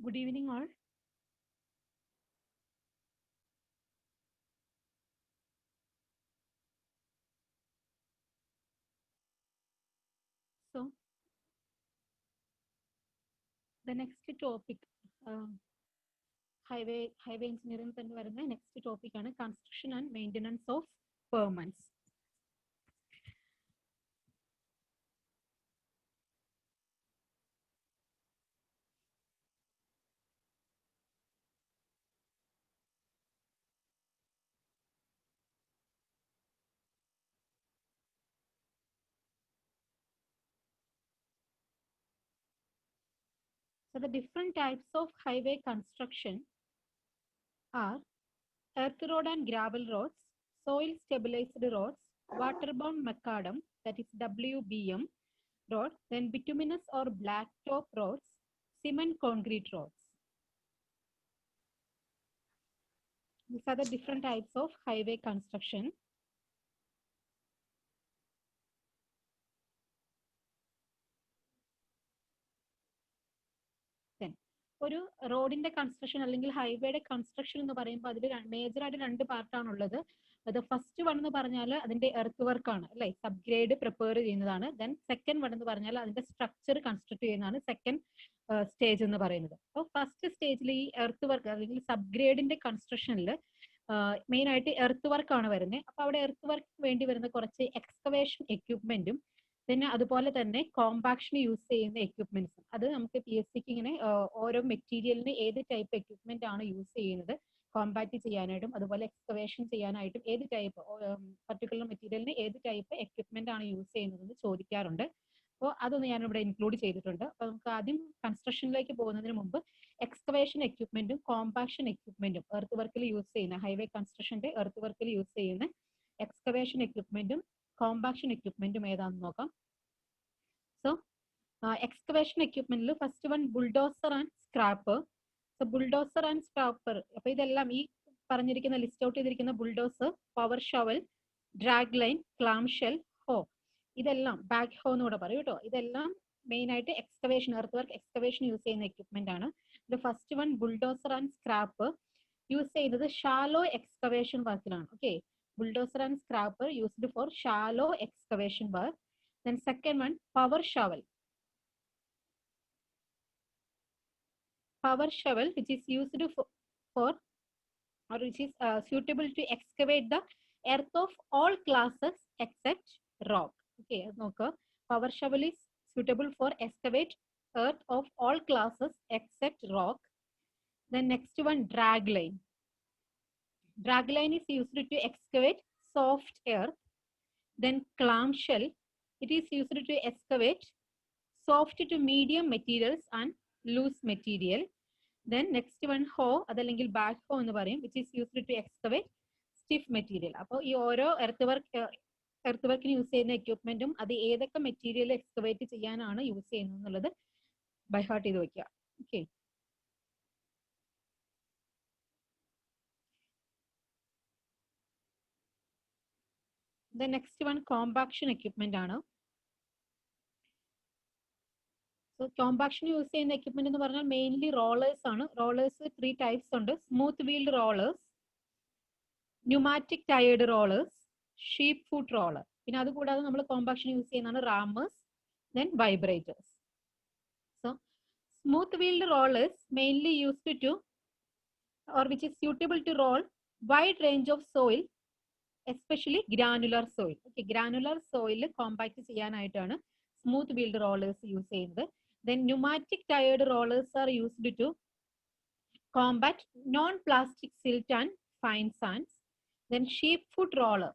Good evening, all. So, the next topic, highway engineering തന്നെ വരുന്ന next topic ആണ് construction and maintenance of pavements. So, the different types of highway construction are earth road and gravel roads, soil stabilized roads, waterborne macadam, that is WBM road, then bituminous or blacktop roads, cement concrete roads. These are the different types of highway construction. Then, ഒരു റോഡിന്റെ construction അല്ലെങ്കിൽ ഹൈവേയുടെ construction എന്ന് പറയുമ്പോൾ അതിൽ major ആയിട്ട് രണ്ട് പാർട്ടാണുള്ളത്. അത് ഫസ്റ്റ് വൺ എന്ന് പറഞ്ഞാൽ അതിന്റെ എർത്ത് വർക്ക് ആണ് അല്ലെ, സബ്ഗ്രേഡ് പ്രിപ്പയർ ചെയ്യുന്നതാണ്. ദെൻ സെക്കൻഡ് വൺ എന്ന് പറഞ്ഞാൽ അതിന്റെ സ്ട്രക്ചർ കൺസ്ട്രക്ട് ചെയ്യുന്നതാണ് സെക്കൻഡ് സ്റ്റേജ് എന്ന് പറയുന്നത്. അപ്പോൾ ഫസ്റ്റ് സ്റ്റേജിൽ ഈ എർത്ത് വർക്ക് അല്ലെങ്കിൽ സബ്ഗ്രേഡിന്റെ കൺസ്ട്രക്ഷനിൽ മെയിൻ ആയിട്ട് എർത്ത് വർക്ക് ആണ് വരുന്നത്. അപ്പൊ അവിടെ എർത്ത് വർക്ക് വേണ്ടി വരുന്ന കുറച്ച് എക്സ്കവേഷൻ എക്യുപ്മെന്റും പിന്നെ അതുപോലെ തന്നെ കോമ്പാക്ഷൻ യൂസ് ചെയ്യുന്ന എക്യുപ്മെന്റ്സും, അത് നമുക്ക് PSCക്ക് ഇങ്ങനെ ഓരോ മെറ്റീരിയലിന് ഏത് ടൈപ്പ് എക്യുപ്മെന്റ് ആണ് യൂസ് ചെയ്യുന്നത് കോമ്പാക്ട് ചെയ്യാനായിട്ടും അതുപോലെ എക്സ്കവേഷൻ ചെയ്യാനായിട്ടും ഏത് ടൈപ്പ് പർട്ടിക്കുലർ മെറ്റീരിയലിന് ഏത് ടൈപ്പ് എക്യുപ്മെന്റ് ആണ് യൂസ് ചെയ്യുന്നതെന്ന് ചോദിക്കാറുണ്ട്. അപ്പോൾ അതൊന്ന് ഞാനിവിടെ ഇൻക്ലൂഡ് ചെയ്തിട്ടുണ്ട്. അപ്പോൾ നമുക്ക് ആദ്യം കൺസ്ട്രക്ഷനിലേക്ക് പോകുന്നതിന് മുമ്പ് എക്സ്കവേഷൻ എക്യുപ്മെന്റും കോമ്പാക്ഷൻ എക്യുപ്മെന്റും എർത്ത് വർക്കിൽ യൂസ് ചെയ്യുന്ന ഹൈവേ കൺസ്ട്രക്ഷന്റെ എർത്ത് വർക്കിൽ യൂസ് ചെയ്യുന്ന എക്സ്കവേഷൻ എക്യുപ്മെന്റും കോമ്പാക്ഷൻ എക്യുപ്മെന്റും ഏതാണെന്ന് നോക്കാം. സോ എക്സ്കവേഷൻ എക്യുപ്മെന്റിൽ first one bulldozer and scraper. So bulldozer and scraper, അപ്പൊ ഇതെല്ലാം ഈ പറഞ്ഞിരിക്കുന്ന ലിസ്റ്റ് ഔട്ട് ചെയ്തിരിക്കുന്ന bulldozer, power shovel, drag line, clam shell, hoe, ഇതെല്ലാം ബാക്ക് ഹോ എന്ന് കൂടെ പറയും കേട്ടോ. ഇതെല്ലാം മെയിൻ ആയിട്ട് excavation earth work excavation use ചെയ്യുന്ന എക്യുപ്മെന്റ് ആണ്. ഇത് first one bulldozer and scraper use ചെയ്യുന്നത് ഷാലോ എക്സ്കവേഷൻ വർക്കിലാണ്. Okay, bulldozer and scraper used for shallow excavation work. Then second one, power shovel. Power shovel which is used for or which is suitable to excavate the earth of all classes except rock. Okay, okay. Power shovel is suitable for excavate earth of all classes except rock. Then next one, drag line. Drag line is used to excavate soft earth. Then clamshell, it is used to excavate soft to medium materials and loose material. Then next one, hoe, അതല്ലെങ്കിൽ back hoe എന്ന് പറയും, which is used to excavate stiff material. അപ്പോൾ ഈ ഓരോ earth വർക്കിന് use ചെയ്യുന്ന എക്യുപ്മെന്റും അത് ഏതൊക്കെ മെറ്റീരിയൽ എക്സ്കവേറ്റ് ചെയ്യാനാണ് യൂസ് ചെയ്യുന്നത് എന്നുള്ളത് ബൈ ഹാർട്ട് ചെയ്ത് വെക്കുക. Okay, the next one compaction equipment ആണ്. സോ കോമ്പാക്ഷൻ യൂസ് ചെയ്യുന്ന എക്യുപ്മെന്റ് എന്ന് പറഞ്ഞാൽ മെയിൻലി റോളേഴ്സ് ആണ്. റോളേഴ്സ് 3 ടൈപ്സ് ഉണ്ട്: smooth wheeled rollers, pneumatic tyred rollers, sheep foot roller. പിന്നെ അതുകൂടാതെ നമ്മൾ കോമ്പാക്ഷൻ യൂസ് ചെയ്യുന്നതാണ് rammers, then vibrators. So smooth wheeled rollers mainly used to or which is suitable to roll wide range of soil, especially granular soil. Okay, granular soil compact ചെയ്യാനായിട്ടാണ് smooth wheeled rollers use ചെയ്യുന്നത്. Then pneumatic tired rollers are used to combat non-plastic silt and fine sands. Then sheep foot roller,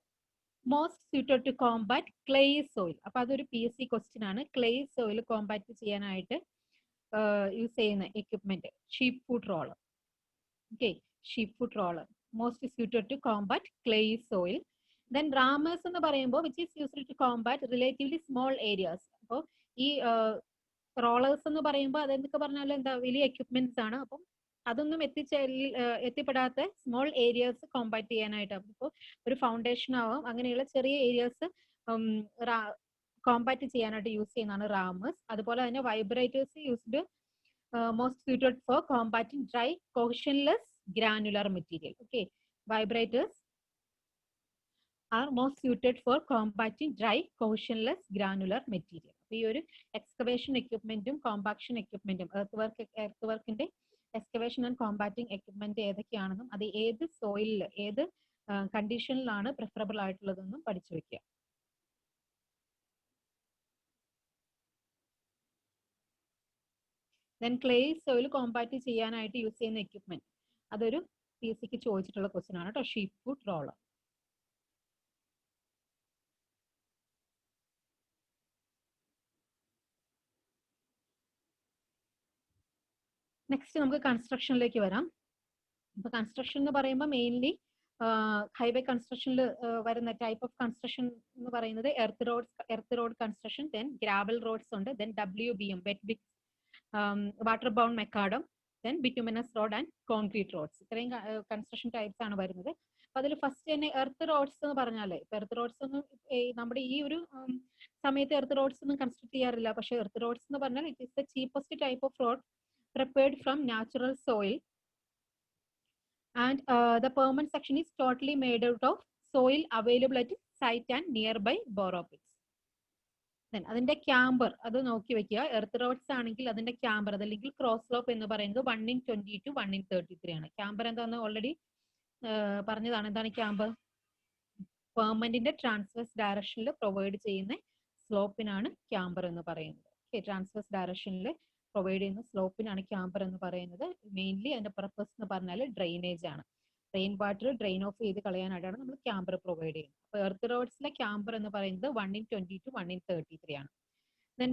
most suited to combat clay soil. അപ്പോൾ അതൊരു PSC question ആണ്. Clay soil compact ചെയ്യാനായിട്ട് use ചെയ്യുന്ന equipment sheep foot roller. Okay, sheep foot roller, most suited to combat clay soil. Then rammers എന്ന് പറയുമ്പോൾ which is used to combat relatively small areas. അപ്പോൾ ഈ rollers എന്ന് പറയുമ്പോൾ അതെന്തൊക്കെ പറഞ്ഞാലും എന്താ വലിയ എക്യുപ്മെന്റ്സ് ആണ്. അപ്പം അതൊന്നും എത്തിപ്പെടാത്ത സ്മോൾ ഏരിയാസ് കോമ്പാക്ട് ചെയ്യാനായിട്ടാണ്. ഇപ്പോൾ ഒരു ഫൗണ്ടേഷൻ ആവാം, അങ്ങനെയുള്ള ചെറിയ ഏരിയാസ് കോമ്പാക്ട് ചെയ്യാനായിട്ട് യൂസ് ചെയ്യുന്നതാണ് റാമേഴ്സ്. അതുപോലെ തന്നെ vibrators used most suited for combating dry cohesionless granular material. Okay, vibrators are most suited for combating dry cohesionless granular material. ഈ ഒരു എക്സ്കവേഷൻ എക്യുപ്മെന്റും കോമ്പാക്ഷൻ എക്യുപ്മെന്റും എർത്ത് വർക്കിന്റെ എക്സ്കവേഷൻ ആൻഡ് കോമ്പാക്റ്റിംഗ് എക്യുപ്മെന്റ് ഏതൊക്കെയാണെന്നും അത് ഏത് സോയിലിൽ ഏത് കണ്ടീഷനിലാണ് പ്രിഫറബിൾ ആയിട്ടുള്ളതെന്നും പഠിച്ചു വെക്കുക. ദെൻ ക്ലേ സോയിൽ കോമ്പാക്ട് ചെയ്യാനായിട്ട് യൂസ് ചെയ്യുന്ന എക്യുപ്മെന്റ് അതൊരു PSC ചോദിച്ചിട്ടുള്ള ക്വസ്റ്റ്യൻ ആണ് കേട്ടോ. Sheep food roller. നെക്സ്റ്റ് നമുക്ക് കൺസ്ട്രക്ഷനിലേക്ക് വരാം. ഇപ്പൊ കൺസ്ട്രക്ഷൻ എന്ന് പറയുമ്പോൾ മെയിൻലി ഹൈവേ കൺസ്ട്രക്ഷനിൽ വരുന്ന ടൈപ്പ് ഓഫ് കൺസ്ട്രക്ഷൻ എന്ന് പറയുന്നത് earth road construction, then gravel roads ഉണ്ട്, then WBM wet mix, water bound macadam, then bituminous road and concrete roads. ഇത്രയും കൺസ്ട്രക്ഷൻ ടൈപ്സ് ആണ് വരുന്നത്. അപ്പൊ അതിൽ ഫസ്റ്റ് തന്നെ എർത്ത് റോഡ്സ് എന്ന് പറഞ്ഞാലേ, ഇപ്പൊ എർത്ത് റോഡ്സ് ഒന്നും നമ്മുടെ ഈ ഒരു സമയത്ത് എർത്ത് റോഡ്സ് ഒന്നും കൺസ്ട്രക്ട് ചെയ്യാറില്ല. പക്ഷെ എർത്ത് റോഡ്സ് എന്ന് പറഞ്ഞാൽ it is the cheapest type off road prepared from natural soil, and the permanent section is totally made out of soil available at site and nearby borrow pits. Then അതിന്റെ camper അത് നോക്കി വെക്കുക. Earth roads ആണെങ്കിൽ അതിന്റെ camper അതല്ലെങ്കിൽ cross slope എന്ന് പറയുന്നത് 1:20 to 1:33 ആണ്. ക്യാമ്പർ എന്താണെന്ന് ഓൾറെഡി പറഞ്ഞതാണ്. എന്താണ് ക്യാമ്പർ? പെർമനന്റിന്റെ ട്രാൻസ്വേഴ്സ് ഡയറക്ഷനിൽ പ്രൊവൈഡ് ചെയ്യുന്ന സ്ലോപ്പിനാണ് ക്യാമ്പർ എന്ന് പറയുന്നത്. ട്രാൻസ്വേഴ്സ് ഡയറക്ഷനിൽ പ്രൊവൈഡ് ചെയ്യുന്ന സ്ലോപ്പിനാണ് ക്യാമ്പർ എന്ന് പറയുന്നത്. മെയിൻലി അതിന്റെ പർപ്പസ് എന്ന് പറഞ്ഞാൽ ഡ്രെയിനേജ് ആണ്. റെയിൻ വാട്ടർ ഡ്രെയിൻ ഓഫ് ചെയ്ത് കളയാനായിട്ടാണ് നമ്മൾ ക്യാമ്പർ പ്രൊവൈഡ് ചെയ്യുന്നത്. അപ്പോൾ എർത്ത് റോഡ്സിലെ ക്യാമ്പർ എന്ന് പറയുന്നത് 1:20 to 1:33 ആണ്.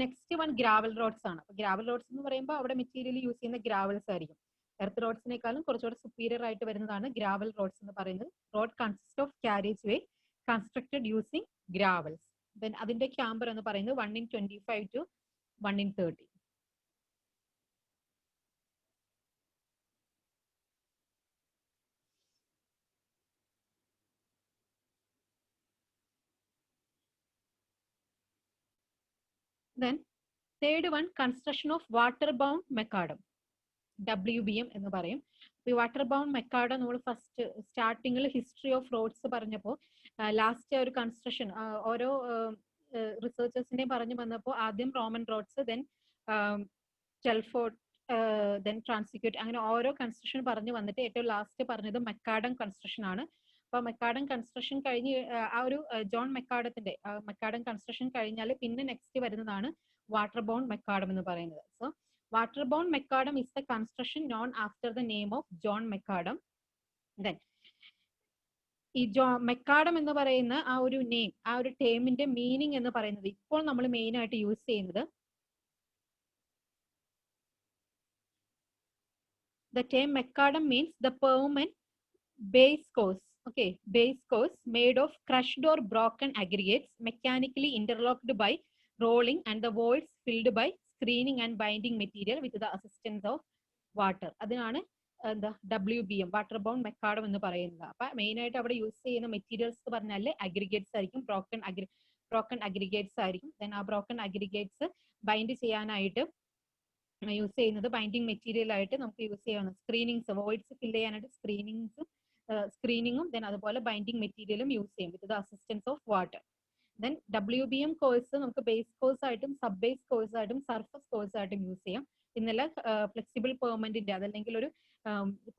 നെക്സ്റ്റ് വൺ ഗ്രാവൽ റോഡ്സ് ആണ്. അപ്പോൾ ഗ്രാവൽ റോഡ്സ് എന്ന് പറയുമ്പോൾ അവിടെ മെറ്റീരിയൽ യൂസ് ചെയ്യുന്ന ഗ്രാവൽസ് ആയിരിക്കും. എർത്ത് റോഡ്സിനേക്കാളും കുറച്ചുകൂടെ സുപ്പീരിയർ ആയിട്ട് വരുന്നതാണ് ഗ്രാവൽ റോഡ്സ് എന്ന് പറയുന്നത്. Road consist of carriage way constructed using gravels. Then അതിന്റെ ക്യാമ്പർ എന്ന് പറയുന്നത് 1:25 to 1:30. Then third one, construction of water bound macadam, WBM എന്ന് പറയും. ഈ വാട്ടർ ബൗണ്ട് മെക്കാഡം നമ്മൾ ഫസ്റ്റ് സ്റ്റാർട്ടിങ്ങിൽ ഹിസ്റ്ററി ഓഫ് റോഡ്സ് പറഞ്ഞപ്പോൾ ലാസ്റ്റ് ഒരു കൺസ്ട്രക്ഷൻ ഓരോ റിസർച്ചേഴ്സിന്റെയും പറഞ്ഞു വന്നപ്പോൾ ആദ്യം Roman roads, then Telford, then Tresaguet, അങ്ങനെ ഓരോ കൺസ്ട്രക്ഷൻ പറഞ്ഞു വന്നിട്ട് ഏറ്റവും ലാസ്റ്റ് പറഞ്ഞത് മെക്കാഡം കൺസ്ട്രക്ഷൻ ആണ്. അപ്പൊ മെക്കാഡം കൺസ്ട്രക്ഷൻ കഴിഞ്ഞ് ആ ഒരു ജോൺ മെക്കാഡത്തിന്റെ മെക്കാഡം കൺസ്ട്രക്ഷൻ കഴിഞ്ഞാൽ പിന്നെ നെക്സ്റ്റ് വരുന്നതാണ് വാട്ടർ ബൗണ്ട് മെക്കാഡം എന്ന് പറയുന്നത്. So water bound macadam is the construction non after the name of John macadam. Then ഈ മെക്കാഡം എന്ന് പറയുന്ന ആ ഒരു നെയിം, ആ ഒരു ടേമിന്റെ മീനിങ് എന്ന് പറയുന്നത് ഇപ്പോൾ നമ്മൾ മെയിൻ ആയിട്ട് യൂസ് ചെയ്യുന്നത് the term macadam means the permanent base course. Okay, base course made of crushed or broken aggregates mechanically interlocked by rolling and the voids filled by screening and binding material with the assistance of water. അതിനാണ് എന്താ WBM water bound macadam എന്ന് പറയുന്നത്. അപ്പൊ main ആയിട്ട് അവിടെ use ചെയ്യുന്ന materials എന്ന് പറഞ്ഞാൽ അഗ്രിഗേറ്റ്സ് ആയിരിക്കും, ബ്രോക്കൺ അഗ്രിഗേറ്റ്സ് ആയിരിക്കും. ദെൻ ആ ബ്രോക്കൺ അഗ്രിഗേറ്റ്സ് ബൈൻഡ് ചെയ്യാനായിട്ട് യൂസ് ചെയ്യുന്നത് ബൈൻഡിങ് മെറ്റീരിയൽ ആയിട്ട് നമുക്ക് യൂസ് ചെയ്യാവുന്ന സ്ക്രീനിങ്സ്, വോയിഡ്സ് ഫില്ല് ചെയ്യാനായിട്ട് സ്ക്രീനിങ്ങും ദെൻ അതുപോലെ ബൈൻഡിങ് മെറ്റീരിയലും യൂസ് ചെയ്യും with the assistance of water. Then WBM course നമുക്ക് ബേസ് കോഴ്സ് ആയിട്ടും സബ് ബേസ് കോഴ്സ് ആയിട്ടും സർഫസ് കോഴ്സ് ആയിട്ടും യൂസ് ചെയ്യാം. ഇന്നലെ ഫ്ലെക്സിബിൾ പെർമനന്റിന്റെ അതല്ലെങ്കിൽ ഒരു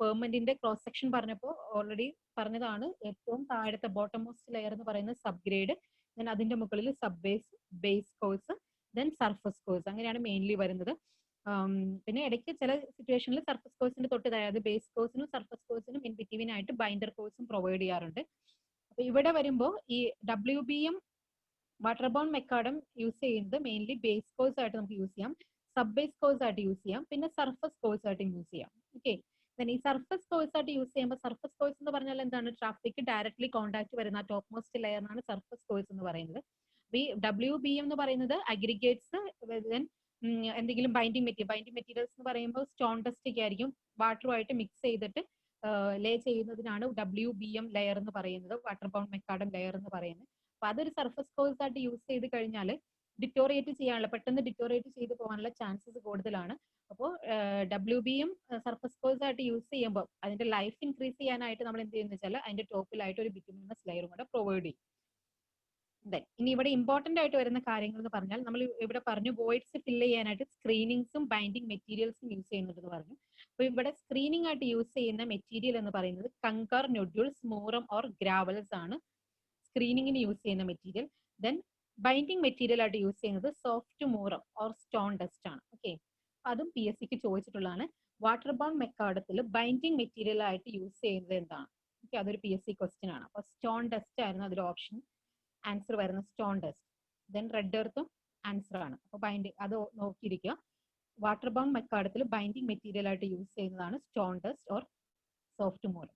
പെർമനന്റിന്റെ ക്രോസ് സെക്ഷൻ പറഞ്ഞപ്പോൾ ഓൾറെഡി പറഞ്ഞതാണ്. ഏറ്റവും താഴത്തെ ബോട്ടം മോസ്റ്റ് ലെയർ എന്ന് പറയുന്നത് സബ് ഗ്രേഡ്, ദെൻ അതിന്റെ മുകളിൽ sub base, base course, then surface course, അങ്ങനെയാണ് മെയിൻലി വരുന്നത്. പിന്നെ ഇടയ്ക്ക് ചില സിറ്റുവേഷനിൽ സർഫസ് കോഴ്സിന്റെ തൊട്ട് അതായത് ബേസ് കോഴ്സിനും സർഫസ് കോഴ്സിനും ഇൻ ബിറ്റ്വീൻ ആയിട്ട് ബൈൻഡർ കോഴ്സും പ്രൊവൈഡ് ചെയ്യാറുണ്ട്. അപ്പൊ ഇവിടെ വരുമ്പോൾ ഈ WBM water bound macadam use ചെയ്യുന്നത് മെയിൻലി ബേസ് കോഴ്സ് ആയിട്ട് നമുക്ക് യൂസ് ചെയ്യാം, സബ് ബേസ് കോഴ്സ് ആയിട്ട് യൂസ് ചെയ്യാം, പിന്നെ സർഫസ് കോഴ്സ് ആയിട്ട് യൂസ് ചെയ്യാം. ഓക്കെ, ഈ സർഫസ് കോഴ്സ് ആയിട്ട് യൂസ് ചെയ്യുമ്പോൾ സർഫസ് കോഴ്സ് എന്ന് പറഞ്ഞാൽ എന്താണ്? ട്രാഫിക് ഡയറക്ട്ലി കോൺടാക്ട് വരുന്ന ടോപ്പ് മോസ്റ്റ് ലെയറിനാണ് സർഫസ് കോഴ്സ് എന്ന് പറയുന്നത്. ഈ WBM എന്ന് പറയുന്നത് അഗ്രിഗേറ്റ്സ്, എന്തെങ്കിലും ബൈൻഡിങ് മെറ്റീരിയൽസ് എന്ന് പറയുമ്പോൾ സ്റ്റോൺ ഡസ്റ്റ് ഒക്കെ ആയിരിക്കും വാട്ടറുമായിട്ട് മിക്സ് ചെയ്തിട്ട് ലേ ചെയ്യുന്നതിനാണ് WBM ലെയർ എന്ന് പറയുന്നത്, വാട്ടർ ബൗണ്ട് മെക്കാഡം ലെയർ എന്ന് പറയുന്നത്. അപ്പൊ അതൊരു സർഫസ് കോഴ്സ് ആയിട്ട് യൂസ് ചെയ്ത് കഴിഞ്ഞാൽ ഡിറ്റോറിയേറ്റ് ചെയ്യാനുള്ള, പെട്ടെന്ന് ഡിറ്റോറിയേറ്റ് ചെയ്ത് പോകാനുള്ള ചാൻസസ് കൂടുതലാണ്. അപ്പോൾ WBയും സർഫസ് കോഴ്സ് ആയിട്ട് യൂസ് ചെയ്യുമ്പോൾ അതിന്റെ ലൈഫ് ഇൻക്രീസ് ചെയ്യാനായിട്ട് നമ്മൾ എന്ത് ചെയ്യുന്ന വെച്ചാൽ അതിന്റെ ടോപ്പിലായിട്ട് ഒരു ബിറ്റുമിനസ് ലെയറും കൂടെ പ്രൊവൈഡ് ചെയ്യും. ഇനി ഇവിടെ ഇമ്പോർട്ടന്റ് ആയിട്ട് വരുന്ന കാര്യങ്ങൾ എന്ന് പറഞ്ഞാൽ നമ്മൾ ഇവിടെ പറഞ്ഞു വോയിഡ്സ് ഫില്ല് ചെയ്യാനായിട്ട് സ്ക്രീനിങ്സും ബൈൻഡിങ് മെറ്റീരിയൽസും യൂസ് ചെയ്യുന്നുണ്ടെന്ന് പറഞ്ഞു. അപ്പൊ ഇവിടെ സ്ക്രീനിങ് ആയിട്ട് യൂസ് ചെയ്യുന്ന മെറ്റീരിയൽ എന്ന് പറയുന്നത് കങ്കർ, നൊഡ്യൂൾസ്, മൂറം ഓർ ഗ്രാവൽസ് ആണ് സ്ക്രീനിങ്ങിന് യൂസ് ചെയ്യുന്ന മെറ്റീരിയൽ. ദെൻ ബൈൻഡിങ് മെറ്റീരിയൽ ആയിട്ട് യൂസ് ചെയ്യുന്നത് സോഫ്റ്റ് മൂറം ഓർ സ്റ്റോൺ ഡസ്റ്റ് ആണ്. ഓക്കെ, അതും PSCക്ക് ചോദിച്ചിട്ടുള്ളതാണ്. വാട്ടർ ബൗണ്ട് മെക്കാഡത്തിൽ ബൈൻഡിങ് മെറ്റീരിയൽ ആയിട്ട് യൂസ് ചെയ്യുന്നത് എന്താണ്? ഓക്കെ, അതൊരു PSC ക്വസ്റ്റ്യൻ ആണ്. അപ്പൊ സ്റ്റോൺ ഡസ്റ്റ് ആയിരുന്നു അതിൽ ഓപ്ഷൻ ആൻസർ വരുന്ന സ്റ്റോൺ ഡസ്റ്റ്. ദെൻ റെഡ് എർത്തും ആൻസർ ആണ്. അപ്പൊ ബൈൻഡിങ് അത് നോക്കിയിരിക്കുക. വാട്ടർ ബൗണ്ട് മെക്കാഡത്തിൽ ബൈൻഡിങ് മെറ്റീരിയൽ ആയിട്ട് യൂസ് ചെയ്യുന്നതാണ് stone dust or soft moorum,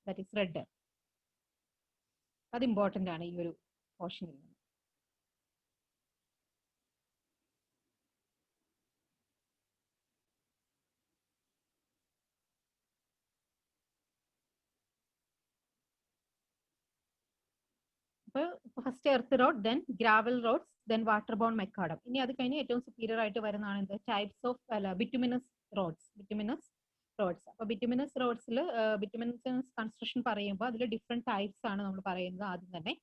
that is red earth. അത് ഇമ്പോർട്ടന്റ് ആണ് ഈ ഒരു പോർഷനിൽ നിന്ന്. First earth road, then gravel roads, then water bound macadam. ഇനി അത് കഴിഞ്ഞ് ഏറ്റവും സുപ്പീരിയർ ആയിട്ട് വരുന്നതാണ് എന്ത്? Types of bituminous roads. അപ്പൊ ബിറ്റുമിനസ് റോഡ്സിൽ ബിറ്റുമിനസ് കൺസ്ട്രക്ഷൻ പറയുമ്പോൾ അതിൽ ഡിഫറെന്റ് ടൈപ്സ് ആണ് നമ്മൾ പറയുന്നത് ആദ്യം തന്നെ.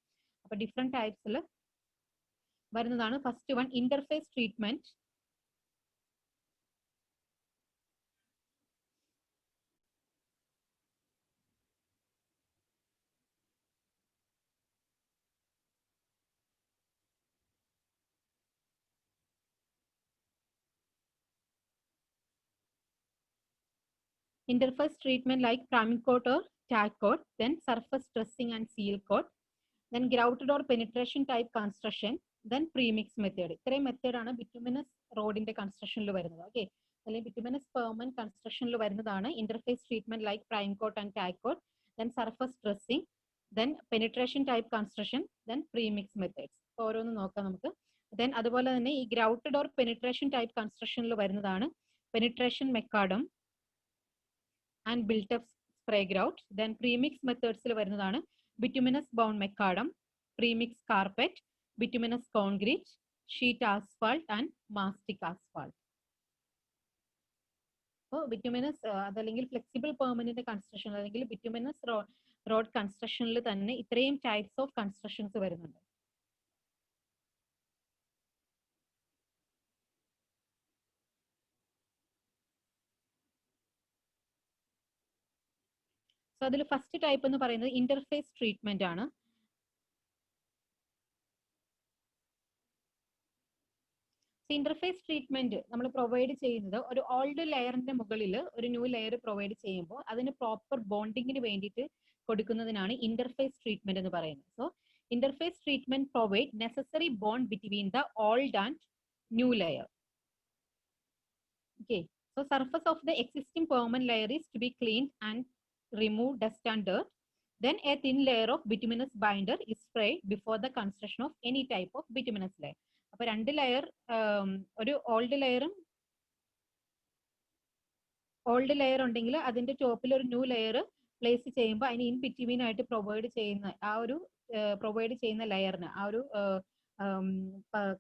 അപ്പൊ ഡിഫറെന്റ് ടൈപ്സിൽ വരുന്നതാണ് first one interface treatment. Interface treatment like priming coat or tack coat, then surface dressing and seal coat, then grouted or penetration type construction, then premix method. ഇത്രയും മെത്തേഡ് ആണ് bituminous റോഡിന്റെ കൺസ്ട്രക്ഷനിൽ വരുന്നത്. ഓക്കെ, അല്ലെങ്കിൽ bituminous permanent കൺസ്ട്രക്ഷനിൽ വരുന്നതാണ് interface treatment like prime coat and tack coat, then surface dressing, then penetration type construction, then premix methods. ഓരോന്ന് നോക്കാം നമുക്ക്. then അതുപോലെ തന്നെ ഈ ഗ്രൗട്ടഡ് ഓർ പെനിട്രേഷൻ ടൈപ്പ് കൺസ്ട്രക്ഷനിൽ വരുന്നതാണ് penetration macadam and built up spray grout. Then premix methods വരുന്നതാണ് bituminous bound macadam, premix carpet, bituminous concrete, sheet asphalt and mastic asphalt. അപ്പോൾ bituminous അതല്ലെങ്കിൽ ഫ്ലെക്സിബിൾ പെർമനന്റ് കൺസ്ട്രക്ഷൻ അല്ലെങ്കിൽ bituminous road കൺസ്ട്രക്ഷനിൽ തന്നെ ഇത്രയും types of constructions വരുന്നുണ്ട്. So അതിൽ first type എന്ന് പറയുന്നത് ഇന്റർഫേസ് ട്രീറ്റ്മെന്റ് ആണ്. ഇന്റർഫേസ് ട്രീറ്റ്മെന്റ് നമ്മൾ പ്രൊവൈഡ് ചെയ്യുന്നത് ഒരു ഓൾഡ് ലെയറിന്റെ മുകളിൽ ഒരു ന്യൂ ലെയർ പ്രൊവൈഡ് ചെയ്യുമ്പോൾ അതിന് പ്രോപ്പർ ബോണ്ടിങ്ങിന് വേണ്ടിയിട്ട് കൊടുക്കുന്നതിനാണ് ഇന്റർഫേസ് ട്രീറ്റ്മെന്റ് എന്ന് പറയുന്നത്. So interface treatment provide necessary bond between the old and new layer. Okay, so surface of the existing permanent layer is to be cleaned and remove dust and dirt. Then a thin layer of bituminous binder is sprayed before the construction of any type of bituminous layer. അപ്പോൾ രണ്ട് layer, ഒരു old layer ഉണ്ടെങ്കിൽ അതിന്റെ ടോപ്പിൽ ഒരു new layer place ചെയ്യുമ്പോൾ അതിന് in between ആയിട്ട് പ്രൊവൈഡ് ചെയ്യുന്ന ലെയറിന് ആ ഒരു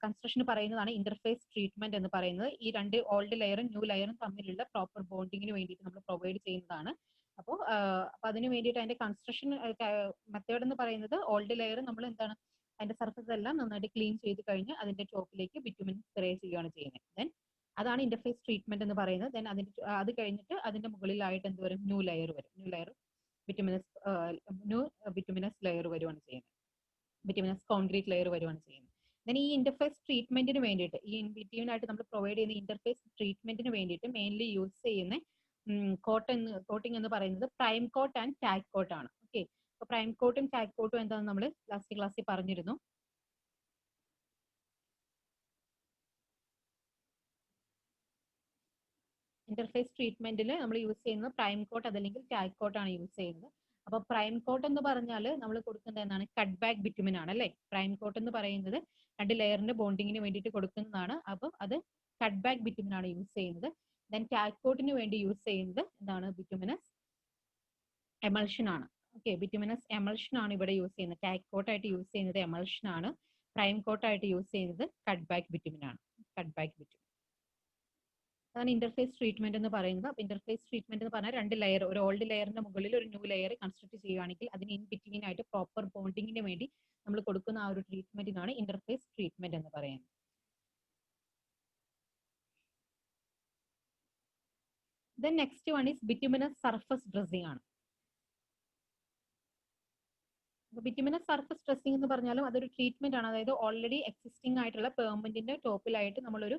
കൺസ്ട്രക്ഷൻ പറയുന്നതാണ് ഇന്റർഫേസ് ട്രീറ്റ്മെന്റ് എന്ന് പറയുന്നത്. ഈ രണ്ട് ഓൾഡ് ലെയറും ന്യൂ ലെയറും തമ്മിലുള്ള പ്രോപ്പർ ബോണ്ടിങ്ങിന് വേണ്ടിയിട്ട് നമ്മൾ പ്രൊവൈഡ് ചെയ്യുന്നതാണ്. അപ്പോൾ അതിന് വേണ്ടിയിട്ട് അതിന്റെ കൺസ്ട്രക്ഷൻ മെത്തേഡ് എന്ന് പറയുന്നത് ഓൾഡ് ലെയർ നമ്മൾ എന്താണ് അതിന്റെ സർഫസ് എല്ലാം നന്നായിട്ട് ക്ലീൻ ചെയ്ത് കഴിഞ്ഞ് അതിന്റെ ടോപ്പിലേക്ക് ബിറ്റുമിൻ സ്പ്രേ ചെയ്യുകയാണ് ചെയ്യുന്നത്. ദെൻ അതാണ് ഇന്റർഫേസ് ട്രീറ്റ്മെന്റ് എന്ന് പറയുന്നത്. ദെൻ അത് കഴിഞ്ഞിട്ട് അതിന്റെ മുകളിലായിട്ട് എന്ത് വരും? ന്യൂ ലെയർ വരും. ന്യൂ ബിറ്റുമിനസ് ലെയർ വരുവാണ് ചെയ്യുന്നത്. ബിറ്റുമിനസ് കോൺക്രീറ്റ് ലെയർ വരുവാണ് ചെയ്യുന്നത്. ദെൻ ഈ ഇന്റർഫേസ് ട്രീറ്റ്മെന്റിന് വേണ്ടിയിട്ട് ഈ ഇൻ ആയിട്ട് നമ്മൾ പ്രൊവൈഡ് ചെയ്യുന്ന ഇന്റർഫേസ് ട്രീറ്റ്മെന്റിന് വേണ്ടിയിട്ട് മെയിൻലി യൂസ് ചെയ്യുന്ന കോട്ടിംഗ് എന്ന് പറയുന്നത് prime coat and tack coat ആണ്. ഓക്കെ, അപ്പൊ പ്രൈം കോട്ടും ടാക്ക് കോട്ടും എന്താണെന്ന് നമ്മൾ ലാസ്റ്റ് ക്ലാസ്സിൽ പറഞ്ഞിരുന്നു. ഇന്റർഫേസ് ട്രീറ്റ്മെന്റിൽ നമ്മൾ യൂസ് ചെയ്യുന്നത് പ്രൈം കോട്ട് അതല്ലെങ്കിൽ ടാക്ക് കോട്ട് ആണ് യൂസ് ചെയ്യുന്നത്. അപ്പൊ പ്രൈം കോട്ട് എന്ന് പറഞ്ഞാൽ നമ്മൾ കൊടുക്കുന്നത് എന്താണ്? കട്ട് ബാക്ക് ബിറ്റുമിൻ ആണ് അല്ലെ. പ്രൈം കോട്ട് എന്ന് പറയുന്നത് രണ്ട് ലെയറിന്റെ ബോണ്ടിങ്ങിന് വേണ്ടിയിട്ട് കൊടുക്കുന്നതാണ്. അപ്പൊ അത് കട്ട് ബാക്ക് ബിറ്റുമിൻ ആണ് യൂസ് ചെയ്യുന്നത്. ദെൻ ടാക്ക് കോട്ടിന് വേണ്ടി യൂസ് ചെയ്യുന്നത് എന്താണ്? ബിറ്റുമിനസ് എമൾഷൻ ആണ്. ഓക്കെ, ബിറ്റുമിനസ് എമൾഷൻ ആണ് ഇവിടെ യൂസ് ചെയ്യുന്നത്. ടാക്ക് കോട്ട് ആയിട്ട് യൂസ് ചെയ്യുന്നത് എമൾഷൻ ആണ്. പ്രൈം കോട്ടായിട്ട് യൂസ് ചെയ്യുന്നത് കട്ട് ബാക്ക് ബിറ്റുമിൻ ആണ്. കട്ട് ബാക്ക് ബിറ്റുമിൻ അതാണ് ഇന്റർഫേസ് ട്രീറ്റ്മെന്റ് എന്ന് പറയുന്നത്. അപ്പൊ ഇന്റർഫേസ് ട്രീറ്റ്മെന്റ് എന്ന് പറഞ്ഞാൽ 2 ലെയർ, ഒരു ഓൾഡ് ലെയറിന്റെ മുകളിൽ ഒരു ന്യൂ ലെയർ കൺസ്ട്രക്ട് ചെയ്യുകയാണെങ്കിൽ അതിന് ഇൻ ബിറ്റ്വീൻ ആയിട്ട് പ്രോപ്പർ ബോണ്ടിങ്ങിന് വേണ്ടി നമ്മൾ കൊടുക്കുന്ന ആ ഒരു ട്രീറ്റ്മെന്റിനാണ് ഇന്റർഫേസ് ട്രീറ്റ്മെന്റ് എന്ന് പറയുന്നത്. Then next one is bituminous surface dressing ആണ്. ബിറ്റുമിനസ് സർഫസ് ഡ്രസ്സിംഗ് എന്ന് പറഞ്ഞാലും അതൊരു ട്രീറ്റ്മെന്റ് ആണ്. അതായത് ഓൾറെഡി എക്സിസ്റ്റിംഗ് ആയിട്ടുള്ള പെർമനന്റിന്റെ ടോപ്പിലായിട്ട് നമ്മളൊരു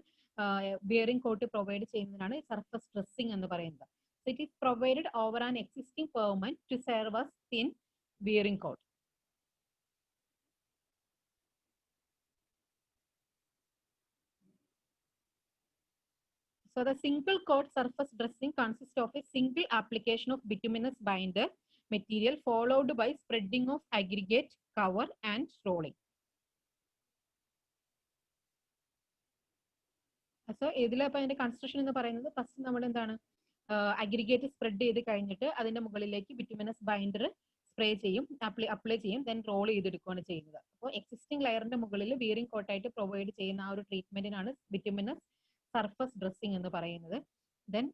ബിയറിംഗ് കോട്ട് പ്രൊവൈഡ് ചെയ്യുന്നതിനാണ് സർഫസ് ഡ്രസ്സിംഗ് എന്ന് പറയുന്നത്. So it is provided over an existing permanent to serve as thin bearing coat. So the single coat surface dressing consists of a single application of bituminous binder material followed by spreading of aggregate, cover and rolling. So ഇതിലപ്പോൾ അതിന്റെ construction എന്ന് പറയുന്നത് first നമ്മൾ എന്താണ് aggregate spread ചെയ്ത് കഴിഞ്ഞിട്ട് അതിന്റെ മുകളിലേക്ക് bituminous binder spray ചെയ്യും, അപ്ലൈ ചെയ്യും, ദെൻ റോൾ ചെയ്തെടുക്കുകയാണ് ചെയ്യുന്നത്. അപ്പോൾ എക്സിസ്റ്റിംഗ് ലെയറിന്റെ മുകളിൽ ബിയറിംഗ് കോട്ടായിട്ട് പ്രൊവൈഡ് ചെയ്യുന്ന ആ ഒരു ട്രീറ്റ്മെന്റിനാണ് ബിറ്റുമിനസ് സർഫസ് ഡ്രസ്സിംഗ് എന്ന് പറയുന്നത്. ദെൻ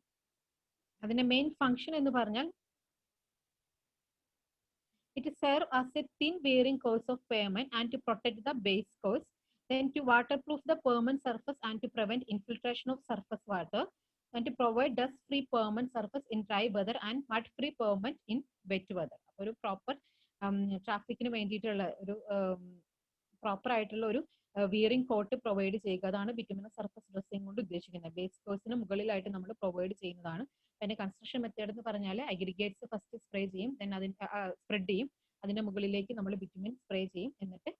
അതിന്റെ മെയിൻ ഫംഗ്ഷൻ എന്ന് പറഞ്ഞാൽ it serves as a thin bearing course of pavement and to protect the base course, then to waterproof the permanent surface and to prevent infiltration of surface water, and to provide dust-free permanent surface in dry weather and mud-free permanent in wet weather. ഒരു proper ട്രാഫിക്കിന് വേണ്ടിയിട്ടുള്ള ഒരു proper ആയിട്ടുള്ള ഒരു wearing coat provide ചെയ്യുക, അതാണ് bituminous surface dressing കൊണ്ട് ഉദ്ദേശിക്കുന്നത്. Base കോഴ്സിന് മുകളിലായിട്ട് നമ്മൾ പ്രൊവൈഡ് ചെയ്യുന്നതാണ്. അതിന്റെ കൺസ്ട്രക്ഷൻ മെത്തേഡ് എന്ന് പറഞ്ഞാൽ അഗ്രിഗേറ്റ്സ് ഫസ്റ്റ് സ്പ്രേ ചെയ്യും, ദെൻ അതിന് സ്പ്രെഡ് ചെയ്യും, അതിന്റെ മുകളിലേക്ക് നമ്മൾ ബിറ്റുമിൻ സ്പ്രേ ചെയ്യും, എന്നിട്ട്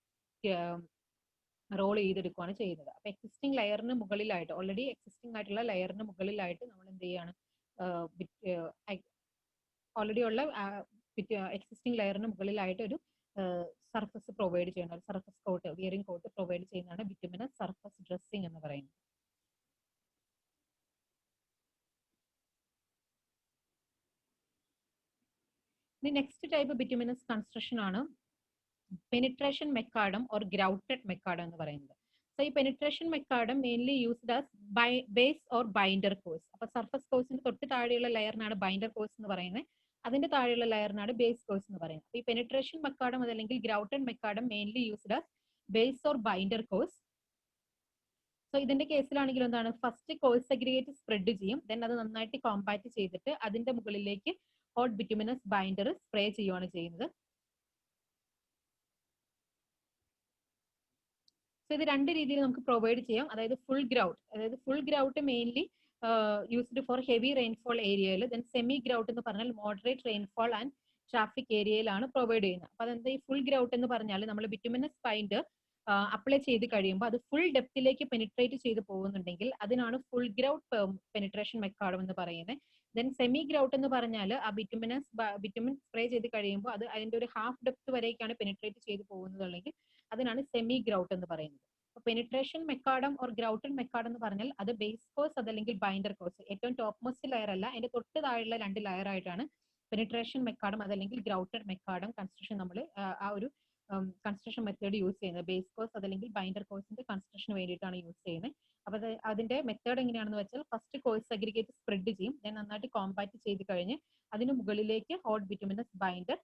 റോൾ ചെയ്തെടുക്കുകയാണ് ചെയ്യുന്നത്. അപ്പൊ എക്സിസ്റ്റിംഗ് ലെയറിന് മുകളിലായിട്ട്, ഓൾറെഡി എക്സിസ്റ്റിംഗ് ആയിട്ടുള്ള ലെയറിന് മുകളിലായിട്ട് നമ്മൾ എന്ത് ചെയ്യാണ്, ഓൾറെഡി ഉള്ള എക്സിസ്റ്റിംഗ് ലെയറിന് മുകളിലായിട്ട് ഒരു സർഫസ് പ്രൊവൈഡ് ചെയ്യുന്ന ഒരു surface coat, wearing coat provide ചെയ്യുന്നതാണ് ബിറ്റുമിനസ് സർഫസ് ഡ്രസ്സിംഗ് എന്ന് പറയുന്നത്. The next type of bituminous construction ആണ് penetration macadam or grouted macadam എന്ന് പറയുന്നത്. So ഈ penetration macadam mainly used as base or binder course. അപ്പൊ സർഫസ് കോഴ്സിന് തൊട്ട് താഴെയുള്ള ലെയറിനാണ് ബൈൻഡർ കോഴ്സ് എന്ന് പറയുന്നത്, അതിന്റെ താഴെയുള്ള ലെയറിനാണ് ബേസ് കോഴ്സ് എന്ന് പറയുന്നത്. ഈ പെനിട്രേഷൻ മെക്കാഡം അതല്ലെങ്കിൽ grouted macadam mainly used as base or binder course. So ഇതിന്റെ കേസിലാണെങ്കിൽ എന്താണ്, ഫസ്റ്റ് കോഴ്സ് അഗ്രിഗേറ്റ് സ്പ്രെഡ് ചെയ്യും, ദെൻ അത് നന്നായിട്ട് കോമ്പാക്ട് ചെയ്തിട്ട് അതിന്റെ മുകളിലേക്ക് ഹോട്ട് ബിറ്റുമിനസ് ബൈൻഡർ സ്പ്രേ ചെയ്യുകയാണ് ചെയ്യുന്നത്. സോ ഇത് രണ്ട് രീതിയിൽ നമുക്ക് പ്രൊവൈഡ് ചെയ്യാം. അതായത് full grout mainly used for heavy rainfall ഏരിയയിൽ, ദെൻ സെമി ഗ്രൗട്ട് എന്ന് പറഞ്ഞാൽ മോഡറേറ്റ് റെയിൻഫോൾ ആൻഡ് ട്രാഫിക് ഏരിയയിലാണ് പ്രൊവൈഡ് ചെയ്യുന്നത്. അപ്പൊ അതെന്താ, ഈ ഫുൾ ഗ്രൗട്ട് എന്ന് പറഞ്ഞാൽ നമ്മൾ ബിറ്റുമിനസ് ബൈൻഡർ അപ്ലൈ ചെയ്ത് കഴിയുമ്പോൾ അത് ഫുൾ ഡെപ്തിലേക്ക് പെനിട്രേറ്റ് ചെയ്ത് പോകുന്നുണ്ടെങ്കിൽ അതിനാണ് ഫുൾ ഗ്രൗട്ട് പെനിട്രേഷൻ മെക്കാഡം എന്ന് പറയുന്നത്. ദെൻ സെമി ഗ്രൗട്ട് എന്ന് പറഞ്ഞാൽ ആ ബിറ്റുമിൻ സ്പ്രേ ചെയ്ത് കഴിയുമ്പോൾ അത് അതിന്റെ ഒരു ഹാഫ് ഡെപ്ത് വരേക്കാണ് പെനിട്രേറ്റ് ചെയ്ത് പോകുന്നതുണ്ടെങ്കിൽ അതിനാണ് സെമി ഗ്രൗട്ട് എന്ന് പറയുന്നത്. അപ്പൊ penetration macadam or grouted macadam എന്ന് പറഞ്ഞാൽ അത് ബേസ് കോഴ്സ് അതല്ലെങ്കിൽ ബൈൻഡർ കോഴ്സ്, ഏറ്റവും ടോപ്പ് മോസ്റ്റ് ലെയർ അല്ല, അതിന്റെ തൊട്ട് താഴെയുള്ള 2 ലെയർ ആയിട്ടാണ് പെനിട്രേഷൻ മെക്കാഡം അതല്ലെങ്കിൽ ഗ്രൗട്ടഡ് മെക്കാഡം കൺസ്ട്രക്ഷൻ നമ്മൾ ആ ഒരു കൺസ്ട്രക്ഷൻ മെത്തേഡ് യൂസ് ചെയ്യുന്നത്. ബേസ് കോഴ്സ് അതല്ലെങ്കിൽ ബൈൻഡർ കോഴ്സിന്റെ കൺസ്ട്രക്ഷന് വേണ്ടിയിട്ടാണ് യൂസ് ചെയ്യുന്നത്. അപ്പൊ അതിന്റെ മെത്തേഡ് എങ്ങനെയാണെന്ന് വെച്ചാൽ ഫസ്റ്റ് കോഴ്സ് അഗ്രിഗേറ്റ് സ്പ്രെഡ് ചെയ്യും, ദെൻ നന്നായിട്ട് കോമ്പാക്ട് ചെയ്ത് കഴിഞ്ഞ് അതിന് മുകളിലേക്ക് ഹോട്ട് ബിറ്റുമിനസ് ബൈൻഡർ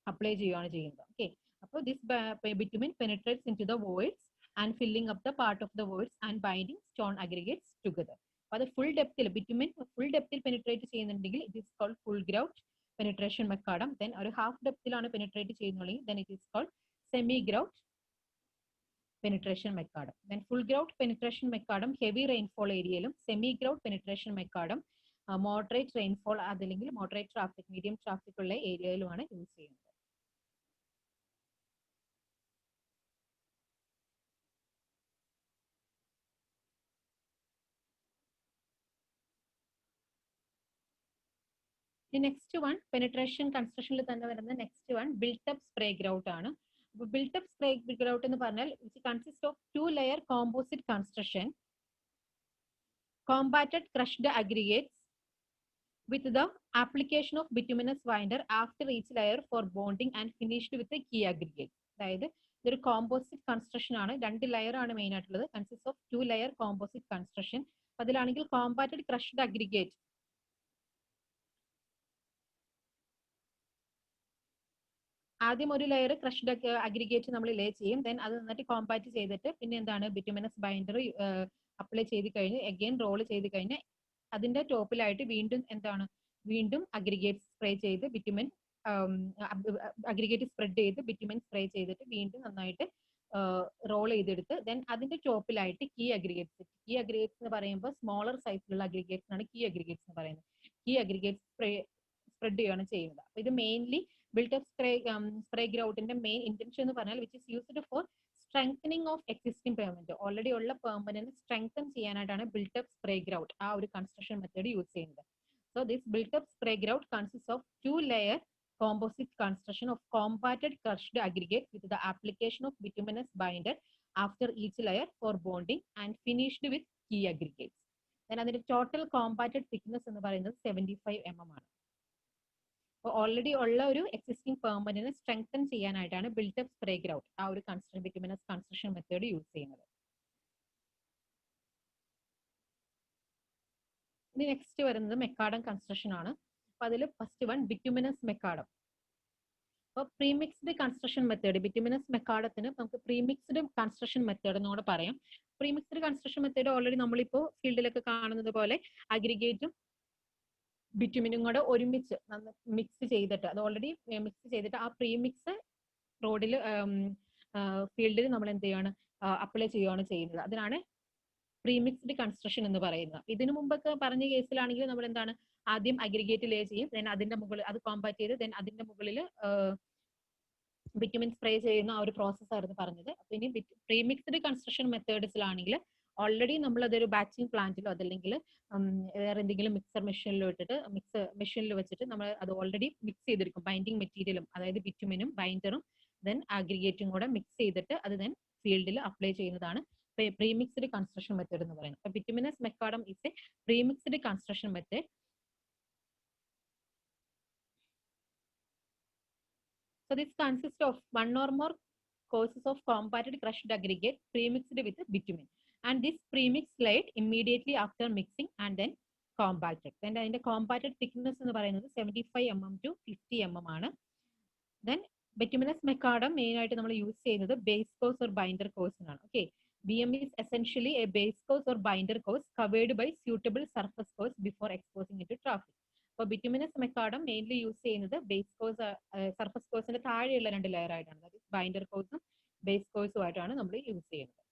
അപ്ലൈ ചെയ്യുകയാണ് ചെയ്യുന്നത്. ഓക്കെ, അപ്പോൾ this bitumen penetrates into the voids and filling up the part of the voids and binding stone aggregates together. അപ്പോൾ അത് ഫുൾ ഡെപ്തിൽ ബിറ്റുമിൻ ഫുൾ ഡെപ്തിൽ പെനിട്രേറ്റ് ചെയ്യുന്നുണ്ടെങ്കിൽ it is called full grout penetration macadam. Then ഒരു half ഡെപ്തിലാണ് penetrate ചെയ്യുന്നുണ്ടെങ്കിൽ then it is called semi grout penetration macadam. Then full grout penetration macadam heavy rainfall ഏരിയയിലും, semi grout penetration macadam moderate rainfall അതല്ലെങ്കിൽ moderate traffic, medium traffic ഉള്ള ഏരിയയിലുമാണ് use ചെയ്യുന്നത്. The next one, penetration construction തന്നെ വരുന്ന next one built up spray grout ആണ്. Built up spray grout എന്ന് പറഞ്ഞാൽ it consist of 2 layer composite construction, compacted crushed aggregates with the application of bituminous binder after each layer for bonding and finished with a key aggregate. അതായത് ഇതൊരു composite construction ആണ്. 2 layer ആണ് main ആയിട്ടുള്ളത്. Consist of 2 layer composite construction. അതിലാണെങ്കിൽ compacted crushed aggregate, ആദ്യം ഒരു layer crushed aggregate നമ്മൾ ലേ ചെയ്യും. ദെൻ അത് നന്നായിട്ട് കോമ്പാക്ട് ചെയ്തിട്ട് പിന്നെ എന്താണ് ബിറ്റുമിനസ് ബൈൻഡർ അപ്ലൈ ചെയ്ത് കഴിഞ്ഞ് അഗൈൻ റോൾ ചെയ്ത് കഴിഞ്ഞ് അതിന്റെ ടോപ്പിലായിട്ട് വീണ്ടും എന്താണ് വീണ്ടും അഗ്രിഗേറ്റ് സ്പ്രേ ചെയ്ത് ബിറ്റുമിൻ അഗ്രിഗേറ്റ് സ്പ്രെഡ് ചെയ്ത് ബിറ്റുമിൻ സ്പ്രേ ചെയ്തിട്ട് വീണ്ടും നന്നായിട്ട് റോൾ ചെയ്തെടുത്ത് ദെൻ അതിന്റെ ടോപ്പിലായിട്ട് കീ അഗ്രിഗേറ്റ്സ് എന്ന് പറയുമ്പോൾ സ്മോളർ സൈസിലുള്ള അഗ്രിഗേറ്റ്സ് ആണ് കീ അഗ്രിഗേറ്റ്സ് എന്ന് പറയുന്നത്. കീ അഗ്രിഗേറ്റ് സ്പ്രെഡ് ചെയ്യുകയാണ് ചെയ്യുന്നത്. അപ്പൊ ഇത് മെയിൻലി ബിൽട്ട് അപ്പ് സ്പ്രേ ഗ്രൗട്ടിന്റെ മെയിൻ ഇന്റൻഷൻ എന്ന് പറഞ്ഞാൽ which is used for strengthening of existing pavement, already ഉള്ള പെർമനന്റ് സ്ട്രെങ്തൻ ചെയ്യാനായിട്ടാണ് ബിൽട്ട് അപ്പ് സ്പ്രേ ഗ്രൗട്ട് ആ ഒരു കൺസ്ട്രക്ഷൻ മെത്തേഡ് യൂസ് ചെയ്യുന്നത്. So this built up spray grout consist of 2 layer composite construction of compacted crushed aggregate with the application of bituminous binder after each layer for bonding and finished with key aggregates. Then അതിന്റെ total compacted thickness എന്ന് പറയുന്നത് 75 mm ആണ്. അപ്പോൾ already ഉള്ള ഒരു existing പെർമനന്റിനെ strengthen ചെയ്യാനായിട്ടാണ് built up spray grout ആ ഒരു ബിറ്റുമിനസ് കൺസ്ട്രക്ഷൻ മെത്തേഡ് യൂസ് ചെയ്യുന്നത്. ഇനി നെക്സ്റ്റ് വരുന്നത് മെക്കാഡം കൺസ്ട്രക്ഷൻ ആണ്. അപ്പൊ അതിൽ ഫസ്റ്റ് വൺ ബിറ്റുമിനസ് മെക്കാഡം. അപ്പോൾ പ്രീമിക്സ്ഡ് കൺസ്ട്രക്ഷൻ മെത്തേഡ്, ബിറ്റുമിനസ് മെക്കാഡത്തിന് നമുക്ക് പ്രീമിക്സ്ഡ് കൺസ്ട്രക്ഷൻ മെത്തേഡ് എന്നോട് പറയാം. പ്രീമിക്സ്ഡ് കൺസ്ട്രക്ഷൻ മെത്തേഡ് ഓൾറെഡി നമ്മളിപ്പോ ഫീൽഡിലൊക്കെ കാണുന്നത് പോലെ അഗ്രിഗേറ്റും ബിറ്റുമിനും കൂടെ ഒരുമിച്ച് മിക്സ് ചെയ്തിട്ട് അത് ഓൾറെഡി മിക്സ് ചെയ്തിട്ട് ആ പ്രീമിക്സ് റോഡിൽ ഫീൽഡിൽ നമ്മൾ എന്ത് ചെയ്യാണ് അപ്ലൈ ചെയ്യുകയാണ് ചെയ്യുന്നത്. അതിനാണ് പ്രീമിക്സ്ഡ് കൺസ്ട്രക്ഷൻ എന്ന് പറയുന്നത്. ഇതിനു മുമ്പൊക്കെ പറഞ്ഞ കേസിലാണെങ്കിൽ നമ്മൾ എന്താണ് ആദ്യം അഗ്രിഗേറ്റ് ലേ ചെയ്യും, ദെൻ അതിന്റെ മുകളിൽ അത് കോമ്പാക്ട് ചെയ്ത് ദെൻ അതിന്റെ മുകളിൽ ബിറ്റുമിൻ സ്പ്രേ ചെയ്യുന്ന ആ ഒരു പ്രോസസ് ആയിരുന്നു പറഞ്ഞത്. അപ്പൊ ഇനി പ്രീമിക്സ്ഡ് കൺസ്ട്രക്ഷൻ മെത്തേഡ്സിലാണെങ്കിൽ ഓൾറെഡി നമ്മൾ അതൊരു ബാച്ചിങ് പ്ലാന്റിലോ അതല്ലെങ്കിൽ വേറെ എന്തെങ്കിലും മിക്സർ മെഷീനിലോ ഇട്ടിട്ട് മെഷീനിൽ വെച്ചിട്ട് നമ്മൾ അത് ഓൾറെഡി മിക്സ് ചെയ്തെടുക്കും. ബൈൻഡിങ് മെറ്റീരിയലും അതായത് ബിറ്റുമിനും ബൈൻഡറും ദെൻ അഗ്രിഗേറ്റും കൂടെ മിക്സ് ചെയ്തിട്ട് അത് ദെൻ ഫീൽഡിൽ അപ്ലൈ ചെയ്യുന്നതാണ് പ്രീമിക്സ്ഡ് കൺസ്ട്രക്ഷൻ മെത്തേഡ് എന്ന് പറയുന്നത്. അപ്പൊ bituminous macadam is A പ്രീമിക്സ്ഡ് construction method. So this consists of one or more courses of compacted crushed aggregate premixed with bitumen, and this premix laid immediately after mixing and then compacted. Then അതിന്റെ compacted thickness എന്ന് പറയുന്നത് 75 mm to 50 mm ആണ്. Then bituminous macadam main ആയിട്ട് നമ്മൾ use ചെയ്യുന്നത് base course or binder course ആണ്. Okay, BM is essentially a base course or binder course covered by suitable surface course before exposing it to traffic. അപ്പോൾ bituminous macadam mainly use ചെയ്യുന്നത് base course surface കോഴ്സിന്റെ താഴെയുള്ള 2 layer ആയിട്ടാണ്. അതായത് binder കോഴ്സും base കോഴ്സും ആയിട്ടാണ് നമ്മൾ യൂസ് ചെയ്യുന്നത്.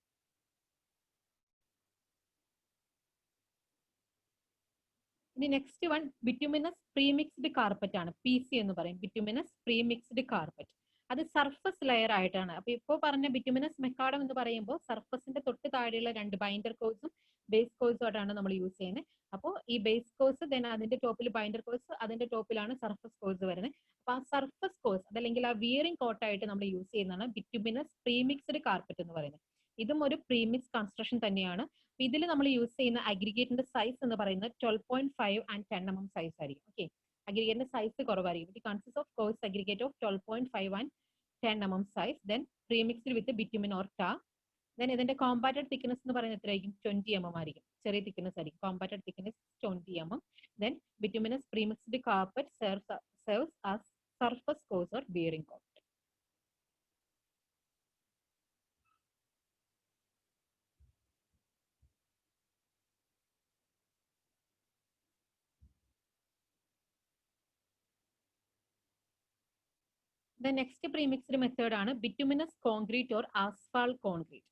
ഇനി നെക്സ്റ്റ് വൺ ബിറ്റുമിനസ് പ്രീമിക്സ്ഡ് കാർപ്പറ്റ് ആണ്. PC എന്ന് പറയും, ബിറ്റുമിനസ് പ്രീമിക്സ്ഡ് കാർപ്പറ്റ്. അത് സർഫസ് ലെയർ ആയിട്ടാണ്. അപ്പൊ ഇപ്പോൾ പറഞ്ഞ ബിറ്റുമിനസ് മെക്കാഡം എന്ന് പറയുമ്പോൾ സർഫസിന്റെ തൊട്ട് താഴെയുള്ള 2 ബൈൻഡർ കോഴ്സും ബേസ് കോഴ്സും ആയിട്ടാണ് നമ്മൾ യൂസ് ചെയ്യുന്നത്. അപ്പോൾ ഈ ബേസ് കോഴ്സ് ദെൻ അതിന്റെ ടോപ്പിൽ ബൈൻഡർ കോഴ്സ്, അതിന്റെ ടോപ്പിലാണ് സർഫസ് കോഴ്സ് വരുന്നത്. അപ്പൊ ആ സർഫസ് കോഴ്സ് അതല്ലെങ്കിൽ ആ വിയറിംഗ് കോട്ടായിട്ട് നമ്മൾ യൂസ് ചെയ്യുന്നതാണ് ബിറ്റുമിനസ് പ്രീമിക്സ്ഡ് കാർപ്പറ്റ് എന്ന് പറയുന്നത്. ഇതും ഒരു പ്രീമിക്സ് കൺസ്ട്രക്ഷൻ തന്നെയാണ്. ഇതിൽ നമ്മൾ യൂസ് ചെയ്യുന്ന അഗ്രിഗേറ്റിന്റെ സൈസ് എന്ന് പറയുന്നത് 12.5 and 10 mm സൈസ് ആയിരിക്കും. ഓക്കെ, അഗ്രിഗേറ്റിന്റെ സൈസ് കുറവായിരിക്കും. It consist of coarse aggregate of 12.5 and 10 mm size, then പ്രീമിക്സ്ഡ് with bitumen or tar. Then ഇതിന്റെ കോമ്പാക്റ്റഡ് തിക്നെസ് എന്ന് പറയുന്നത് എത്രയായിരിക്കും? 20 mm ആയിരിക്കും. ചെറിയ തിക്നെസ് ആയിരിക്കും. Compacted thickness 20 mm. Then bituminous പ്രീമിക്സ്ഡ് carpet serves as surface course or bearing coat. The next premixed method ആണ് bituminous concrete or asphalt concrete.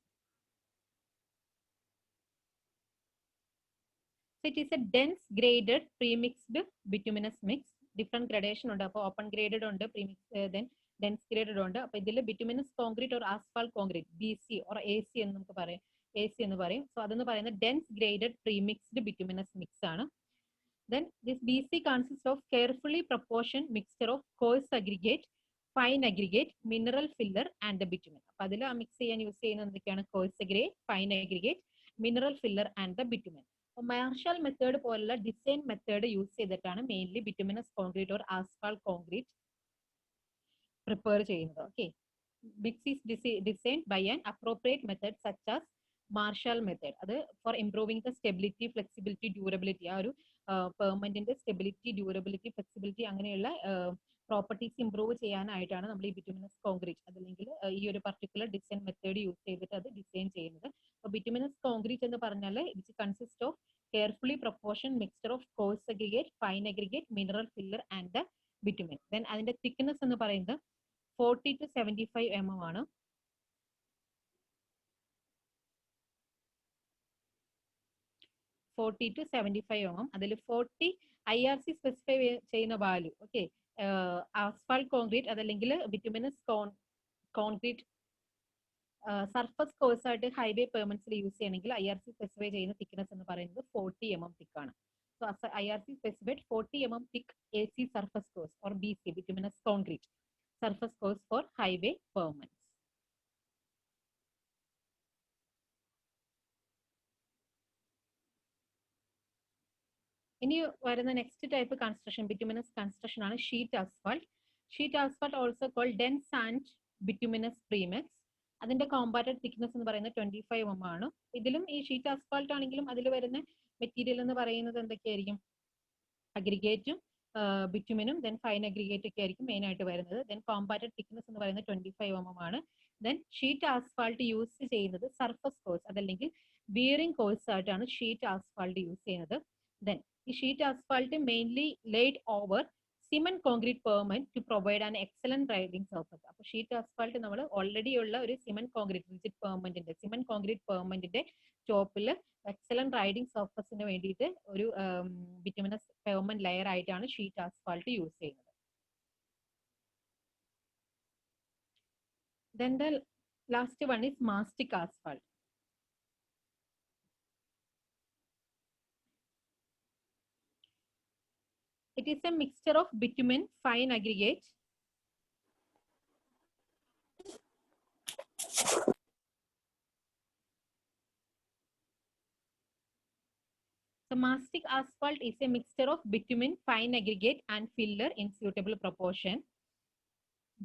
So it is a dense graded premixed bituminous mix. Different gradation ഉണ്ട്. അപ്പോൾ open graded ഉണ്ട്, premix then dense graded ഉണ്ട്. അപ്പോൾ ഇതിൽ bituminous concrete or asphalt concrete BC or AC എന്ന് നമുക്ക് പറയാം, AC എന്ന് പറയും. സോ അതെന്ന് പറയുന്നത് ഡെൻസ് ഗ്രേഡഡ് പ്രീമിക്സ്ഡ് ബിറ്റുമിനസ് മിക്സ് ആണ്. Then this BC consists of carefully proportioned mixture of coarse aggregate, fine aggregate, mineral filler and the bitumen. അപ്പൊ അതിൽ ആ മിക്സ് ചെയ്യാൻ യൂസ് ചെയ്യുന്നത് എന്തൊക്കെയാണ്? Coarse aggregate, fine aggregate, mineral filler and the bitumen. അപ്പോൾ Marshall method പോലുള്ള design method use ചെയ്തിട്ടാണ് mainly bituminous concrete or asphalt concrete prepare ചെയ്യുന്നത്. Okay, Bricks is designed by an appropriate method such as Marshall method. അത് for improving the stability, flexibility, durability. ആ ഒരു പെർമനന്റിന്റെ stability, durability, flexibility അങ്ങനെയുള്ള properties improve ചെയ്യാനായിട്ടാണ് നമ്മൾ ഈ bituminous concrete അതല്ലെങ്കിൽ ഈ ഒരു പർട്ടിക്കുലർ ഡിസൈൻ മെത്തേഡ് യൂസ് ചെയ്തിട്ട് അത് ഡിസൈൻ ചെയ്യുന്നത്. അപ്പോൾ ബിറ്റുമിനസ് കോൺക്രീറ്റ് എന്ന് പറഞ്ഞാൽ it consist of carefully proportion mixture of course aggregate, fine aggregate, mineral filler and bitumen. Then അതിന്റെ തിക്നെസ് എന്ന് പറയുന്നത് 40 to 75 mm ആണ്. 40 to 75 mm. അതിൽ 40 IRC സ്പെസിഫൈ ചെയ്യുന്ന വാല്യൂ. ഓക്കെ, ആസ്ഫാൾട്ട് കോൺക്രീറ്റ് അതല്ലെങ്കിൽ ബിറ്റുമിനസ് കോൺക്രീറ്റ് സർഫസ് കോഴ്സ് ആയിട്ട് highway പെർമിറ്റ്സിൽ use ചെയ്യണമെങ്കിൽ IRC സ്പെസിഫൈ ചെയ്യുന്ന തിക്നെസ് എന്ന് പറയുന്നത് 40 mm thick ആണ്. So IRC specified 40 mm thick AC surface course or BC bituminous concrete surface course for highway pavements. ഇനി വരുന്ന next type construction bituminous construction ആണ് sheet asphalt. Sheet asphalt also called dense and bituminous premix. അതിന്റെ compacted thickness എന്ന് പറയുന്നത് 25 mm ആണ്. ഇതിലും ഈ sheet asphalt ആണെങ്കിലും അതിൽ വരുന്ന മെറ്റീരിയൽ എന്ന് പറയുന്നത് എന്തൊക്കെയായിരിക്കും? അഗ്രിഗേറ്റും ബിറ്റുമിനും ദെൻ ഫൈൻ അഗ്രിഗേറ്റ് ഒക്കെ ആയിരിക്കും മെയിൻ ആയിട്ട് വരുന്നത്. ദെൻ കോമ്പാക്റ്റഡ് തിക്നെസ് എന്ന് പറയുന്നത് 25 mm ആണ്. ദെൻ ഷീറ്റ് ആസ്ഫാൾട്ട് യൂസ് ചെയ്യുന്നത് സർഫസ് കോഴ്സ് അതല്ലെങ്കിൽ ബിയറിംഗ് കോഴ്സ് ആയിട്ടാണ് ഷീറ്റ് ആസ്ഫാൾട്ട് യൂസ് ചെയ്യുന്നത്. ദെൻ ഈ sheet asphalt mainly laid over cement concrete pavement to provide an excellent riding surface. അപ്പോൾ ഷീറ്റ് ആസ്ഫാൾട്ട് നമ്മൾ ഓൾറെഡി ഉള്ള ഒരു സിമന്റ് കോൺക്രീറ്റ് റിജിഡ് പെർമനന്റിന്റെ സിമന്റ് കോൺക്രീറ്റ് പെർമനന്റിന്റെ ടോപ്പിൽ എക്സലന്റ് റൈഡിംഗ് സർഫസിന് വേണ്ടിയിട്ട് ഒരു ബിറ്റുമിനസ് പെർമനന്റ് ലെയർ ആയിട്ടാണ് ഷീറ്റ് ആസ്ഫാൾട്ട് യൂസ് ചെയ്യുന്നത്. Then the last one is mastic asphalt. It is a mixture of bitumen, fine aggregate, so mastic asphalt is a mixture of bitumen, fine aggregate and filler in suitable proportion.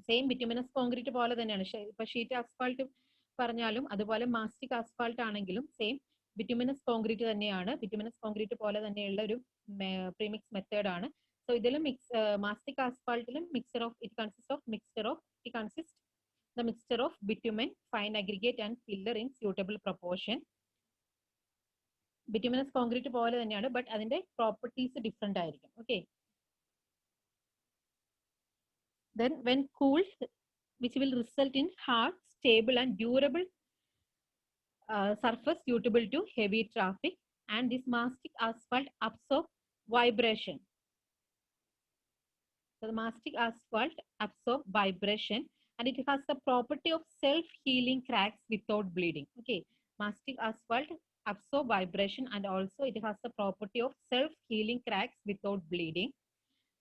Same bituminous concrete പോലെ തന്നെയാണ്. ഇപ്പൊ sheet asphalt പറഞ്ഞാലും അതുപോലെ mastic asphalt ആണെങ്കിലും same bituminous concrete തന്നെയാണ്. Bituminous concrete പോലെ തന്നെയുള്ള ഒരു പ്രീമിക്സ് മെത്തേഡ് ആണ്. സോ ഇതിലും മാസ്റ്റിക് ആസ്ഫാൾട്ടിലും mixer of it consist the mixture of bitumen, fine aggregate and filler in suitable proportion. Bituminous concrete പോലെ തന്നെയാണ്, ബട്ട് അതിന്റെ പ്രോപ്പർട്ടീസ് ഡിഫറെന്റ് ആയിരിക്കും. Okay, then when cooled, which will result in hard, stable and durable surface suitable to heavy traffic, and this mastic asphalt absorbs vibration. So the mastic asphalt absorbs vibration and it has the property of self-healing cracks without bleeding. Okay, mastic asphalt absorbs vibration and also it has the property of self-healing cracks without bleeding.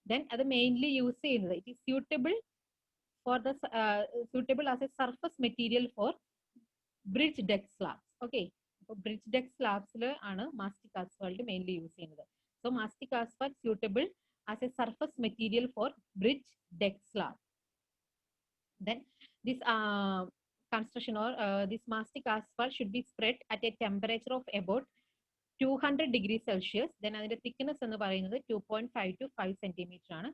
Then അത് mainly use ചെയ്യുന്നത് it is suitable as a surface material for bridge deck slabs. Okay, അപ്പോൾ bridge deck സ്ലാബ്സിൽ ആണ് mastic asphalt mainly use ചെയ്യുന്നത്. So mastic asphalt suitable as a surface material for bridge deck slab. Then this construction or this mastic asphalt should be spread at a temperature of about 200 degrees Celsius. Then അതിന്റെ thickness എന്ന് പറയുന്നത് 2.5 to 5 centimeter ആണ്.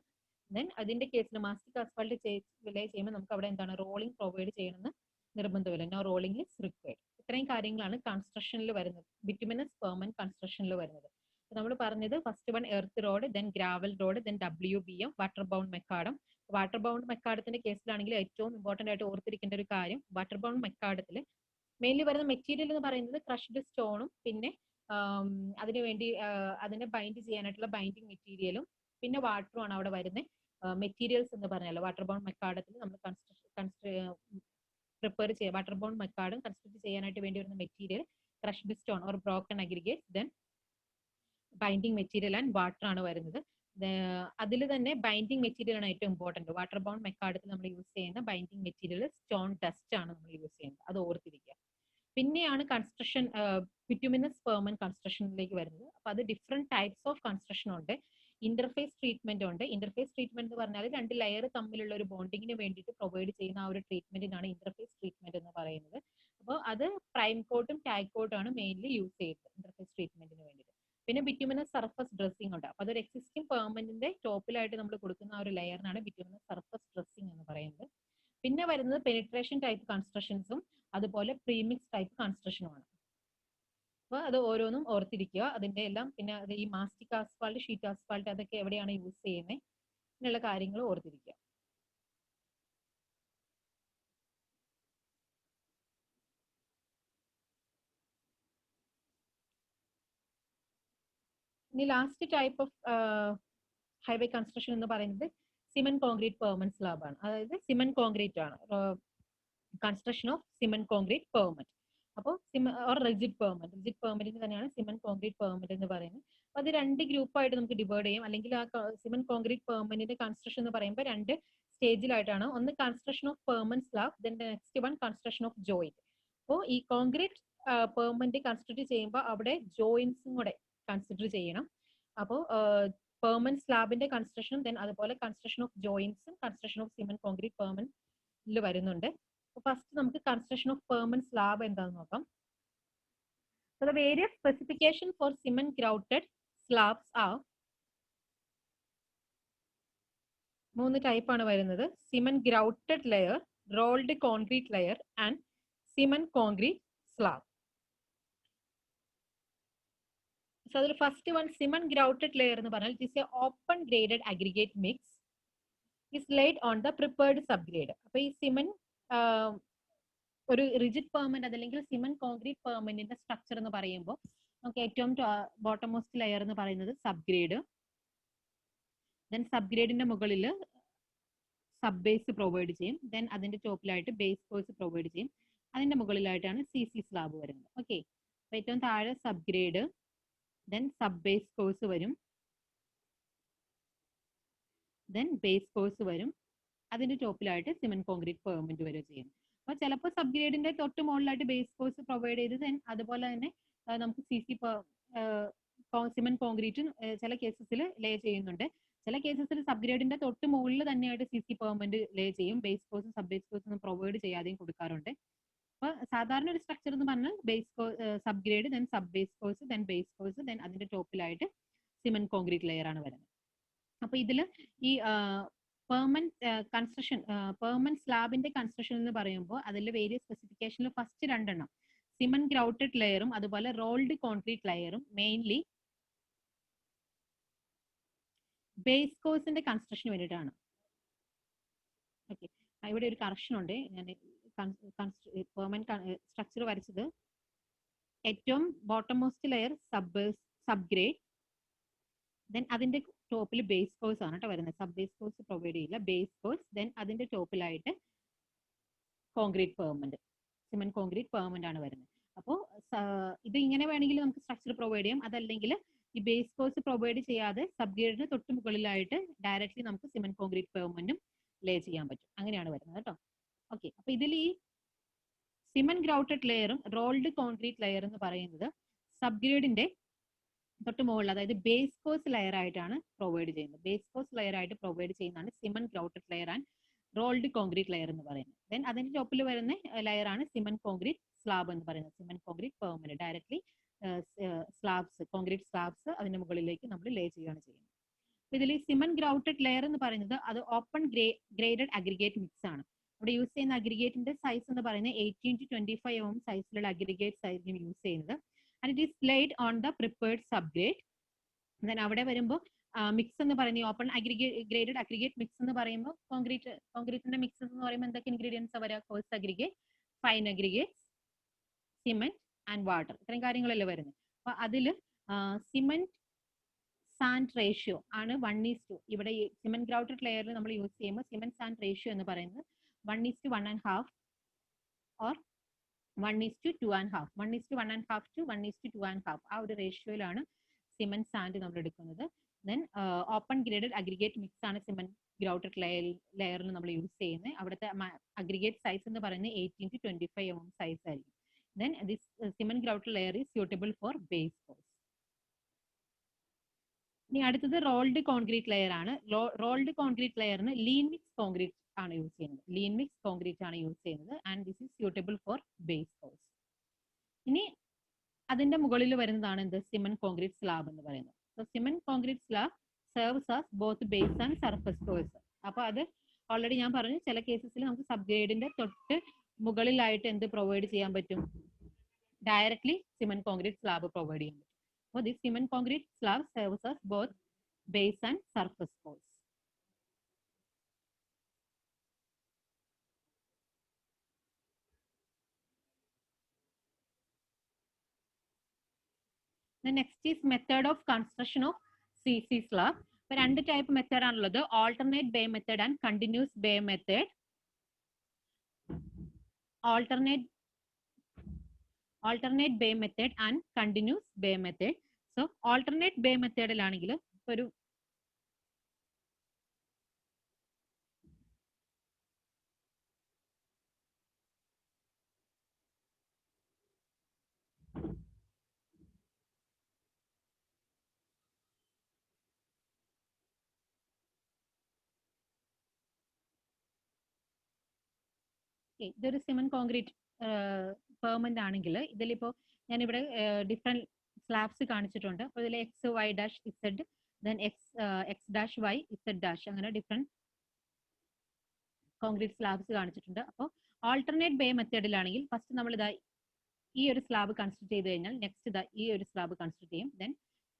Then അതിന്റെ കേസിൽ mastic asphalt ചെയ്യുമ്പോൾ നമുക്ക് അവിടെ എന്താണ് റോളിംഗ് പ്രൊവൈഡ് ചെയ്യണമെന്ന് നിർബന്ധമില്ല. No rolling is required. ഇത്രയും കാര്യങ്ങളാണ് കൺസ്ട്രക്ഷനിൽ വരുന്നത്, ബിറ്റുമിനസ് പെർമനന്റ് കൺസ്ട്രക്ഷനിൽ വരുന്നത്. നമ്മൾ പറഞ്ഞത് first one earth road, then gravel road, then WBM water bound macadam. Water bound മെക്കാഡത്തിന്റെ കേസിലാണെങ്കിൽ ഏറ്റവും ഇമ്പോർട്ടന്റ് ആയിട്ട് ഓർത്തിരിക്കേണ്ട ഒരു കാര്യം, വാട്ടർ ബൗണ്ട് മെക്കാഡത്തിൽ മെയിൻലി വരുന്ന മെറ്റീരിയൽ എന്ന് പറയുന്നത് ക്രഷ്ഡ് സ്റ്റോണും പിന്നെ അതിനുവേണ്ടി അതിനെ ബൈൻഡ് ചെയ്യാനായിട്ടുള്ള ബൈൻഡിങ് മെറ്റീരിയലും പിന്നെ വാട്ടറും ആണ് അവിടെ വരുന്ന മെറ്റീരിയൽസ് എന്ന് പറഞ്ഞാൽ. വാട്ടർ ബൗണ്ട് മെക്കാഡത്തിൽ നമ്മൾ പ്രിപ്പയർ ചെയ്യുക, വാട്ടർ ബൗണ്ട് മെക്കാഡം കൺസ്ട്രക്ട് ചെയ്യാനായിട്ട് വേണ്ടി വരുന്ന material crushed stone or broken aggregate, then binding material and water ആണ് വരുന്നത്. അതിൽ തന്നെ ബൈൻഡിങ് മെറ്റീരിയൽ ആണ് ഏറ്റവും ഇമ്പോർട്ടന്റ്. വാട്ടർ ബൗണ്ട് മെക്കാഡത്തിൽ നമ്മൾ യൂസ് ചെയ്യുന്ന ബൈൻഡിങ് മെറ്റീരിയൽ സ്റ്റോൺ ഡസ്റ്റ് ആണ് നമ്മൾ യൂസ് ചെയ്യുന്നത്, അത് ഓർത്തിരിക്കുക. പിന്നെയാണ് കൺസ്ട്രക്ഷൻ ബിറ്റുമിനസ് പെർമനന്റ് കൺസ്ട്രക്ഷനിലേക്ക് വരുന്നത്. അപ്പൊ അത് ഡിഫറെന്റ് ടൈപ്സ് ഓഫ് കൺസ്ട്രക്ഷൻ ഉണ്ട്. ഇന്റർഫേസ് ട്രീറ്റ്മെന്റ് ഉണ്ട്. ഇന്റർഫേസ് ട്രീറ്റ്മെന്റ് എന്ന് പറഞ്ഞാൽ രണ്ട് ലെയർ തമ്മിലുള്ള ഒരു ബോണ്ടിങ്ങിന് വേണ്ടിയിട്ട് പ്രൊവൈഡ് ചെയ്യുന്ന ആ ഒരു ട്രീറ്റ്മെന്റിനാണ് ഇന്റർഫേസ് ട്രീറ്റ്മെന്റ് എന്ന് പറയുന്നത്. അപ്പോൾ അത് പ്രൈം കോട്ടും ടാഗ് കോട്ടും ആണ് മെയിൻലി യൂസ് ചെയ്യുന്നത് ഇന്റർഫേസ് ട്രീറ്റ്മെന്റിന് വേണ്ടിയിട്ട്. പിന്നെ ബിറ്റ്യൂമിനസ് സർഫസ് ഡ്രസ്സിംഗ് ഉണ്ട്. അപ്പോൾ അതൊരു എക്സിസ്റ്റിംഗ് പെർമനന്റിന്റെ ടോപ്പിലായിട്ട് നമ്മൾ കൊടുക്കുന്ന ആ ഒരു ലെയറിനാണ് ബിറ്റ്യൂമിനസ് സർഫസ് ഡ്രസ്സിംഗ് എന്ന് പറയുന്നത്. പിന്നെ വരുന്നത് പെനിട്രേഷൻ ടൈപ്പ് കൺസ്ട്രക്ഷൻസും അതുപോലെ പ്രീമിക്സ് ടൈപ്പ് കൺസ്ട്രക്ഷനുമാണ്. അപ്പോൾ അത് ഓരോന്നും ഓർത്തിരിക്കുക. അതിന്റെ എല്ലാം പിന്നെ അത് ഈ മാസ്റ്റിക് ആസ്ഫാൾട്ട്, ഷീറ്റ് ആസ്ഫാൾട്ട് അതൊക്കെ എവിടെയാണ് യൂസ് ചെയ്യുന്നത് എന്നുള്ള കാര്യങ്ങൾ ഓർത്തിരിക്കുക. ഇനി last type of highway construction എന്ന് പറയുന്നത് സിമെന്റ് കോൺക്രീറ്റ് പെർമനന്റ് സ്ലാബ് ആണ്. അതായത് സിമെന്റ് കോൺക്രീറ്റ് ആണ്, construction of cement concrete permanent. അപ്പോൾ റിജിഡ് പെർമനന്റ് തന്നെയാണ് സിമെന്റ് കോൺക്രീറ്റ് പെർമനന്റ് എന്ന് പറയുന്നത്. അപ്പൊ അത് രണ്ട് ഗ്രൂപ്പായിട്ട് നമുക്ക് ഡിവൈഡ് ചെയ്യാം. അല്ലെങ്കിൽ ആ സിമെന്റ് കോൺക്രീറ്റ് പെർമനന്റ് കൺസ്ട്രക്ഷൻ എന്ന് പറയുമ്പോൾ രണ്ട് സ്റ്റേജിലായിട്ടാണ്. ഒന്ന് construction of pavement slab, then next one construction of joint. അപ്പോൾ ഈ കോൺക്രീറ്റ് പെർമനന്റ് കൺസ്ട്രക്ട് ചെയ്യുമ്പോൾ അവിടെ ജോയിന്റ്സും കൂടെ കൺസിഡർ ചെയ്യണം. അപ്പോൾ പെർമനന്റ് സ്ലാബിന്റെ കൺസ്ട്രക്ഷനും ദെൻ അതുപോലെ കൺസ്ട്രക്ഷൻ ഓഫ് ജോയിന്റ്സും construction of cement concrete pavement വരുന്നുണ്ട്. ഫസ്റ്റ് നമുക്ക് കൺസ്ട്രക്ഷൻ ഓഫ് പെർമനന്റ് സ്ലാബ് എന്താണെന്ന് നോക്കാം. So the various specification for cement grouted slabs are മൂന്ന് ടൈപ്പ് ആണ് വരുന്നത്. Cement grouted layer, rolled concrete layer and cement concrete slab. So the first one, cement grouted layer എന്ന് പറഞ്ഞാൽ it is a open graded aggregate mix is laid on the prepared subgrade. അപ്പോൾ ഈ cement ഒരു rigid permanent അതല്ലെങ്കിൽ cement concrete പെർമനന്റിന്റെ structure എന്ന് പറയുമ്പോൾ നമുക്ക് ഏറ്റവും ബോട്ടം മോസ്റ്റ് ലെയർ എന്ന് പറയുന്നത് സബ്ഗ്രേഡ്, ദെൻ സബ്ഗ്രേഡിന്റെ മുകളിൽ സബ് ബേസ് പ്രൊവൈഡ് ചെയ്യും, ദെൻ അതിന്റെ ടോപ്പിലായിട്ട് ബേസ് കോഴ്സ് പ്രൊവൈഡ് ചെയ്യും, അതിന്റെ മുകളിലായിട്ടാണ് CC സ്ലാബ് വരുന്നത്. ഓക്കെ, അപ്പൊ ഏറ്റവും താഴെ subgrade, then sub base course വരും, ദെൻ ബേസ് കോഴ്സ് വരും, അതിന്റെ ടോപ്പിലായിട്ട് സിമെന്റ് കോൺക്രീറ്റ് പെർമനന്റ് വരെ ചെയ്യും. അപ്പൊ ചിലപ്പോൾ സബ്ഗ്രേഡിന്റെ തൊട്ട് മുകളിലായിട്ട് ബേസ് കോഴ്സ് പ്രൊവൈഡ് ചെയ്ത് ദെൻ അതുപോലെ തന്നെ നമുക്ക് CC സിമെന്റ് കോൺക്രീറ്റും ചില കേസസിൽ ലേ ചെയ്യുന്നുണ്ട്. ചില കേസസിൽ സബ്ഗ്രേഡിന്റെ തൊട്ട് മുകളിൽ തന്നെയായിട്ട് CC പെർമനന്റ് ലേ ചെയ്യും, ബേസ് കോഴ്സും സബ് ബേസ് കോഴ്സും ഒന്നും പ്രൊവൈഡ് ചെയ്യാതെയും കൊടുക്കാറുണ്ട്. അപ്പൊ സാധാരണ ഒരു സ്ട്രക്ചർ എന്ന് പറഞ്ഞാൽ subgrade, then sub base course, then base course, then അതിന്റെ ടോപ്പിലായിട്ട് സിമെന്റ് കോൺക്രീറ്റ് ലെയർ ആണ് വരുന്നത്. അപ്പൊ ഇതിൽ ഈ പെർമനന്റ് സ്ലാബിന്റെ കൺസ്ട്രക്ഷൻ എന്ന് പറയുമ്പോൾ അതിൽ വേരിയസ് സ്പെസിഫിക്കേഷനിൽ ഫസ്റ്റ് രണ്ടെണ്ണം സിമെന്റ് ഗ്രൗട്ടഡ് ലെയറും അതുപോലെ റോൾഡ് കോൺക്രീറ്റ് ലെയറും മെയിൻലി ബേസ് കോഴ്സിന്റെ കൺസ്ട്രക്ഷന് വേണ്ടിയിട്ടാണ്. ഓക്കെ, ഇവിടെ ഒരു കറക്ഷൻ ഉണ്ട്. ഞാൻ പെർമനന്റ് സ്ട്രക്ചർ വരച്ചത് ഏറ്റവും bottom most layer subgrade, then അതിന്റെ ടോപ്പിൽ ബേസ് കോഴ്സ് ആണ് കേട്ടോ വരുന്നത്. സബ് ബേസ് കോഴ്സ് പ്രൊവൈഡ് ചെയ്യില്ല, ബേസ് കോഴ്സ്, ദെൻ അതിന്റെ ടോപ്പിലായിട്ട് concrete pavement, cement concrete pavement ആണ് വരുന്നത്. അപ്പോൾ ഇത് ഇങ്ങനെ വേണമെങ്കിൽ നമുക്ക് സ്ട്രക്ചർ പ്രൊവൈഡ് ചെയ്യാം. അതല്ലെങ്കിൽ ഈ ബേസ് കോഴ്സ് പ്രൊവൈഡ് ചെയ്യാതെ സബ്ഗ്രേഡിന് തൊട്ട് മുകളിലായിട്ട് ഡയറക്റ്റ്ലി നമുക്ക് സിമെന്റ് കോൺക്രീറ്റ് പെർമനന്റും ലേ ചെയ്യാൻ പറ്റും. അങ്ങനെയാണ് വരുന്നത് കേട്ടോ. ഓക്കെ, അപ്പൊ ഇതിൽ ഈ സിമെന്റ് ഗ്രൗട്ടഡ് ലെയറും റോൾഡ് കോൺക്രീറ്റ് ലെയർ എന്ന് പറയുന്നത് സബ്ഗ്രേഡിന്റെ തൊട്ട് മുകളിൽ, അതായത് ബേസ് കോഴ്സ് ലെയർ ആയിട്ടാണ് പ്രൊവൈഡ് ചെയ്യുന്നത്. ബേസ് കോഴ്സ് ലെയർ ആയിട്ട് പ്രൊവൈഡ് ചെയ്യുന്നതാണ് cement grouted layer and rolled concrete layer എന്ന് പറയുന്നത്. ദെൻ അതിന്റെ ടോപ്പിൽ വരുന്ന ലെയർ ആണ് സിമെന്റ് കോൺക്രീറ്റ് സ്ലാബ് എന്ന് പറയുന്നത്. Cement concrete permanent directly slabs, concrete slabs അതിന്റെ മുകളിലേക്ക് നമ്മൾ ലേ ചെയ്യുകയാണ് ചെയ്യുന്നത്. ഇതിൽ സിമെന്റ് ഗ്രൗട്ടഡ് ലെയർ എന്ന് പറയുന്നത് അത് ഓപ്പൺ ഗ്രേഡഡ് അഗ്രിഗേറ്റ് മിക്സ് ആണ്. അവിടെ യൂസ് ചെയ്യുന്ന അഗ്രിഗേറ്റിന്റെ സൈസ് എന്ന് പറയുന്നത് 18 to 25 mm സൈസിലുള്ള അഗ്രിഗേറ്റ്സ് ആയിരിക്കും യൂസ് ചെയ്യുന്നത്. And it is laid on the prepared subgrade. Then അവിടെ വരുമ്പോൾ മിക്സ് എന്ന് പറയുന്നത് ഓപ്പൺ ഗ്രേഡഡ് അഗ്രിഗേറ്റ് മിക്സ് എന്ന് പറയുമ്പോൾ കോൺക്രീറ്റിന്റെ മിക്സസ് എന്ന് പറയുമ്പോൾ എന്തൊക്കെ ഇൻഗ്രീഡിയൻസ് വരിക? Course aggregate, fine aggregate, cement and water, ഇത്രയും കാര്യങ്ങളല്ലേ വരുന്നത്. അപ്പൊ അതിൽ സിമെന്റ് സാൻഡ് റേഷ്യോ ആണ് 1:2. ഇവിടെ സിമെന്റ് ഗ്രൗട്ടഡ് ലെയറിൽ നമ്മൾ യൂസ് ചെയ്യുമ്പോൾ സിമെന്റ് സാൻഡ് റേഷ്യോ എന്ന് പറയുന്നത് 1:1.5 ഓർ 1:2.5, 1:1.5 to 1:2.5 ആ ഒരു റേഷ്യോയിലാണ് സിമെന്റ് സാൻഡ് നമ്മൾ എടുക്കുന്നത്. Then open graded aggregate mix ആണ് സിമെന്റ് ഗ്രൗട്ടഡ് ലെയറിൽ നമ്മൾ യൂസ് ചെയ്യുന്നത്. അവിടുത്തെ അഗ്രിഗേറ്റ് സൈസ് എന്ന് പറയുന്നത് 18 to 25 mm സൈസ് ആയിരിക്കും. Then this cement grouted layer is suitable for base course. ഇനി അടുത്തത് റോൾഡ് കോൺക്രീറ്റ് ലെയർ ആണ്. റോൾഡ് കോൺക്രീറ്റ് ലെയറിന് ലീൻ മിക്സ് കോൺക്രീറ്റ് ആണ് യൂസ് ചെയ്യുന്നത്. ലീൻ മിക്സ് കോൺക്രീറ്റ് ആണ് യൂസ് ചെയ്യുന്നത് and this is suitable for base course. ഇനി അതിന്റെ മുകളിൽ വരുന്നതാണ് എന്ത് സിമന്റ് കോൺക്രീറ്റ് സ്ലാബ് എന്ന് പറയുന്നത്. So cement concrete slab serves as both base and surface course. അപ്പൊ അത് ഓൾറെഡി ഞാൻ പറഞ്ഞു, ചില കേസസിൽ നമുക്ക് സബ്ഗ്രേഡിന്റെ തൊട്ട് മുകളിലായിട്ട് എന്ത് പ്രൊവൈഡ് ചെയ്യാൻ പറ്റും, directly cement concrete slab provide ചെയ്യാൻ പറ്റും. അപ്പോൾ this cement concrete slab serves as both base and surface course. The next is method of construction of CC slab. ഇപ്പൊ രണ്ട് ടൈപ്പ് മെത്തേഡ് ആണുള്ളത്, alternate bay method and continuous bay method. alternate bay method and continuous bay method. So alternate bay മെത്തേഡിലാണെങ്കിൽ ഒരു ഇതൊരു cement concrete permanent ആണെങ്കിൽ ഇതിലിപ്പോ ഞാനിവിടെ different slabs കാണിച്ചിട്ടുണ്ട്. അപ്പോൾ ഇതിൽ X Y dash Z, then X dash Y Z dash, അങ്ങനെ different concrete slabs കാണിച്ചിട്ടുണ്ട്. അപ്പോൾ ആൾട്ടർനേറ്റ് ബേ മെത്തേഡിലാണെങ്കിൽ ഫസ്റ്റ് നമ്മൾ ഇതാ ഈ ഒരു സ്ലാബ് കൺസ്ട്രക്ട് ചെയ്ത് കഴിഞ്ഞാൽ നെക്സ്റ്റ് ഇതാ ഈ ഒരു സ്ലാബ് കൺസ്ട്രക്ട് ചെയ്യും, ദെൻ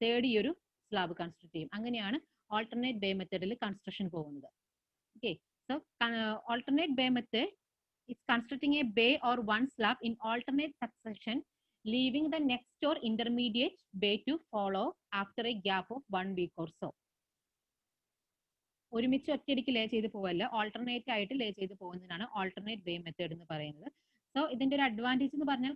തേർഡ് ഈ ഒരു സ്ലാബ് കൺസ്ട്രക്ട് ചെയ്യും. അങ്ങനെയാണ് ആൾട്ടർനേറ്റ് ബേ മെത്തേഡിൽ കൺസ്ട്രക്ഷൻ പോകുന്നത്. Okay, so alternate bay method is constructing a bay or one slab in alternate succession, leaving the next or intermediate bay to follow after a gap of 1 week or so. ഒരുമിച്ച് ഒറ്റയടിക്ക് ലേ ചെയ്ത് പോവല്ല, alternate ആയിട്ട് ലേ ചെയ്ത് പോകുന്നതിനാണ് alternate bay method എന്ന് പറയുന്നത്. So ഇതിന്റെ ഒരു അഡ്വാൻറ്റേജ് എന്ന് പറഞ്ഞാൽ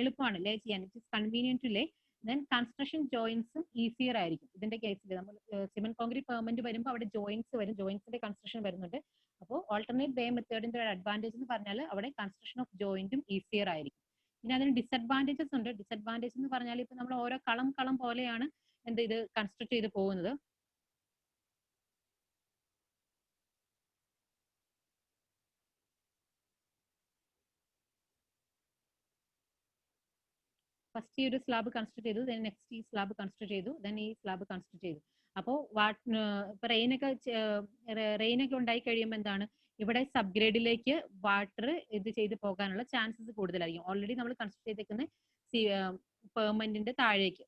എളുപ്പമാണ് ലേ ചെയ്യാൻ, it is convenient to lay. Then construction ജോയിൻസും ഈസിയർ ആയിരിക്കും. ഇതിന്റെ കേസിൽ നമ്മൾ സിമന്റ് കോൺക്രീറ്റ് പെർമനന്റ് വരുമ്പോൾ അവിടെ ജോയിൻസ് വരും, ജോയിൻസിന്റെ കൺസ്ട്രക്ഷൻ വരുന്നുണ്ട്. അപ്പോൾ ഓൾട്ടർനേറ്റ് ബേ മെത്തേഡിന്റെ ഒരു അഡ്വാൻറ്റേജ് എന്ന് പറഞ്ഞാൽ അവിടെ കൺസ്ട്രക്ഷൻ ഓഫ് ജോയിന്റും ഈസിയർ ആയിരിക്കും. പിന്നെ അതിന് ഡിസഡ്വാൻറ്റേജസ് ഉണ്ട്. ഡിസഡ്വാൻറ്റേജ് എന്ന് പറഞ്ഞാൽ ഇപ്പൊ നമ്മൾ ഓരോ കളം പോലെയാണ് എന്ത് ഇത് കൺസ്ട്രക്ട് ചെയ്ത് പോകുന്നത്. ഫസ്റ്റ് ഈ ഒരു സ്ലാബ് കൺസ്ട്രക്ട് ചെയ്തു, ദെൻ നെക്സ്റ്റ് ഈ സ്ലാബ് കൺസ്ട്രക്ട് ചെയ്തു, ദെൻ ഈ സ്ലാബ് കൺസ്ട്രക്ട് ചെയ്തു. അപ്പോൾ ഇപ്പൊ റെയിനൊക്കെ ഉണ്ടായി കഴിയുമ്പോൾ എന്താണ് ഇവിടെ സബ്ഗ്രേഡിലേക്ക് വാട്ടർ ഇത് ചെയ്ത് പോകാനുള്ള ചാൻസസ് കൂടുതലായിരിക്കും. ഓൾറെഡി നമ്മൾ കൺസ്ട്രക്ട് ചെയ്തേക്കുന്ന പെർമനന്റിന്റെ താഴേക്ക്,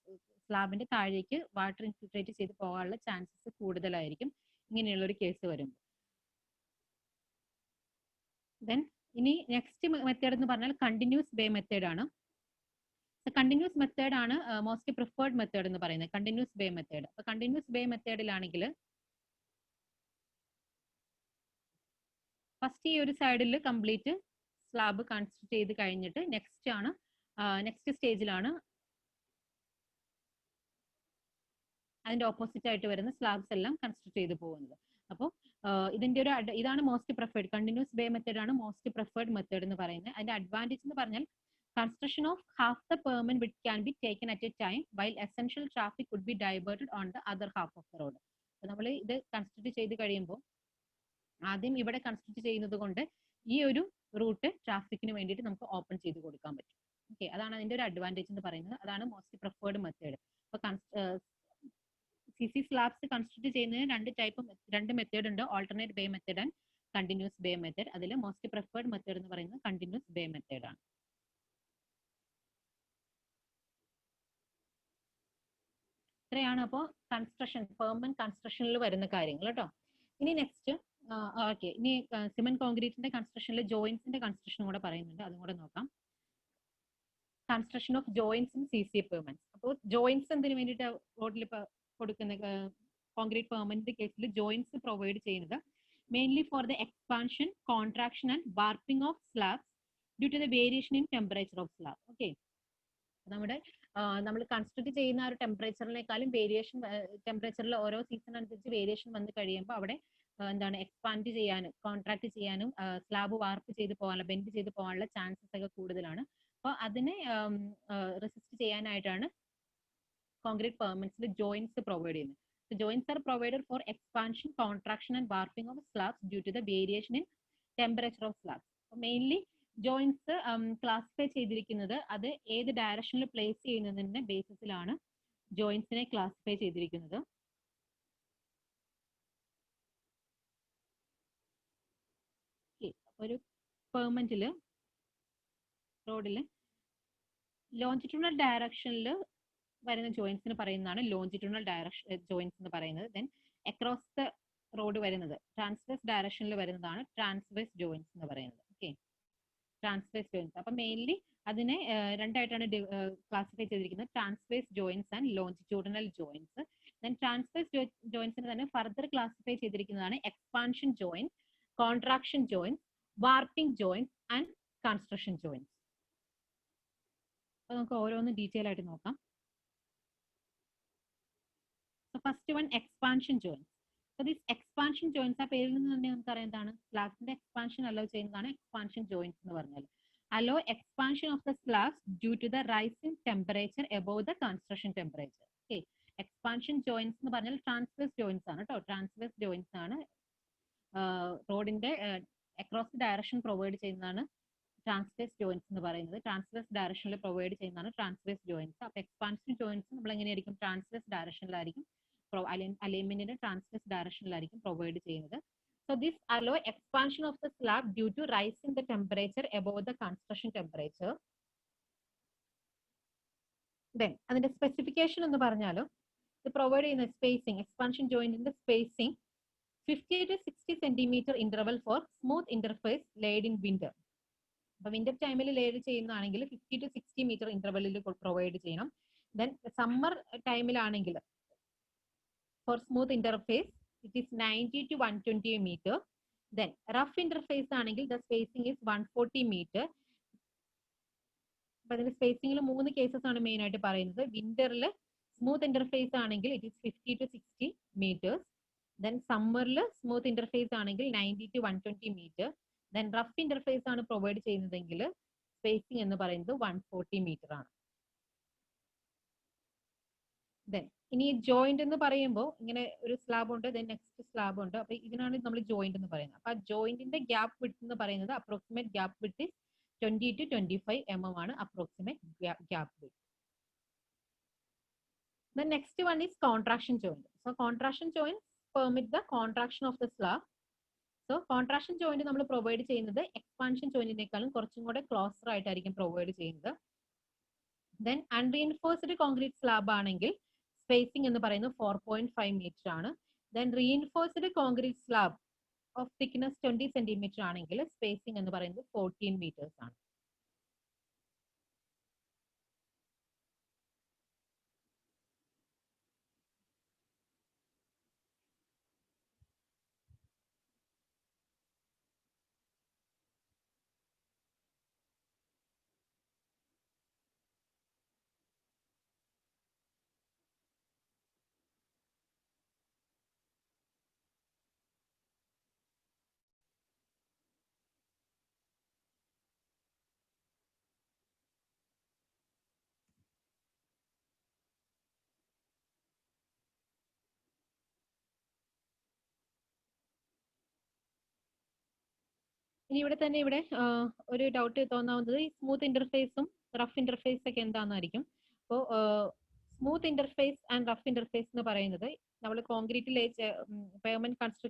സ്ലാബിന്റെ താഴേക്ക് വാട്ടർ ഇൻഫിൽട്രേറ്റ് ചെയ്ത് പോകാനുള്ള ചാൻസസ് കൂടുതലായിരിക്കും ഇങ്ങനെയുള്ള ഒരു കേസ് വരുമ്പോൾ. ദെൻ ഇനി നെക്സ്റ്റ് മെത്തേഡ് എന്ന് പറഞ്ഞാൽ കണ്ടിന്യൂസ് ബേ മെത്തേഡ് ആണ്. കണ്ടിന്യൂസ് മെത്തേഡ് ആണ് മോസ്റ്റ് പ്രിഫേർഡ് മെത്തേഡ് എന്ന് പറയുന്നത്, കണ്ടിന്യൂസ് ബേ മെത്തേഡ്. അപ്പൊ കണ്ടിന്യൂസ് ബേ മെത്തേഡിലാണെങ്കിൽ ഫസ്റ്റ് ഈ ഒരു സൈഡിൽ കംപ്ലീറ്റ് സ്ലാബ് കൺസ്ട്രക്ട് ചെയ്ത് കഴിഞ്ഞിട്ട് നെക്സ്റ്റ് സ്റ്റേജിലാണ് അതിന്റെ ഓപ്പോസിറ്റ് ആയിട്ട് വരുന്ന സ്ലാബ്സ് എല്ലാം കൺസ്ട്രക്ട് ചെയ്ത് പോകുന്നത്. അപ്പോൾ ഇതിന്റെ ഒരു ഇതാണ് most preferred, continuous bay method ആണ് മോസ്റ്റ് പ്രിഫേർഡ് മെത്തേഡ് എന്ന് പറയുന്നത്. അതിന്റെ അഡ്വാൻറ്റേജ് എന്ന് പറഞ്ഞാൽ construction of half the permanent width can be taken at a time while essential traffic could be diverted on the other half of the road. അപ്പോൾ നമ്മൾ ഇത് construct ചെയ്ത് കഴിയുമ്പോൾ ആദ്യം ഇവിടെ കൺസ്ട്രക്ട് ചെയ്യുന്നത് കൊണ്ട് ഈ ഒരു റൂട്ട് ട്രാഫിക്കിന് വേണ്ടിയിട്ട് നമുക്ക് ഓപ്പൺ ചെയ്ത് കൊടുക്കാൻ പറ്റും. ഓക്കെ, അതാണ് അതിന്റെ ഒരു അഡ്വാൻറ്റേജ് എന്ന് പറയുന്നത്. അതാണ് മോസ്റ്റ് പ്രിഫേർഡ് മെത്തേഡ്. അപ്പൊ CC സ്ലാബ്സ് കൺസ്ട്രക്ട് ചെയ്യുന്നതിന് രണ്ട് മെത്തേഡ് ഉണ്ട്, alternate bay method and continuous bay method. അതിൽ മോസ്റ്റ് പ്രിഫേർഡ് മെത്തേഡ് എന്ന് പറയുന്നത് കണ്ടിന്യൂസ് ബേ മെത്തേഡ് ആണ്. ഇത്രയാണ് അപ്പോൾ കൺസ്ട്രക്ഷൻ, പെർമനന്റ് കൺസ്ട്രക്ഷനിൽ വരുന്ന കാര്യങ്ങൾ കേട്ടോ. ഇനി നെക്സ്റ്റ് ഓക്കെ, ഇനി സിമന്റ് കോൺക്രീറ്റിന്റെ കൺസ്ട്രക്ഷനിൽ ജോയിന്റ്സിന്റെ കൺസ്ട്രക്ഷൻ കൂടെ പറയുന്നുണ്ട്, അതും കൂടെ നോക്കാം. Construction of joints in CC permanent. അപ്പോൾ ജോയിന്റ്സ് എന്തിനു വേണ്ടിയിട്ട് റോഡിൽ കൊടുക്കുന്ന കോൺക്രീറ്റ് പെർമനന്റ് കേസിൽ ജോയിന്റ്സ് പ്രൊവൈഡ് ചെയ്യുന്നത് mainly for the expansion, contraction and warping of slabs due to the variation in temperature of slab. Okay, നമ്മൾ കൺസ്ട്രക്ട് ചെയ്യുന്ന ആ ഒരു ടെമ്പറേച്ചറിനേക്കാളും വേരിയേഷൻ, ടെമ്പറേച്ചറിൽ ഓരോ സീസൺ അനുസരിച്ച് വേരിയേഷൻ വന്ന് കഴിയുമ്പോൾ അവിടെ എന്താണ് എക്സ്പാൻഡ് ചെയ്യാനും കോൺട്രാക്ട് ചെയ്യാനും സ്ലാബ് വാർപ്പ് ചെയ്ത് പോകാനുള്ള, ബെൻഡ് ചെയ്ത് പോകാനുള്ള ചാൻസസ് ഒക്കെ കൂടുതലാണ്. അപ്പോൾ അതിനെ റെസിസ്റ്റ് ചെയ്യാനായിട്ടാണ് കോൺക്രീറ്റ് പെർമനൻസിൽ ജോയിന്റ്സ് പ്രൊവൈഡ് ചെയ്യുന്നത്. Joints are provided for expansion, contraction and warping of slabs due to the variation in temperature of slabs. Mainly joints classify ചെയ്തിരിക്കുന്നത് അത് ഏത് ഡയറക്ഷനിൽ പ്ലേസ് ചെയ്യുന്നതിന്റെ ബേസിസിലാണ് ജോയിന്റ്സിനെ ക്ലാസിഫൈ ചെയ്തിരിക്കുന്നത്. ഒരു പെർമനന്റില് റോഡില് ലോഞ്ചിറ്റ്യൂണൽ ഡയറക്ഷനിൽ വരുന്ന ജോയിന്റ്സിന് പറയുന്നതാണ് ലോഞ്ചിറ്റ്യൂണൽ ഡയറക്ഷൻ ജോയിന്റ്സ് എന്ന് പറയുന്നത്. ദെൻ അക്രോസ് ദ റോഡ് വരുന്നത് ട്രാൻസ്വേഴ്സ് ഡയറക്ഷനിൽ വരുന്നതാണ് ട്രാൻസ്വേഴ്സ് ജോയിന്റ്സ് എന്ന് പറയുന്നത്. Okay, transverse joints. അപ്പൊ മെയിൻലി അതിനെ രണ്ടായിട്ടാണ് ക്ലാസിഫൈ ചെയ്തിരിക്കുന്നത്, transverse joints and longitudinal joints. Then transverse ജോയിന്റ്സിന് തന്നെ ഫർദർ ക്ലാസിഫൈ ചെയ്തിരിക്കുന്നതാണ് expansion joint, contraction joint, warping joint and construction joints. അപ്പൊ നമുക്ക് ഓരോന്ന് ഡീറ്റെയിൽ ആയിട്ട് നോക്കാം. First one expansion joint. So this expansion joints ആ പേരിൽ നിന്ന് തന്നെ നമുക്ക് അറിയാം എന്താണ്, സ്ലാബ്സിന്റെ എക്സ്പാൻഷൻ അലോ ചെയ്യുന്നതാണ് എക്സ്പാൻഷൻ ജോയിന്റ്സ് എന്ന് പറഞ്ഞാൽ. Allow expansion of the slabs due to the rise in temperature above the construction temperature. Okay, expansion joints എന്ന് പറഞ്ഞാൽ ട്രാൻസ്വേഴ്സ് ജോയിന്റ്സ് ആണ് കേട്ടോ. ട്രാൻസ്വേഴ്സ് ജോയിന്റ്സ് ആണ് റോഡിന്റെ അക്രോസ് ഡയറക്ഷൻ പ്രൊവൈഡ് ചെയ്യുന്നതാണ് ട്രാൻസ്വേഴ്സ് ജോയിന്റ്സ് എന്ന് പറയുന്നത്. ട്രാൻസ്വേഴ്സ് ഡയറക്ഷനിൽ പ്രൊവൈഡ് ചെയ്യുന്നതാണ് ട്രാൻസ്വേഴ്സ് ജോയിന്റ്സ്. അപ്പൊ എക്സ്പാൻഷൻ ജോയിന്റ്സ് നമ്മൾ എങ്ങനെയായിരിക്കും, ട്രാൻസ്വേഴ്സ് ഡയറക്ഷനിലായിരിക്കും അലൈൻമെന്റിന്റെ ട്രാൻസ്വേഴ്സ് ഡയറക്ഷനിലായിരിക്കും പ്രൊവൈഡ് ചെയ്യുന്നത്. So this allow expansion of the slab due to rise in the temperature above the construction temperature. Then അതിന്റെ സ്പെസിഫിക്കേഷൻ എന്ന് പറഞ്ഞാലും ഇത് പ്രൊവൈഡ് ചെയ്യുന്ന spacing, expansion ജോയിന്റിന്റെ spacing 50 to 60 centimeter interval for smooth interface laid in winter. അപ്പൊ winter ടൈമിൽ laid ചെയ്യുന്നതാണെങ്കിൽ 50 to 60 metre ഇന്റർവെല്ലിൽ provide ചെയ്യണം. ദെൻ സമ്മർ ടൈമിലാണെങ്കിൽ for smooth interface it is 90 to 120 meter. Then rough interface ആണെങ്കിൽ the spacing is 140 meter. അപ്പൊ അതിന്റെ സ്പേസിംഗിൽ 3 cases ആണ് മെയിൻ ആയിട്ട് പറയുന്നത്. വിന്ററിൽ സ്മൂത്ത് ഇന്റർഫേസ് ആണെങ്കിൽ it is 50 to 60 meters. Then സമ്മറിൽ സ്മൂത്ത് ഇന്റർഫേസ് ആണെങ്കിൽ 90 to 120 meter. Then rough interface ആണ് പ്രൊവൈഡ് ചെയ്യുന്നതെങ്കിൽ സ്പേസിംഗ് എന്ന് പറയുന്നത് 140 meter ആണ്. ദെൻ ഇനി ജോയിന്റ് എന്ന് പറയുമ്പോൾ ഇങ്ങനെ ഒരു സ്ലാബ് ഉണ്ട്, ദെൻ നെക്സ്റ്റ് സ്ലാബ് ഉണ്ട്. അപ്പൊ ഇതിനാണ് നമ്മൾ ജോയിന്റ് എന്ന് പറയുന്നത്. അപ്പൊ ജോയിന്റിന്റെ ഗ്യാപ്പ് വിഡ്ത്ത് എന്ന് പറയുന്നത് approximate gap width 20 to 25 mm ആണ് approximate gap width. Then next one is contraction joint. So contraction joint permit the contraction of the slab. So contraction joint നമ്മൾ പ്രൊവൈഡ് ചെയ്യുന്നത് എക്സ്പാൻഷൻ ജോയിന്റിനേക്കാളും കുറച്ചും കൂടെ ക്ലോസർ ആയിട്ടായിരിക്കും provide ചെയ്യുന്നത്. Then അൺറീഇൻഫോഴ്സ്ഡ് concrete slab ആണെങ്കിൽ spacing എന്ന് പറയുന്നത് 4.5 മീറ്റർ ആണ്. Then reinforced concrete slab of thickness 20 centimetre ആണെങ്കിൽ സ്പേസിംഗ് എന്ന് പറയുന്നത് 14 meters ആണ്. ഇനി ഇവിടെ തന്നെ ഒരു ഡൗട്ട് തോന്നാവുന്നത് ഈ സ്മൂത്ത് ഇന്റർഫേസും റഫ് ഇന്റർഫേസ് ഒക്കെ എന്താണെന്നായിരിക്കും. അപ്പോൾ smooth interface and rough interface എന്ന് പറയുന്നത് നമ്മൾ കോൺക്രീറ്റിൽ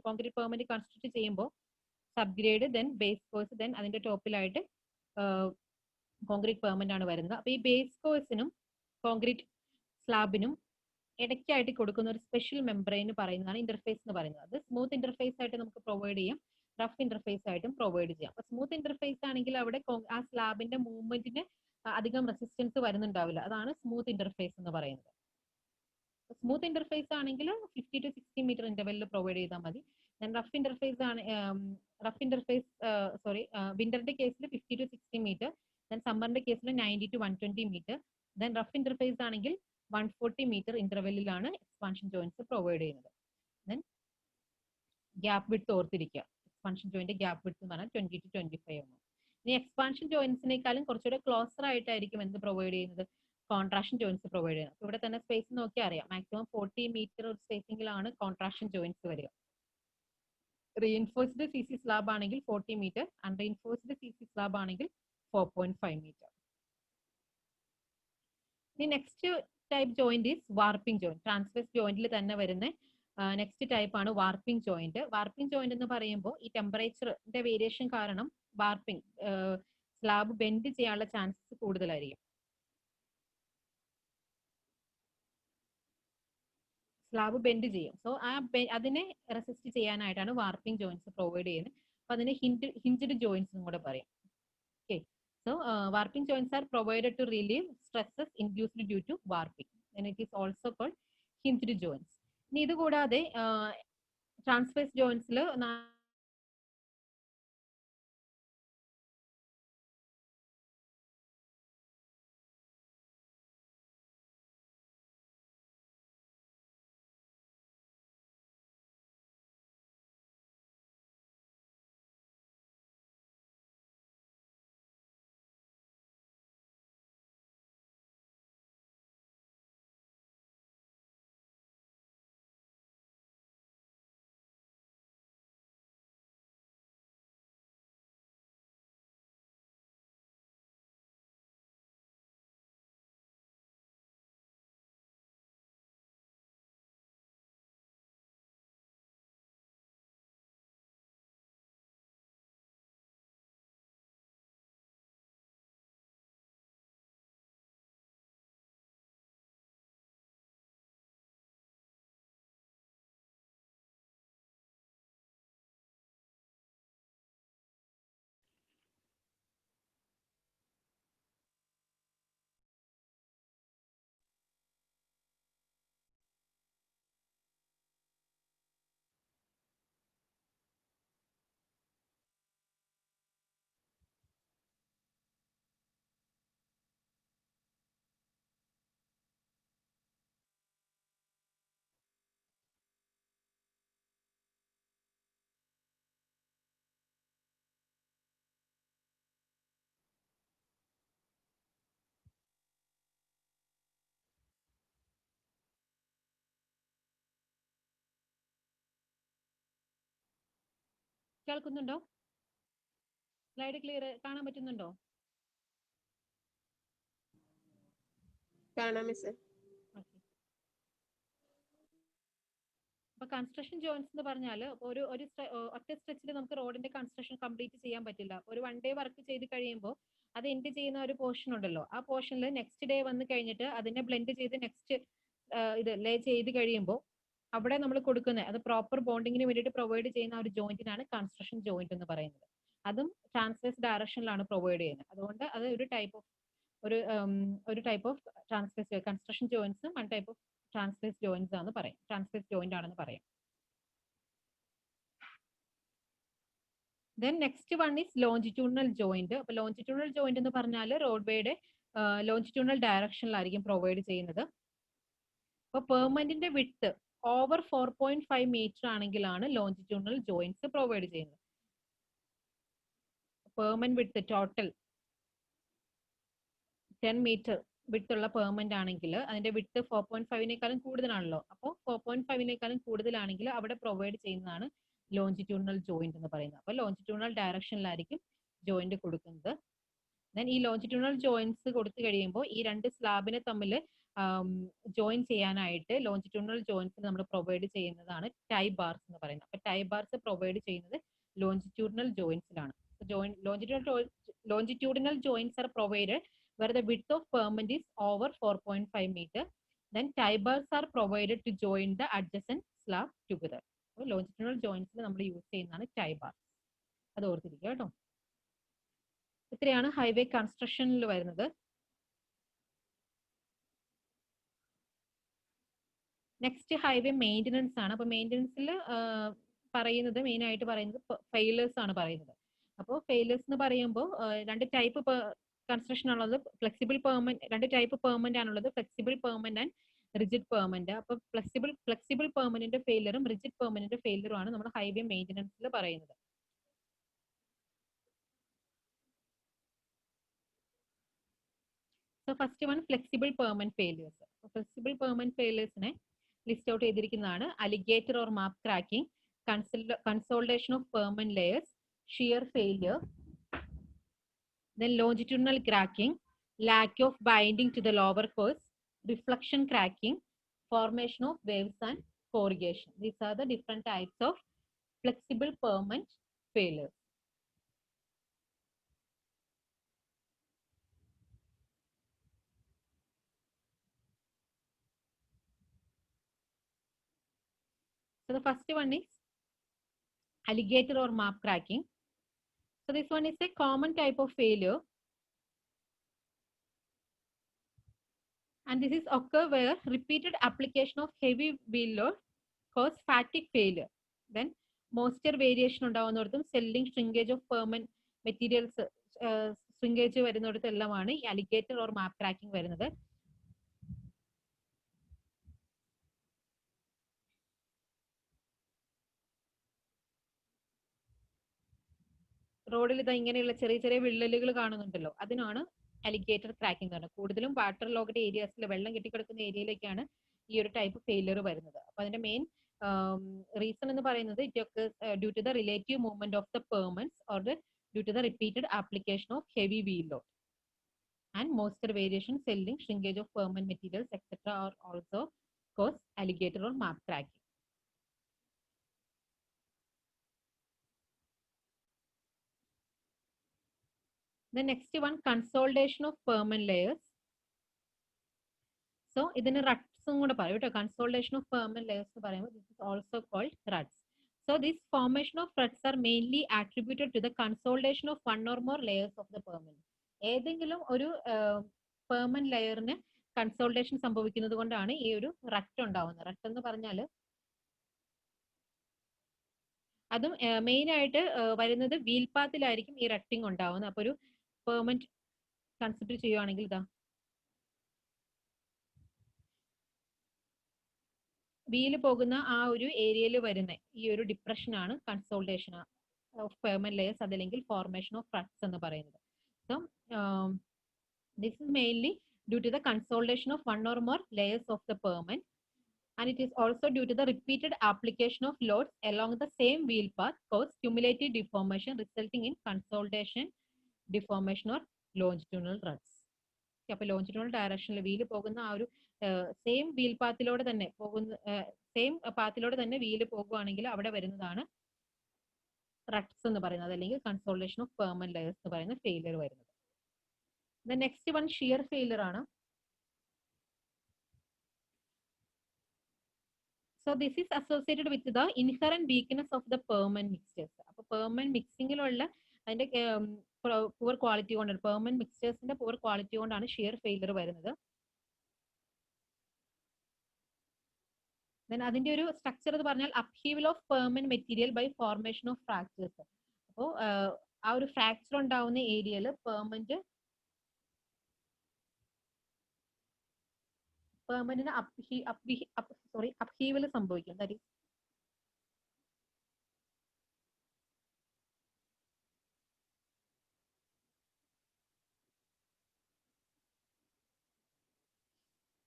കോൺക്രീറ്റ് പെർമനന്റ് കൺസ്ട്രക്ട് ചെയ്യുമ്പോൾ subgrade, then base course, then അതിന്റെ ടോപ്പിലായിട്ട് കോൺക്രീറ്റ് പെർമനന്റ് ആണ് വരുന്നത്. അപ്പൊ ഈ ബേസ് കോഴ്സിനും കോൺക്രീറ്റ് സ്ലാബിനും ഇടയ്ക്കായിട്ട് കൊടുക്കുന്ന ഒരു സ്പെഷ്യൽ മെംബ്രെയിൻ പറയുന്നതാണ് ഇന്റർഫേസ് എന്ന് പറയുന്നത്. അത് സ്മൂത്ത് ഇന്റർഫേസ് ആയിട്ട് നമുക്ക് പ്രൊവൈഡ് ചെയ്യാം, റഫ് ഇന്റർഫേസ് ആയിട്ടും പ്രൊവൈഡ് ചെയ്യാം. അപ്പൊ സ്മൂത്ത് ഇന്റർഫേസ് ആണെങ്കിൽ അവിടെ ആ സ്ലാബിന്റെ മൂവ്മെന്റിന് അധികം റെസിസ്റ്റൻസ് വരുന്നുണ്ടാവില്ല. അതാണ് സ്മൂത്ത് ഇന്റർഫേസ് എന്ന് പറയുന്നത്. സ്മൂത്ത് ഇന്റർഫേസ് ആണെങ്കിൽ 50 to 60 മീറ്റർ ഇന്റർവെല്ലിൽ പ്രൊവൈഡ് ചെയ്താൽ മതി. റഫ് ഇന്റർഫേസ് വിന്ററിന്റെ കേസിൽ 50 to 60 മീറ്റർ, ദെൻ സമ്മറിന്റെ കേസിൽ 90 to 120 meter. Then rough interface ആണെങ്കിൽ 140 മീറ്റർ ഇന്റർവെല്ലിലാണ് എക്സ്പാൻഷൻ ജോയിന്റ്സ് പ്രൊവൈഡ് ചെയ്യുന്നത്. ദെൻ ഗ്യാപ്പ് വിഡ്ത്ത് ഓർത്തിരിക്കുക. എക്സ്പാൻഷൻ ജോയിന്റ് ഗ്യാപ്പ് വിഡ്ത്ത് എന്ന് പറഞ്ഞാൽ 20 to 25 mm. ഇനി എക്സ്പാൻഷൻ ജോയിന്റ്സിനേക്കാളും കുറച്ചുകൂടെ ക്ലോസർ ആയിട്ടായിരിക്കും എന്ത് പ്രൊവൈഡ് ചെയ്യുന്നത്, കോൺട്രാക്ഷൻ ജോയിൻസ് പ്രൊവൈഡ് ചെയ്യുന്നത്. ഇവിടെ തന്നെ സ്പേസ് നോക്കിയാൽ അറിയാം, മാക്സിമം 40 മീറ്റർ സ്പേസിംഗിലാണ് കോൺട്രാക്ഷൻ ജോയിൻസ് വരിക. റീഇൻഫോഴ്സ്ഡ് സി സി സ്ലാബ് ആണെങ്കിൽ 40 metre, unreinforced C C slab ആണെങ്കിൽ 4.5 മീറ്റർ. ഇനി next type joint is warping joint. Transverse ജോയിന്റിൽ തന്നെ വരുന്ന നെക്സ്റ്റ് ടൈപ്പ് ആണ് വാർപ്പിംഗ് ജോയിന്റ്. വാർപ്പിംഗ് ജോയിന്റ് എന്ന് പറയുമ്പോൾ ഈ ടെമ്പറേച്ചറിന്റെ വേരിയേഷൻ കാരണം വാർപ്പിംഗ് സ്ലാബ് ബെൻഡ് ചെയ്യാനുള്ള ചാൻസസ് കൂടുതലായിരിക്കും. സ്ലാബ് ബെൻഡ് ചെയ്യും. സോ അതിനെ റെസിസ്റ്റ് ചെയ്യാനായിട്ടാണ് വാർപ്പിംഗ് ജോയിന്റ്സ് പ്രൊവൈഡ് ചെയ്യുന്നത്. അപ്പൊ അതിനെ ഹിഞ്ചഡ് ജോയിന്റ്സ് എന്നും കൂടെ പറയും. Okay, so warping joints are provided to relieve stresses induced due to warping. It is also called hinged joints. ഇനി ഇത് കൂടാതെ ട്രാൻസ്വേഴ്സ് ജോയിന്റ്സിൽ കേൾക്കുന്നുണ്ടോ? സ്ലൈഡ് ക്ലിയർ കാണാൻ പറ്റുന്നുണ്ടോ? കാണാം മിസ്. അപ്പൊ കൺസ്ട്രക്ഷൻ ജോയിന്റ്സ് എന്ന് പറഞ്ഞാൽ ഒരു ഒറ്റ സ്ട്രെച്ചിൽ നമുക്ക് റോഡിന്റെ കൺസ്ട്രക്ഷൻ കംപ്ലീറ്റ് ചെയ്യാൻ പറ്റില്ല. ഒരു 1 ഡേ വർക്ക് ചെയ്ത് കഴിയുമ്പോൾ അത് എൻഡ് ചെയ്യുന്ന ഒരു പോർഷൻ ഉണ്ടല്ലോ, ആ പോർഷനിൽ നെക്സ്റ്റ് ഡേ വന്ന് കഴിഞ്ഞിട്ട് അതിനെ ബ്ലെൻഡ് ചെയ്ത് നെക്സ്റ്റ് ഇത് ലേ ചെയ്ത് കഴിയുമ്പോൾ അവിടെ നമ്മൾ കൊടുക്കുന്നത് അത് പ്രോപ്പർ ബോണ്ടിങ്ങിന് വേണ്ടിയിട്ട് പ്രൊവൈഡ് ചെയ്യുന്ന ഒരു ജോയിന്റിനാണ് കൺസ്ട്രക്ഷൻ ജോയിന്റ് എന്ന് പറയുന്നത്. അതും ട്രാൻസ്വേഴ്സ് ഡയറക്ഷനിലാണ് പ്രൊവൈഡ് ചെയ്യുന്നത്. അതുകൊണ്ട് അത് ഒരു type of transverse construction joints, one type of transverse joints ആണ് പറയും, ട്രാൻസ്വേഴ്സ് ജോയിന്റ് ആണെന്ന് പറയാം. Then next one is longitudinal joint. അപ്പൊ ലോഞ്ചിറ്റ്യൂഡിനൽ ജോയിന്റ് എന്ന് പറഞ്ഞാൽ റോഡ്വേയുടെ ലോഞ്ചിറ്റ്യൂഡിനൽ ഡയറക്ഷനിലായിരിക്കും പ്രൊവൈഡ് ചെയ്യുന്നത്. അപ്പൊ പെർമനന്റിന്റെ വിഡ്ത്ത് ഓവർ 4.5 മീറ്റർ ആണെങ്കിലാണ് ലോഞ്ചിറ്റ്യൂഡിനൽ ജോയിന്റ്സ് പ്രൊവൈഡ് ചെയ്യുന്നത്. പെർമനന്റ് വിഡ്ത്ത് ടോട്ടൽ 10 മീറ്റർ വിഡ്ത്തുള്ള പെർമനന്റ് ആണെങ്കിൽ അതിന്റെ വിഡ്ത്ത് 4.5നേക്കാളും കൂടുതലാണല്ലോ. അപ്പോൾ 4.5നേക്കാളും കൂടുതലാണെങ്കിൽ അവിടെ പ്രൊവൈഡ് ചെയ്യുന്നതാണ് ലോഞ്ചിറ്റ്യൂഡിനൽ ജോയിന്റ് എന്ന് പറയുന്നത്. അപ്പോൾ ലോഞ്ചിറ്റ്യൂഡിനൽ ഡയറക്ഷനിലായിരിക്കും ജോയിന്റ് കൊടുക്കുന്നത്. ദെൻ ഈ ലോഞ്ചിറ്റ്യൂഡിനൽ ജോയിന്റ്സ് കൊടുത്തു കഴിയുമ്പോൾ ഈ രണ്ട് സ്ലാബിനെ തമ്മിൽ ജോയിൻ ചെയ്യാനായിട്ട് ലോഞ്ചിറ്റ്യൂഡിനൽ ജോയിന്റ്സ് നമ്മൾ പ്രൊവൈഡ് ചെയ്യുന്നതാണ് ടൈ ബാർസ് എന്ന് പറയുന്നത്. അപ്പോൾ ടൈ ബാർസ് പ്രൊവൈഡ് ചെയ്യുന്നത് longitudinal ജോയിന്റ്സിലാണ്. Longitudinal joints are provided where the width of permanent is over 4.5 meter. Then tie bars are provided to join the adjacent slab together. So longitudinal joints നമ്മൾ use ചെയ്യുന്നതാണ് tie bar. അത് ഓർത്തിരിക്കുക കേട്ടോ. ഇത്രയാണ് highway കൺസ്ട്രക്ഷനിൽ വരുന്നത്. Next highway maintenance ആണ്. അപ്പൊ മെയിൻ്റനൻസിൽ പറയുന്നത് മെയിൻ ആയിട്ട് പറയുന്നത് ഫെയിലേഴ്സ് ആണ് പറയുന്നത്. അപ്പോൾ ഫെയിലേഴ്സ് എന്ന് പറയുമ്പോൾ രണ്ട് ടൈപ്പ് കൺസ്ട്രക്ഷൻ ആണുള്ളത്. ഫ്ലെക്സിബിൾ പെർമനന്റ്, രണ്ട് ടൈപ്പ് പെർമനന്റ് ആണുള്ളത്, flexible pavement and rigid pavement. അപ്പൊ ഫ്ലെക്സിബിൾ പെർമനന്റ് ഫെയിലറും റിജിഡ് പെർമനന്റ് ഫെയിലറും ആണ് നമ്മൾ ഹൈവേ മെയിൻ്റനൻസിൽ പറയുന്നത്. So first one flexible pavement failures. Flexible pavement ഫെയിലിയേഴ്സിനെ ലിസ്റ്റ് ഔട്ട് ചെയ്തിരിക്കുന്നതാണ് alligator or map cracking, consolidation of permanent layers, shear failure, then longitudinal cracking, lack of binding to the lower course, reflection cracking, formation of waves and corrugation. These are the different types of flexible permanent failures. So the first one is alligator or map cracking. So this one is a common type of failure, and this is occur where repeated application of heavy wheel load cause fatigue failure. Then moisture variation ഉണ്ടാവുന്നിടത്തും selling shrinkage of permanent materials shrinkage വരുന്നിടത്തെല്ലാമാണ് ഈ alligator or map cracking വരുന്നത്. റോഡിൽ ഇതാ ഇങ്ങനെയുള്ള ചെറിയ ചെറിയ വിള്ളലുകൾ കാണുന്നുണ്ടല്ലോ, അതിനാണ് അലിഗേറ്റർ ക്രാക്കിംഗ് എന്ന് പറയുന്നത്. കൂടുതലും വാട്ടർ ലോക്ക്ഡ് ഏരിയാസിൽ വെള്ളം കെട്ടിക്കിടക്കുന്ന ഏരിയയിലേക്കാണ് ഈ ഒരു ടൈപ്പ് ഫെയിലിയർ വരുന്നത്. അപ്പൊ അതിന്റെ മെയിൻ റീസൺ എന്ന് പറയുന്നത് it due to the relative movement of the pavements or due to the repeated application of heavy wheel load and moisture variation, selling, shrinkage of permanent materials, etc. are also cause alligator or map cracking. The next one, consolidation of permanent layers. So ഇതിന് റട്ട്സും കൂടെ പറയും കേട്ടോ. consolidation of permanent layers എന്ന് പറയുമ്പോൾ this is also called ruts. So this formation of ruts are mainly attributed to the consolidation of one or more layers of the permanent. ഏതെങ്കിലും ഒരു permanent ലെയറിന് consultation സംഭവിക്കുന്നത് കൊണ്ടാണ് ഈ ഒരു റട്ട് ഉണ്ടാവുന്നത്. റട്ട് എന്ന് പറഞ്ഞാൽ അതും മെയിൻ ആയിട്ട് വരുന്നത് വീൽ പാത്തിലായിരിക്കും ഈ റട്ടിങ് ഉണ്ടാവുന്നത്. അപ്പൊ ഒരു പെർമനന്റ് കൺസിഡർ ചെയ്യുവാണെങ്കിൽ ഇതാ വീല് പോകുന്ന ആ ഒരു ഏരിയയിൽ വരുന്ന ഈ ഒരു ഡിപ്രഷൻ ആണ് കൺസോൾട്ടേഷൻ ഓഫ് പെർമനന്റ് ലെയേഴ്സ്, അതല്ലെങ്കിൽ ഫോർമേഷൻ ഓഫ് റട്ട്സ് എന്ന് പറയുന്നത്. So this is mainly due to the consolidation of one or more layers of the permanent, and it is also due to the repeated application of loads along the same wheel path cause cumulative deformation resulting in consolidation, deformation or longitudinal ruts. അപ്പോൾ longitudinal ഡയറക്ഷനിൽ wheel പോകുന്ന ആ ഒരു same wheel പാത്തിലൂടെ തന്നെ wheel പോകുവാണെങ്കിൽ അവിടെ വരുന്നതാണ് റട്ട്സ് എന്ന് പറയുന്നത്, അല്ലെങ്കിൽ കൺസോൾട്ടേഷൻ ഓഫ് പെർമനന്റ് ലെയേഴ്സ് എന്ന് പറയുന്ന ഫെയിലിയർ വരുന്നത്. The next one shear failure ആണ്. So this is associated with the inherent weakness of the permanent mixtures. അപ്പൊ പെർമനന്റ് മിക്സിംഗിലുള്ള അതിന്റെ പുവർ ക്വാളിറ്റി കൊണ്ടാണ്, പെർമനന്റ് മിക്സ്റ്റേഴ്സിന്റെ പുവർ ക്വാളിറ്റി കൊണ്ടാണ് ഷിയർ ഫെയിലിയർ വരുന്നത്. Then അതിന്റെ ഒരു സ്ട്രക്ചർ എന്ന് പറഞ്ഞാൽ upheaval of permanent material by formation of fractures. അപ്പോൾ ആ ഒരു ഫ്രാക്ചർ ഉണ്ടാവുന്ന ഏരിയയിൽ പെർമനന്റ് upheaval സംഭവിക്കും. ദാറ്റ് ഈസ്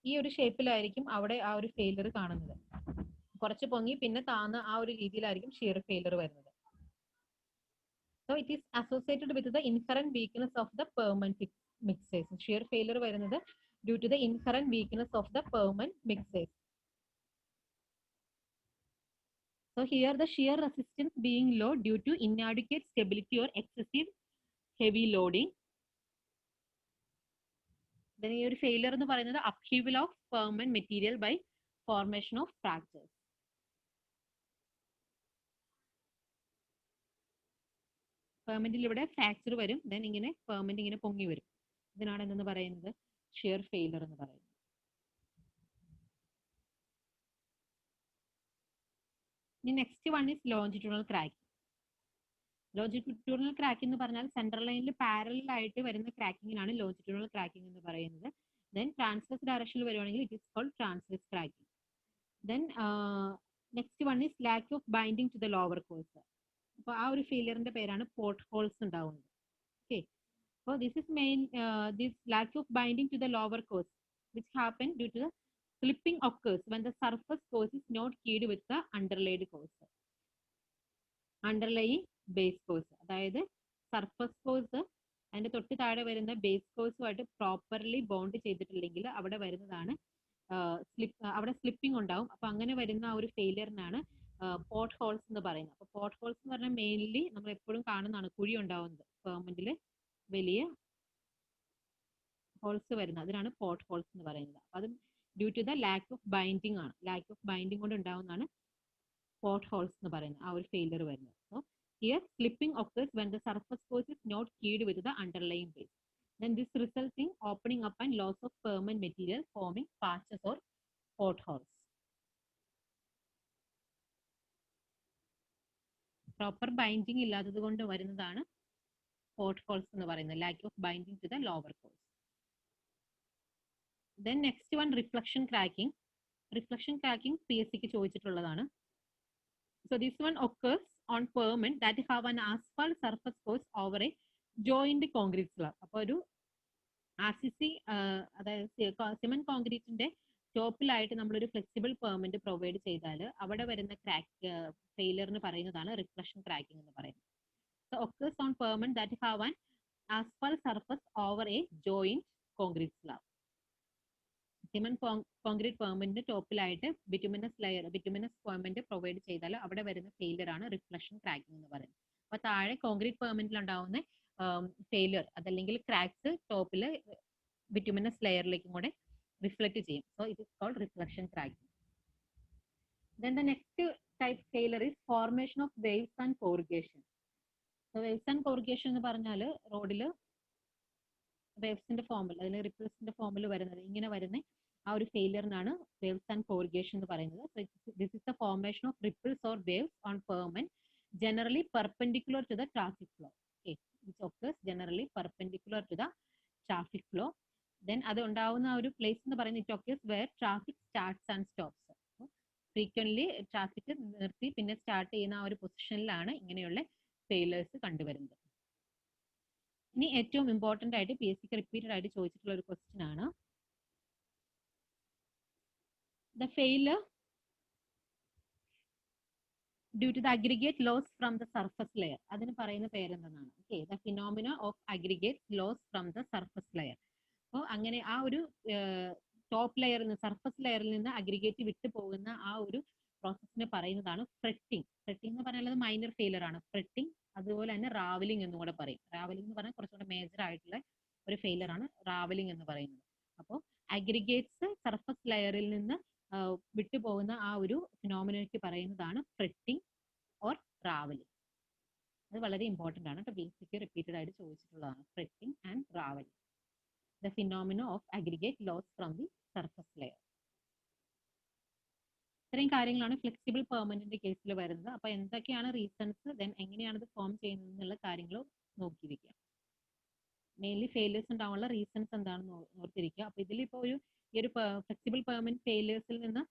ഈ ഒരു ഷേപ്പിലായിരിക്കും അവിടെ ആ ഒരു ഫെയിലിയർ കാണുന്നത്. കുറച്ച് പൊങ്ങി പിന്നെ താന്ന് ആ ഒരു രീതിയിലായിരിക്കും ഷിയർ ഫെയിലിയർ വരുന്നത്. So it is associated with the inherent weakness of the permanent mixers. Shear failure വരുന്നത് due to the inherent weakness of the permanent mixers. So here the shear resistance being low due to inadequate stability or excessive heavy loading. Then ഈ ഒരു failure എന്ന് പറയുന്നത് upheaval of permanent material by formation of fractures. പെർമനന്റിൽ ഇവിടെ fracture വരും, then ഇങ്ങനെ permanent ഇങ്ങനെ പൊങ്ങി വരും. ഇതിനാണ് എന്തെന്ന് പറയുന്നത് shear failure എന്ന് പറയുന്നത്. Next one is longitudinal cracking. Longitudinal cracking എന്ന് പറഞ്ഞാൽ സെൻട്രൽ ലൈനിൽ പാരലൽ ആയിട്ട് വരുന്ന ക്രാക്കിങ്ങിനാണ് ലോഞ്ചിറ്റ്യൂണൽ ക്രാക്കിംഗ് എന്ന് പറയുന്നത്. ദെൻ ട്രാൻസ്വേഴ്സ് ഡയറക്ഷനിൽ വരുവാണെങ്കിൽ it is called transverse cracking. Then next one is lack of binding to the lower course. അപ്പോൾ ആ ഒരു ഫെയിലിയറിന്റെ പേരാണ് പോർട്ട് ഹോൾസ് ഉണ്ടാവുന്നത്. Okay, So this is this lack of binding to the lower course, which happen due to the slipping occurs when the surface course is not keyed with the underlaid course. Underlying base course, അതായത് surface course അതിന്റെ തൊട്ട് താഴെ വരുന്ന base കോഴ്സുമായിട്ട് properly bond ചെയ്തിട്ടില്ലെങ്കിൽ അവിടെ വരുന്നതാണ് അവിടെ slipping ഉണ്ടാവും. അപ്പൊ അങ്ങനെ വരുന്ന ആ ഒരു ഫെയിലിയറിനാണ് പോട്ട് ഹോൾസ് എന്ന് പറയുന്നത്. അപ്പൊ പോട്ട് ഹോൾസ് എന്ന് പറഞ്ഞാൽ മെയിൻലി നമ്മൾ എപ്പോഴും കാണുന്നതാണ്, കുഴി ഉണ്ടാവുന്നത് പെർമനന്റിൽ വലിയ ഹോൾസ് വരുന്നത്, അതിനാണ് പോട്ട് ഹോൾസ് എന്ന് പറയുന്നത്. അത് due to the lack of binding ആണ്, ലാക്ക് ഓഫ് ബൈൻഡിങ് കൊണ്ട് ഉണ്ടാവുന്നതാണ് പോട്ട് ഹോൾസ് എന്ന് പറയുന്നത്, ആ ഒരു ഫെയിലിയർ വരുന്നത്. So here slipping occurs when the surface course is not keyed with the underlying base. Then this results in opening up and loss of permanent material, forming patches or potholes. Proper binding ഇല്ലാത്തത് കൊണ്ട് വരുന്നതാണ് pot holes എന്ന് പറയുന്നത്, lack of binding to the lower course. Then next one reflection cracking. Reflection cracking PSC ക്ക് ചോദിച്ചിട്ടുള്ളതാണ്. So this one occurs on pavement that have an asphalt surface course over a joined concrete slab. അപ്പോൾ ഒരു RCC അതായത് cement കോൺക്രീറ്റിന്റെ ടോപ്പിലായിട്ട് നമ്മളൊരു flexible ferment provide ചെയ്താൽ അവിടെ വരുന്ന crack ഫെയിലിയറിന് പറയുന്നതാണ് reflection cracking എന്ന് പറയുന്നത്. So occurs on pavement that have an asphalt surface over a joined concrete slab. Cement concrete പെർമെന്റിന്റെ ടോപ്പിലായിട്ട് ബിറ്റുമിനസ് പെർമെന്റ് പ്രൊവൈഡ് ചെയ്താൽ അവിടെ വരുന്ന ഫെയിലിയർ ആണ് റിഫ്ലക്ഷൻ ക്രാക്കിംഗ് എന്ന് പറയുന്നത്. അപ്പൊ താഴെ കോൺക്രീറ്റ് പെർമെന്റിൽ ഉണ്ടാവുന്ന ഫെയിലിയർ അതല്ലെങ്കിൽ ക്രാക്സ് ടോപ്പിൽ ബിറ്റുമിനസ് ലെയറിലേക്കും കൂടെ റിഫ്ലക്ട് ചെയ്യും. So it is called reflection cracking. Then the next type failure is formation of waves and corrugation. So waves and corrugation എന്ന് പറഞ്ഞാൽ റോഡിൽ വേവ്സിന്റെ ഫോമിൽ അതിൽ റിപ്പിൾസിന്റെ ഫോമിൽ വരുന്നത്, ഇങ്ങനെ വരുന്ന ആ ഒരു ഫെയിലിയറിനാണ് വേവ്സ് ആൻഡ് കോറിഗേഷൻ എന്ന് പറയുന്നത്. This is the formation of ripples or waves on permanent generally perpendicular to the traffic flow. Which occurs generally perpendicular to the traffic flow. Then അത് ഉണ്ടാവുന്ന ഒരു പ്ലേസ് എന്ന് പറയുന്നത് it occurs where traffic starts and stops. Frequently traffic നിർത്തി പിന്നെ start ചെയ്യുന്ന ആ ഒരു പൊസിഷനിലാണ് ഇങ്ങനെയുള്ള ഫെയിലേഴ്സ് കണ്ടുവരുന്നത്. ഇനി ഏറ്റവും ഇമ്പോർട്ടന്റ് ആയിട്ട് PSC ക്ക് റിപ്പീറ്റഡ് ആയിട്ട് ചോദിച്ചിട്ടുള്ള ഒരു ക്വസ്റ്റ്യൻ ആണ് the failure due to the aggregate loss from the surface layer. അതിന് പറയുന്ന പേരെന്താണ്? Okay, the phenomena of aggregate loss from the surface layer. അപ്പോൾ അങ്ങനെ ആ ഒരു ടോപ്പ് ലെയറിൽ നിന്ന് സർഫസ് ലെയറിൽ നിന്ന് അഗ്രിഗേറ്റ് വിട്ടു പോകുന്ന ആ ഒരു പ്രോസസ്സിനെ പറയുന്നതാണ് ഫ്രെറ്റിംഗ്. ഫ്രെറ്റിംഗ് എന്ന് പറഞ്ഞാൽ മൈനർ ഫെയിലർ ആണ് ഫ്രെറ്റിംഗ്. അതുപോലെ തന്നെ റാവലിംഗ് എന്നും കൂടെ പറയും. റാവലിംഗ് എന്ന് പറഞ്ഞാൽ കുറച്ചുകൂടെ മേജർ ആയിട്ടുള്ള ഒരു ഫെയിലർ ആണ് റാവലിംഗ് എന്ന് പറയുന്നത്. അപ്പോൾ അഗ്രിഗേറ്റ്സ് സർഫസ് ലെയറിൽ നിന്ന് വിട്ടുപോകുന്ന ആ ഒരു ഫിനോമിനയ്ക്ക് പറയുന്നതാണ് ഫ്രെറ്റിംഗ് ഓർ റാവലിംഗ്. അത് വളരെ ഇമ്പോർട്ടന്റ് ആണ്. PSC ക്ക് റിപ്പീറ്റഡ് ആയിട്ട് ചോദിച്ചിട്ടുള്ളതാണ് ഫ്രെറ്റിംഗ് and റാവലിംഗ്, the phenomena of aggregate loss from the surface layer. ഇത്രയും കാര്യങ്ങളാണ് ഫ്ലെക്സിബിൾ പെർമനന്റിന്റെ കേസിൽ വരുന്നത്. അപ്പൊ എന്തൊക്കെയാണ് റീസൺസ്, ദെൻ എങ്ങനെയാണ് ഇത് ഫോം ചെയ്യുന്നത് എന്നുള്ള കാര്യങ്ങൾ നോക്കി വെക്കുക. മെയിൻലി ഫെയിലിയേഴ്സ് ഉണ്ടാവാനുള്ള റീസൺസ് എന്താണെന്ന് ഓർത്തിരിക്കുക. അപ്പൊ ഇതിലിപ്പോ ഈ ഒരു ഫ്ലെക്സിബിൾ പെർമനന്റ് ഫെയിലിയേഴ്സിൽ നിന്ന്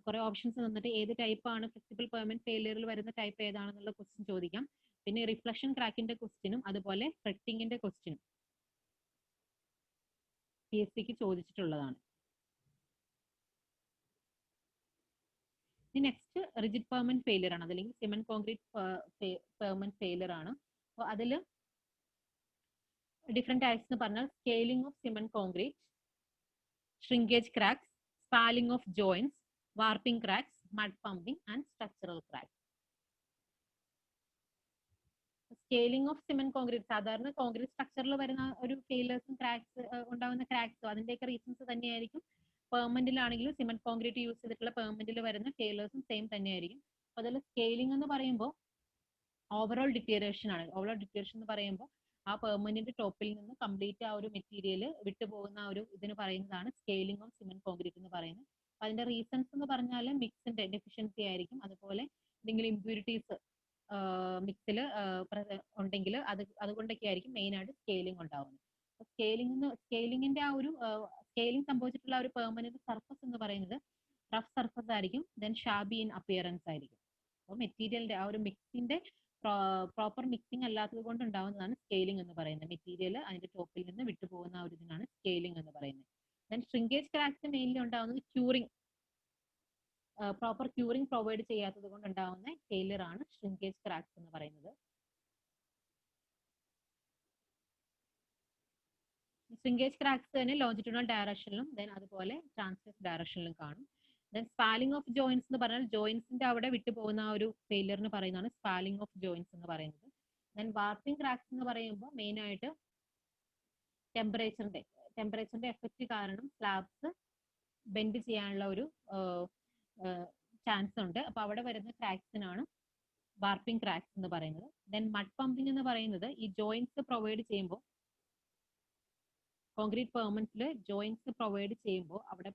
കുറെ ഓപ്ഷൻസ് തന്നിട്ട് ഏത് ടൈപ്പാണ് ഫ്ലെക്സിബിൾ പെർമനന്റ് ഫെയിലിയറിൽ വരുന്ന ടൈപ്പ് ഏതാണെന്നുള്ള ക്വസ്റ്റ്യൻ ചോദിക്കാം. പിന്നെ റിഫ്ലക്ഷൻ ക്രാക്കിന്റെ ക്വസ്റ്റ്യനും അതുപോലെ ഫ്രെറ്റിംഗിന്റെ ക്വസ്റ്റ്യനും PSC ക്ക് ചോദിച്ചിട്ടുള്ളതാണ്. നെക്സ്റ്റ് റിജിഡ് പെർമനന്റ് ഫെയിലിയർ ആണ്, അതല്ലെങ്കിൽ സിമന്റ് കോൺക്രീറ്റ് പെർമനന്റ് ഫെയിലിയർ ആണ്. അപ്പോൾ അതിൽ ഡിഫറെന്റ് ടൈപ്സ് എന്ന് പറഞ്ഞാൽ scaling of cement concrete, shrinkage cracks, spalling of joints, warping cracks, mud pumping and structural cracks. Scaling of cement concrete സാധാരണ concrete സ്ട്രക്ചറിൽ വരുന്ന ഒരു ഫെയിലേഴ്സും ക്രാക്സ് ഉണ്ടാകുന്ന ക്രാക്സും അതിന്റെയൊക്കെ റീസൺസ് തന്നെയായിരിക്കും പെർമനന്റിലാണെങ്കിലും സിമന്റ് കോൺക്രീറ്റ് യൂസ് ചെയ്തിട്ടുള്ള പെർമനന്റിൽ വരുന്ന ഫെയിലേഴ്സും സെയിം തന്നെയായിരിക്കും. അപ്പൊ അതിൽ സ്കെയിലിംഗ് എന്ന് പറയുമ്പോൾ ഓവറോൾ ഡിറ്റീരിയേഷൻ ആണ്. ഓവറോൾ ഡിറ്റീരിയേഷൻ എന്ന് പറയുമ്പോൾ ആ പെർമനന്റ് ടോപ്പിൽ നിന്ന് കംപ്ലീറ്റ് ആ ഒരു മെറ്റീരിയൽ വിട്ടുപോകുന്ന ഒരു ഇതിന് പറയുന്നതാണ് സ്കെയിലിംഗ് ഓഫ് സിമന്റ് കോൺക്രീറ്റ് എന്ന് പറയുന്നത്. അപ്പൊ അതിന്റെ റീസൺസ് എന്ന് പറഞ്ഞാൽ മിക്സിന്റെ ഡെഫിഷ്യൻസി ആയിരിക്കും, അതുപോലെ എന്തെങ്കിലും ഇമ്പ്യൂരിറ്റീസ് മിക്സിൽ ഉണ്ടെങ്കിൽ അതുകൊണ്ടൊക്കെ ആയിരിക്കും മെയിൻ ആയിട്ട് സ്കെയിലിംഗ് ഉണ്ടാവുന്നത്. സ്കെയിലിംഗിന്റെ ആ ഒരു സ്കെയിലിംഗ് സംഭവിച്ചിട്ടുള്ള ഒരു പെർമനന്റ് സർഫസ് എന്ന് പറയുന്നത് റഫ് സർഫസ് ആയിരിക്കും, ദെൻ ഷാബി ഇൻ അപ്പിയറൻസ് ആയിരിക്കും. അപ്പോൾ മെറ്റീരിയലിന്റെ ആ ഒരു മിക്സിന്റെ പ്രോപ്പർ മിക്സിംഗ് അല്ലാത്തത് കൊണ്ട് ഉണ്ടാവുന്നതാണ് സ്കെയിലിംഗ് എന്ന് പറയുന്നത്. മെറ്റീരിയൽ അതിന്റെ ടോപ്പിൽ നിന്ന് വിട്ടുപോകുന്ന ഒരു ഇതിനാണ് സ്കെയിലിംഗ് എന്ന് പറയുന്നത്. ദെൻ ഷ്രിങ്കേജ് ക്രാക്സ് മെയിൻലി ഉണ്ടാവുന്നത് ക്യൂറിംഗ്, പ്രോപ്പർ ക്യൂറിംഗ് പ്രൊവൈഡ് ചെയ്യാത്തത് കൊണ്ട് ഉണ്ടാവുന്ന ഫെയിലിയർ ആണ് ഷ്രിങ്കേജ് ക്രാക്സ് എന്ന് പറയുന്നത്. ഷ്രിങ്കേജ് ക്രാക്സ് തന്നെ ലോഞ്ചിറ്റ്യൂണൽ ഡയറക്ഷനിലും ദെൻ അതുപോലെ ട്രാൻസ്വേഴ്സ് ഡയറക്ഷനിലും കാണും. ദെൻ സ്പാലിംഗ് ഓഫ് ജോയിന്റ്സ് എന്ന് പറഞ്ഞാൽ ജോയിന്റ്സിന്റെ അവിടെ വിട്ടുപോകുന്ന ആ ഒരു ഫെയിലിയറിന് പറയുന്നതാണ് സ്പാലിംഗ് ഓഫ് ജോയിന്റ്സ് എന്ന് പറയുന്നത്. ദെൻ വാർപ്പിംഗ് ക്രാക്സ് എന്ന് പറയുമ്പോൾ മെയിൻ ആയിട്ട് ടെമ്പറേച്ചറിന്റെ എഫക്റ്റ് കാരണം സ്ലാബ്സ് ബെൻഡ് ചെയ്യാനുള്ള ഒരു ചാൻസ് ഉണ്ട്. അപ്പൊ അവിടെ വരുന്ന ക്രാക്സിനാണ് വാർപ്പിംഗ് ക്രാക്സ് എന്ന് പറയുന്നത്. ദെൻ മഡ് പമ്പിംഗ് എന്ന് പറയുന്നത് ഈ ജോയിന്റ്സ് പ്രൊവൈഡ് ചെയ്യുമ്പോൾ, കോൺക്രീറ്റ് പെർമനന്റിൽ ജോയിന്റ്സ് പ്രൊവൈഡ് ചെയ്യുമ്പോൾ അവിടെ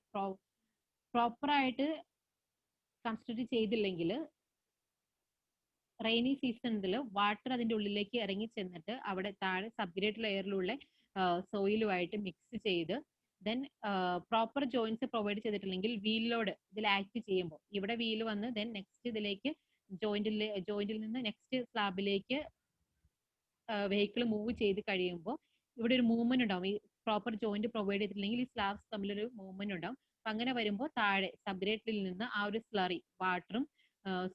പ്രോപ്പറായിട്ട് കൺസ്ട്രക്ട് ചെയ്തില്ലെങ്കിൽ റെയിനി സീസണിൽ വാട്ടർ അതിന്റെ ഉള്ളിലേക്ക് ഇറങ്ങി ചെന്നിട്ട് അവിടെ താഴെ സബ്ഗ്രേഡ് ലെയറിലുള്ള സോയിലുമായിട്ട് മിക്സ് ചെയ്ത് ദെൻ പ്രോപ്പർ ജോയിന്റ്സ് പ്രൊവൈഡ് ചെയ്തിട്ടില്ലെങ്കിൽ വീൽ ലോഡ് ഇതിൽ ആക്ട് ചെയ്യുമ്പോൾ ഇവിടെ വീല് വന്ന് ദെൻ നെക്സ്റ്റ് ഇതിലേക്ക് ജോയിന്റിൽ നിന്ന് നെക്സ്റ്റ് സ്ലാബിലേക്ക് വെഹിക്കിൾ മൂവ് ചെയ്ത് കഴിയുമ്പോൾ ഇവിടെ ഒരു മൂവ്മെന്റ് ഉണ്ടാവും. ഈ പ്രോപ്പർ ജോയിന്റ് പ്രൊവൈഡ് ചെയ്തിട്ടില്ലെങ്കിൽ ഈ സ്ലാബ്സ് തമ്മിലൊരു മൂവ്മെന്റ് ഉണ്ടാവും. അപ്പൊ അങ്ങനെ വരുമ്പോൾ താഴെ സബ്ഗ്രേഡിൽ നിന്ന് ആ ഒരു സ്ലറി, വാട്ടറും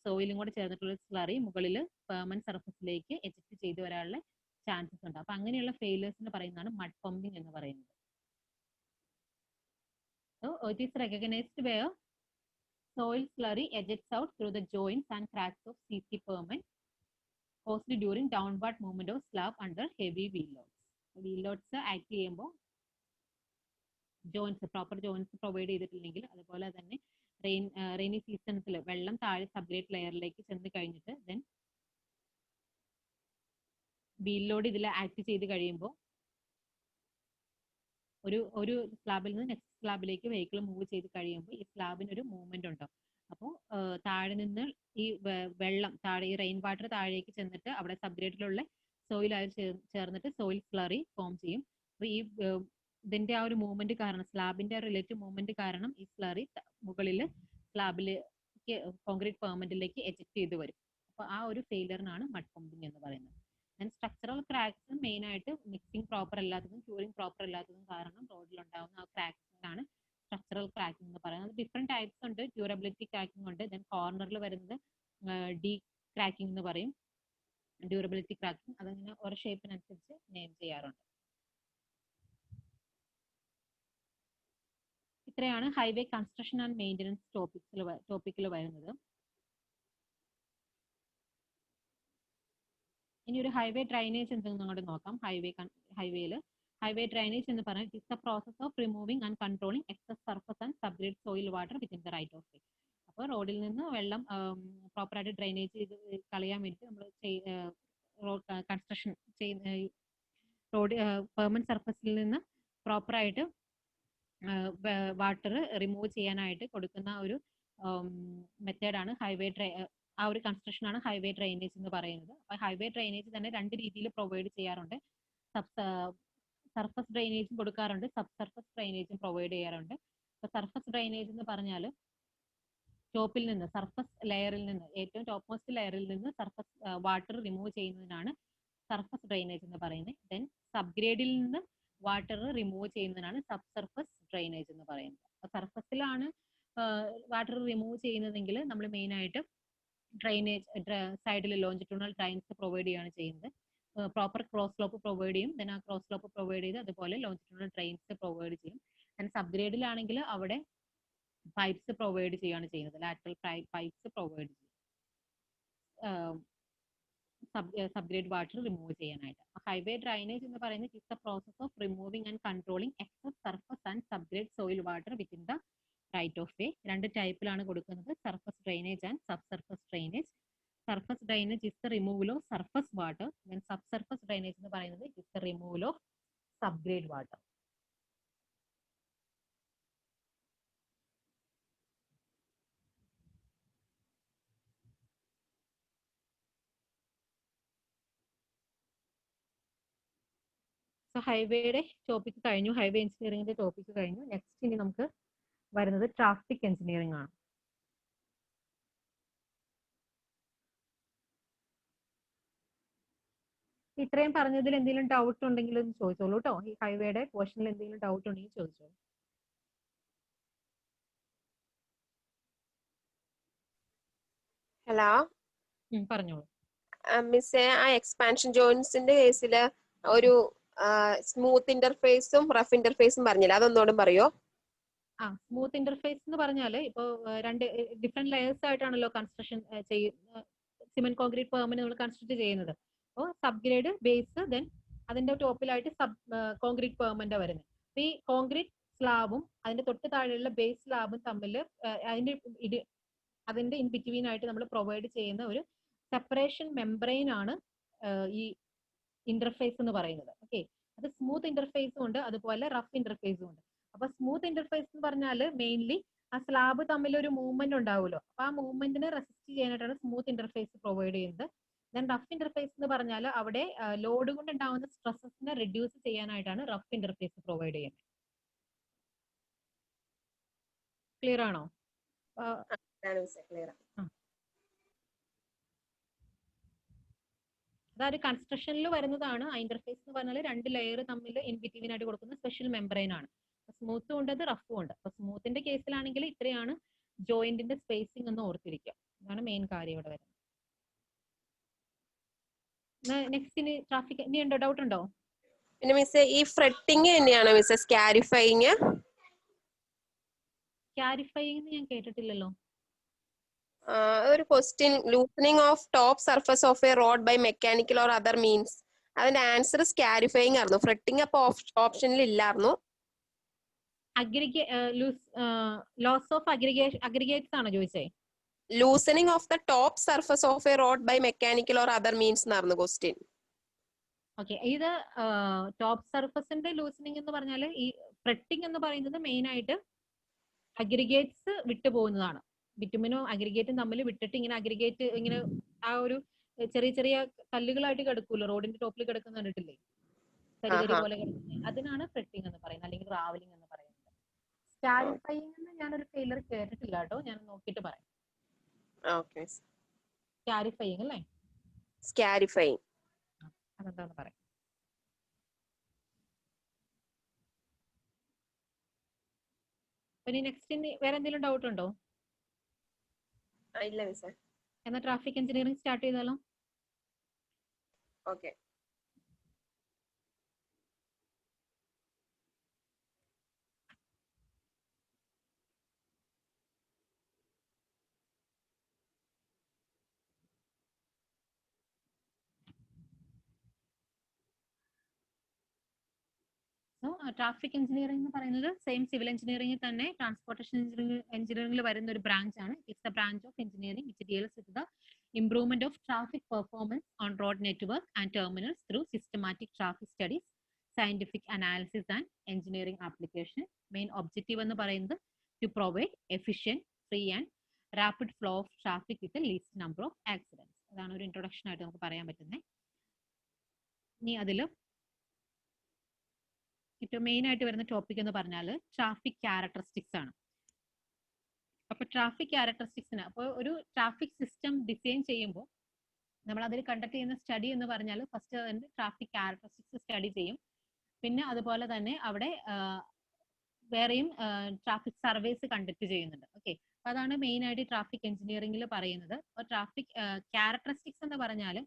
സോയിലും കൂടെ ചേർന്നിട്ടുള്ള സ്ലറി മുകളിൽ പെർമനന്റ് സർഫസിലേക്ക് എജക്ട് ചെയ്ത് വരാനുള്ള ചാൻസസ് ഉണ്ട്. അപ്പൊ അങ്ങനെയുള്ള ഫെയിലിയേഴ്സിന് പറയുന്നതാണ് മഡ് പമ്പിംഗ് എന്ന് പറയുന്നത്. So it is recognized where soil slurry ejects out through the joints and cracks of CC permanent caused during downward movement of slab under heavy wheel loads. Wheel loads act ചെയ്യുമ്പോൾ joints proper joints provide ചെയ്തിട്ടില്ലെങ്കിൽ, അതുപോലെ തന്നെ rainy സീസൺസിൽ വെള്ളം താഴെ subgrade ലെയറിലേക്ക് ചെന്ന് കഴിഞ്ഞിട്ട് then wheel load ഇതിൽ act ചെയ്ത് കഴിയുമ്പോൾ ഒരു സ്ലാബിൽ നിന്ന് നെക്സ്റ്റ് സ്ലാബിലേക്ക് വെഹിക്കിൾ മൂവ് ചെയ്ത് കഴിയുമ്പോൾ ഈ സ്ലാബിന് ഒരു മൂവ്മെന്റ് ഉണ്ടാവും. അപ്പോൾ താഴെ നിന്ന് ഈ വെള്ളം താഴെ ഈ റെയിൻ വാട്ടർ താഴേക്ക് ചെന്നിട്ട് അവിടെ സബ്ഗ്രേഡിലുള്ള സോയിൽ ആയി ചേർന്നിട്ട് സോയിൽ സ്ലറി ഫോം ചെയ്യും. അപ്പൊ ഈ ഇതിന്റെ ആ ഒരു മൂവ്മെന്റ് കാരണം, സ്ലാബിന്റെ റിലേറ്റീവ് മൂവ്മെന്റ് കാരണം ഈ സ്ലറി മുകളിൽ സ്ലാബിലേക്ക് കോൺക്രീറ്റ് പെർമനന്റിലേക്ക് എജക്ട് ചെയ്ത് വരും. അപ്പൊ ആ ഒരു ഫെയിലിയറിനാണ് മഡ് പമ്പിംഗ് എന്ന് പറയുന്നത്. ആൻഡ് സ്ട്രക്ചറൽ ക്രാക്സ് മെയിൻ ആയിട്ട് മിക്സിംഗ് പ്രോപ്പർ അല്ലാത്തതും ക്യൂറിംഗ് പ്രോപ്പർ അല്ലാത്തതും കാരണം റോഡിൽ ഉണ്ടാകുന്ന ആ ക്രാക്സിനാണ് സ്ട്രക്ചറൽ ക്രാക്കിംഗ് എന്ന് പറയുന്നത്. ഡിഫറെന്റ് ടൈപ്സ് ഉണ്ട്. ഡ്യൂറബിലിറ്റി ക്രാക്കിംഗ് ഉണ്ട്. ദെൻ കോർണറിൽ വരുന്നത് ഡി ക്രാക്കിംഗ് എന്ന് പറയും, ഡ്യൂറബിലിറ്റി ക്രാക്കിംഗ്. അതങ്ങനെ ഓരോ ഷേപ്പിനനുസരിച്ച് നെയിം ചെയ്യാറുണ്ട്. ഇത്രയാണ് ഹൈവേ കൺസ്ട്രക്ഷൻ ആൻഡ് മെയിൻ്റനൻസ് ടോപ്പിക്കിൽ വരുന്നത്. ഇനി ഒരു ഹൈവേ ഡ്രൈനേജ് എന്തെന്ന് അങ്ങോട്ട് നോക്കാം. ഹൈവേ ഡ്രൈനേജ് എന്ന് പറഞ്ഞാൽ it's the process of removing and controlling excess surface and subgrade soil water within the right of way. അപ്പോൾ റോഡിൽ നിന്ന് വെള്ളം പ്രോപ്പറായിട്ട് ഡ്രൈനേജ് ചെയ്ത് കളയാൻ വേണ്ടി നമ്മൾ റോഡ് കൺസ്ട്രക്ഷൻ ചെയ്യുന്ന റോഡ് പെർമനന്റ് സർഫസിൽ നിന്ന് പ്രോപ്പറായിട്ട് വാട്ടർ റിമൂവ് ചെയ്യാനായിട്ട് കൊടുക്കുന്ന ഒരു മെത്തേഡാണ് ആ ഒരു കൺസ്ട്രക്ഷൻ ആണ് ഹൈവേ ഡ്രൈനേജ് എന്ന് പറയുന്നത്. അപ്പൊ ഹൈവേ ഡ്രൈനേജ് തന്നെ രണ്ട് രീതിയിൽ പ്രൊവൈഡ് ചെയ്യാറുണ്ട്. സർഫസ് ഡ്രൈനേജും കൊടുക്കാറുണ്ട്, സബ് സർഫസ് ഡ്രൈനേജും പ്രൊവൈഡ് ചെയ്യാറുണ്ട്. അപ്പൊ സർഫസ് ഡ്രൈനേജ് എന്ന് പറഞ്ഞാൽ ടോപ്പിൽ നിന്ന്, സർഫസ് ലെയറിൽ നിന്ന്, ഏറ്റവും ടോപ്പ് മോസ്റ്റ് ലെയറിൽ നിന്ന് സർഫസ് വാട്ടർ റിമൂവ് ചെയ്യുന്നതിനാണ് സർഫസ് ഡ്രൈനേജ് എന്ന് പറയുന്നത്. ദെൻ സബ്ഗ്രേഡിൽ നിന്ന് വാട്ടർ റിമൂവ് ചെയ്യുന്നതിനാണ് സബ് സർഫസ് ഡ്രൈനേജ് എന്ന് പറയുന്നത്. അപ്പൊ സർഫസിലാണ് വാട്ടർ റിമൂവ് ചെയ്യുന്നതെങ്കിൽ നമ്മൾ മെയിൻ ആയിട്ട് ഡ്രൈനേജ് സൈഡിൽ ലോഞ്ചിറ്റ്യൂണൽ ഡ്രൈൻസ് പ്രൊവൈഡ് ചെയ്യുകയാണ് ചെയ്യുന്നത്. പ്രോപ്പർ ക്രോസ് സ്ലോപ്പ് പ്രൊവൈഡ് ചെയ്യും. ദെൻ ആ ക്രോസ് സ്ലോപ്പ് പ്രൊവൈഡ് ചെയ്ത് അതുപോലെ ലോഞ്ചിറ്റ്യൂണൽ ഡ്രൈൻസ് പ്രൊവൈഡ് ചെയ്യും. ദെൻ സബ്ഗ്രേഡിലാണെങ്കിൽ അവിടെ പൈപ്സ് പ്രൊവൈഡ് ചെയ്യുകയാണ് ചെയ്യുന്നത്. ലാറ്ററൽ പൈപ്സ് പ്രൊവൈഡ് ചെയ്യും സബ്ഗ്രേഡ് വാട്ടർ റിമൂവ് ചെയ്യാനായിട്ട്. ഹൈവേ ഡ്രൈനേജ് എന്ന് പറയുന്നത് it's the process of removing and controlling excess surface and subgrade soil water within the right of way. രണ്ട് ടൈപ്പിലാണ് കൊടുക്കുന്നത്, surface drainage and sub surface drainage. Surface drainage is the removal of surface water. Then sub surface drainage എന്ന് പറയുന്നത് is the removal of subgrade water. So ഹൈവേയുടെ topic കഴിഞ്ഞു, highway എഞ്ചിനീയറിംഗിന്റെ topic കഴിഞ്ഞു. Next ഇനി നമുക്ക് വരുന്നത് ട്രാഫിക് എഞ്ചിനീയറിംഗ് ആണ്. ഇത്രയും പറഞ്ഞതിൽ എന്തെങ്കിലും ഡൗട്ട് ഉണ്ടെങ്കിൽ ഒന്ന് ചോദിച്ചോളൂ കേട്ടോ. ഈ ഹൈവേയുടെ പോർഷനിൽ എന്തെങ്കിലും ഡൗട്ട് ഉണ്ടെങ്കിൽ ചോദിച്ചോളൂ. ഹലോ പറഞ്ഞോളൂ. മിസ്സേ, ആ എക്സ്പാൻഷൻ ജോയിൻസിന്റെ കേസില് ഒരു സ്മൂത്ത് ഇന്റർഫേസും റഫ് ഇന്റർഫേസും പറഞ്ഞില്ല, അതൊന്നുകൂടെ പറയോ? സ്മൂത്ത് ഇന്റർഫേസ് എന്ന് പറഞ്ഞാല് ഇപ്പോ രണ്ട് ഡിഫറെന്റ് ലെയേഴ്സ് ആയിട്ടാണല്ലോ കൺസ്ട്രക്ഷൻ സിമെന്റ് കോൺക്രീറ്റ് പെർമനന്റ് നമ്മൾ കൺസ്ട്രക്ട് ചെയ്യുന്നത്. അപ്പോൾ സബ് ഗ്രേഡ് ബേസ്, ദെൻ അതിന്റെ ടോപ്പിലായിട്ട് കോൺക്രീറ്റ് പെർമനന്റ് വരുന്നത്. അപ്പൊ ഈ കോൺക്രീറ്റ് സ്ലാബും അതിന്റെ തൊട്ട് താഴെയുള്ള ബേസ് സ്ലാബും തമ്മിൽ അതിന്റെ ഇൻ ബിറ്റ്വീൻ ആയിട്ട് നമ്മൾ പ്രൊവൈഡ് ചെയ്യുന്ന ഒരു സെപ്പറേഷൻ മെംബ്രെയിൻ ആണ് ഈ ഇന്റർഫേസ് എന്ന് പറയുന്നത്. ഓക്കെ, അത് സ്മൂത്ത് ഇന്റർഫേസും ഉണ്ട്, അതുപോലെ റഫ് ഇന്റർഫേസും ഉണ്ട്. അപ്പൊ സ്മൂത്ത് ഇന്റർഫേസ് എന്ന് പറഞ്ഞാൽ മെയിൻലി ആ സ്ലാബ് തമ്മിൽ ഒരു മൂവ്മെന്റ് ഉണ്ടാവുമല്ലോ, അപ്പൊ ആ മൂവ്മെന്റിനെ റെസിസ്റ്റ് ചെയ്യാനായിട്ടാണ് സ്മൂത്ത് ഇന്റർഫേസ് പ്രൊവൈഡ് ചെയ്യുന്നത്. ദെൻ റഫ് ഇന്റർഫേസ് എന്ന് പറഞ്ഞാൽ അവിടെ ലോഡ് കൊണ്ട് ഉണ്ടാവുന്ന സ്ട്രെസ്സസിനെ റിഡ്യൂസ് ചെയ്യാനായിട്ടാണ് റഫ് ഇന്റർഫേസ് പ്രൊവൈഡ് ചെയ്യുന്നത്. ക്ലിയർ ആണോ? അതായത് കൺസ്ട്രക്ഷനിൽ വരുന്നതാണ്. ആ ഇന്റർഫേസ് എന്ന് പറഞ്ഞാൽ രണ്ട് ലെയർ തമ്മിൽ ഇൻ ബിറ്റ്വീൻ ആയിട്ട് കൊടുക്കുന്ന സ്പെഷ്യൽ മെംബ്രെയിൻ ആണ്. സ്മൂത്തും ഉണ്ട്, അത് റഫും ഉണ്ട്. അപ്പൊ സ്മൂത്തിന്റെ കേസിലാണെങ്കിൽ ഇത്രയാണ് ജോയിന്റിന്റെ സ്പേസിംഗ് എന്ന് ഓർത്തിരിക്കുക. അതാണ് മെയിൻ കാര്യം ഇവിടെ വരുന്നത്. നെക്സ്റ്റ് ഇനി ട്രാഫിക് ഇനി ഉണ്ടോ, ഡൗട്ട് ഉണ്ടോ? പിന്നെ മിസ്സേ, ഈ ഫ്രെട്ടിങ് തന്നെയാണോ മിസ്സേ സ്കാരിഫൈങ്? സ്കാരിഫൈങ് ഞാൻ കേട്ടിട്ടില്ലല്ലോ. ഒരു question, loosening of top surface of a road by mechanical or other means, അതിന്റെ ആൻസർ സ്കാരിഫൈങ് ആയിരുന്നു. ഫ്രെട്ടിങ് അപ്പൊ ഓപ്ഷനിൽ ഇല്ലായിരുന്നു. ലോസ് ഓഫ് അഗ്രിഗേറ്റ്സ് ആണോ ചോദിച്ചേ? Loosening of the top surface of a road by mechanical or other means എന്നായിരുന്നു question. Okay, ഇത് top സർഫസിന്റെ ലൂസനിങ് എന്ന് പറഞ്ഞാൽ ഈ ഫ്രെട്ടിങ് എന്ന് പറയുന്നത് മെയിൻ ആയിട്ട് അഗ്രിഗേറ്റ്സ് വിട്ടു പോകുന്നതാണ്. ബിറ്റുമിനും അഗ്രിഗേറ്റും തമ്മിൽ വിട്ടിട്ട് ഇങ്ങനെ അഗ്രിഗേറ്റ് ഇങ്ങനെ ആ ഒരു ചെറിയ ചെറിയ കല്ലുകളായിട്ട് കിടക്കൂല്ലോ, റോഡിന്റെ ടോപ്പിൽ കിടക്കുന്ന കണ്ടിട്ടില്ലേ, തരി പോലെ കിടക്കുന്നത്, അതിനാണ് ഫ്രെട്ടിങ് എന്ന് പറയുന്നത്, അല്ലെങ്കിൽ റാവലിംഗ് എന്ന് പറയുന്നത്. സ്കാരിഫൈങ് എന്ന് ഞാനൊരു ഫെയിലർ കേട്ടിട്ടില്ല കേട്ടോ, ഞാൻ നോക്കിയിട്ട് പറയാം. സ്കാരിഫൈങ് അല്ലേ? സ്കാരിഫൈങ് അതെന്താന്ന് പറയാം. പിന്നെ നെക്സ്റ്റ് വേറെ എന്തെങ്കിലും ഡൗട്ട് ഉണ്ടോ? ഇല്ല മിസ്സേ. എന്നാ ട്രാഫിക് എഞ്ചിനീയറിംഗ് സ്റ്റാർട്ട് ചെയ്താലോ? ഓക്കെ. ട്രാഫിക് എഞ്ചിനീയറിംഗ് എന്ന് പറയുന്നത് സെയിം സിവിൽ എഞ്ചിനീയറിംഗിൽ തന്നെ ട്രാൻസ്പോർട്ടേഷൻ എഞ്ചിനീയറിംഗിൽ വരുന്ന ഒരു ബ്രാഞ്ച് ആണ്. It's the branch of engineering which deals with the improvement of traffic performance on road network and terminals through systematic traffic studies, scientific analysis and engineering application. Main objective എന്ന് പറയുന്നത് to provide efficient, free and rapid flow of traffic with least number of accidents. അതാണ് ഒരു introduction ആയിട്ട് നമുക്ക് പറയാൻ പറ്റുന്നത്. ഇനി അതിൽ ഏറ്റവും മെയിൻ ആയിട്ട് വരുന്ന ടോപ്പിക് എന്ന് പറഞ്ഞാൽ ട്രാഫിക് ക്യാരക്ടറിസ്റ്റിക്സ് ആണ്. അപ്പൊ ട്രാഫിക് ക്യാരക്ടറിസ്റ്റിക്സിന് അപ്പോൾ ഒരു ട്രാഫിക് സിസ്റ്റം ഡിസൈൻ ചെയ്യുമ്പോൾ നമ്മൾ അതിൽ കണ്ടക്ട് ചെയ്യുന്ന സ്റ്റഡി എന്ന് പറഞ്ഞാൽ ഫസ്റ്റ് അതിന്റെ ട്രാഫിക് ക്യാരക്ടറിസ്റ്റിക്സ് സ്റ്റഡി ചെയ്യും. പിന്നെ അതുപോലെ തന്നെ അവിടെ വേറെയും ട്രാഫിക് സർവേസ് കണ്ടക്ട് ചെയ്യുന്നുണ്ട്. ഓക്കെ, അപ്പൊ അതാണ് മെയിൻ ആയിട്ട് ട്രാഫിക് എഞ്ചിനീയറിംഗിൽ പറയുന്നത്. അപ്പോൾ ട്രാഫിക് ക്യാരക്ടറിസ്റ്റിക്സ് എന്ന് പറഞ്ഞാൽ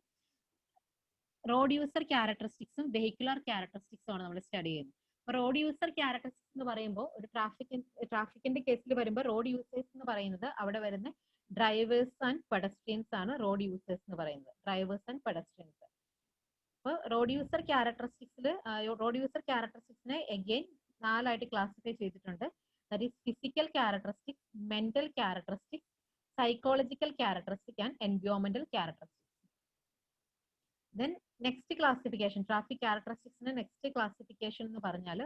റോഡ് യൂസർ ക്യാരക്ടറിസ്റ്റിക്സും വെഹിക്കുലർ ക്യാരക്ടറിസ്റ്റിക്സും ആണ് നമ്മൾ സ്റ്റഡി ചെയ്യുന്നത്. റോഡ് യൂസർ ക്യാരക്ടറിസ്റ്റിക്സ് എന്ന് പറയുമ്പോൾ ഒരു ട്രാഫിക്കിന്റെ കേസിൽ വരുമ്പോൾ റോഡ് യൂസേഴ്സ് എന്ന് പറയുന്നത് അവിടെ വരുന്ന ഡ്രൈവേഴ്സ് ആൻഡ് പെഡസ്ട്രിയൻസ് ആണ് റോഡ് യൂസേഴ്സ് എന്ന് പറയുന്നത്. Drivers and pedestrians. അപ്പോൾ റോഡ് യൂസർ ക്യാരക്ടറിസ്റ്റിക്സിനെ അഗെയിൻ 4 ആയിട്ട് ക്ലാസിഫൈ ചെയ്തിട്ടുണ്ട്. That is physical characteristics, mental characteristics, psychological characteristic and എൻവയോൺമെന്റൽ characteristics. Then next classification, traffic characteristics next classification എന്ന് പറഞ്ഞാൽ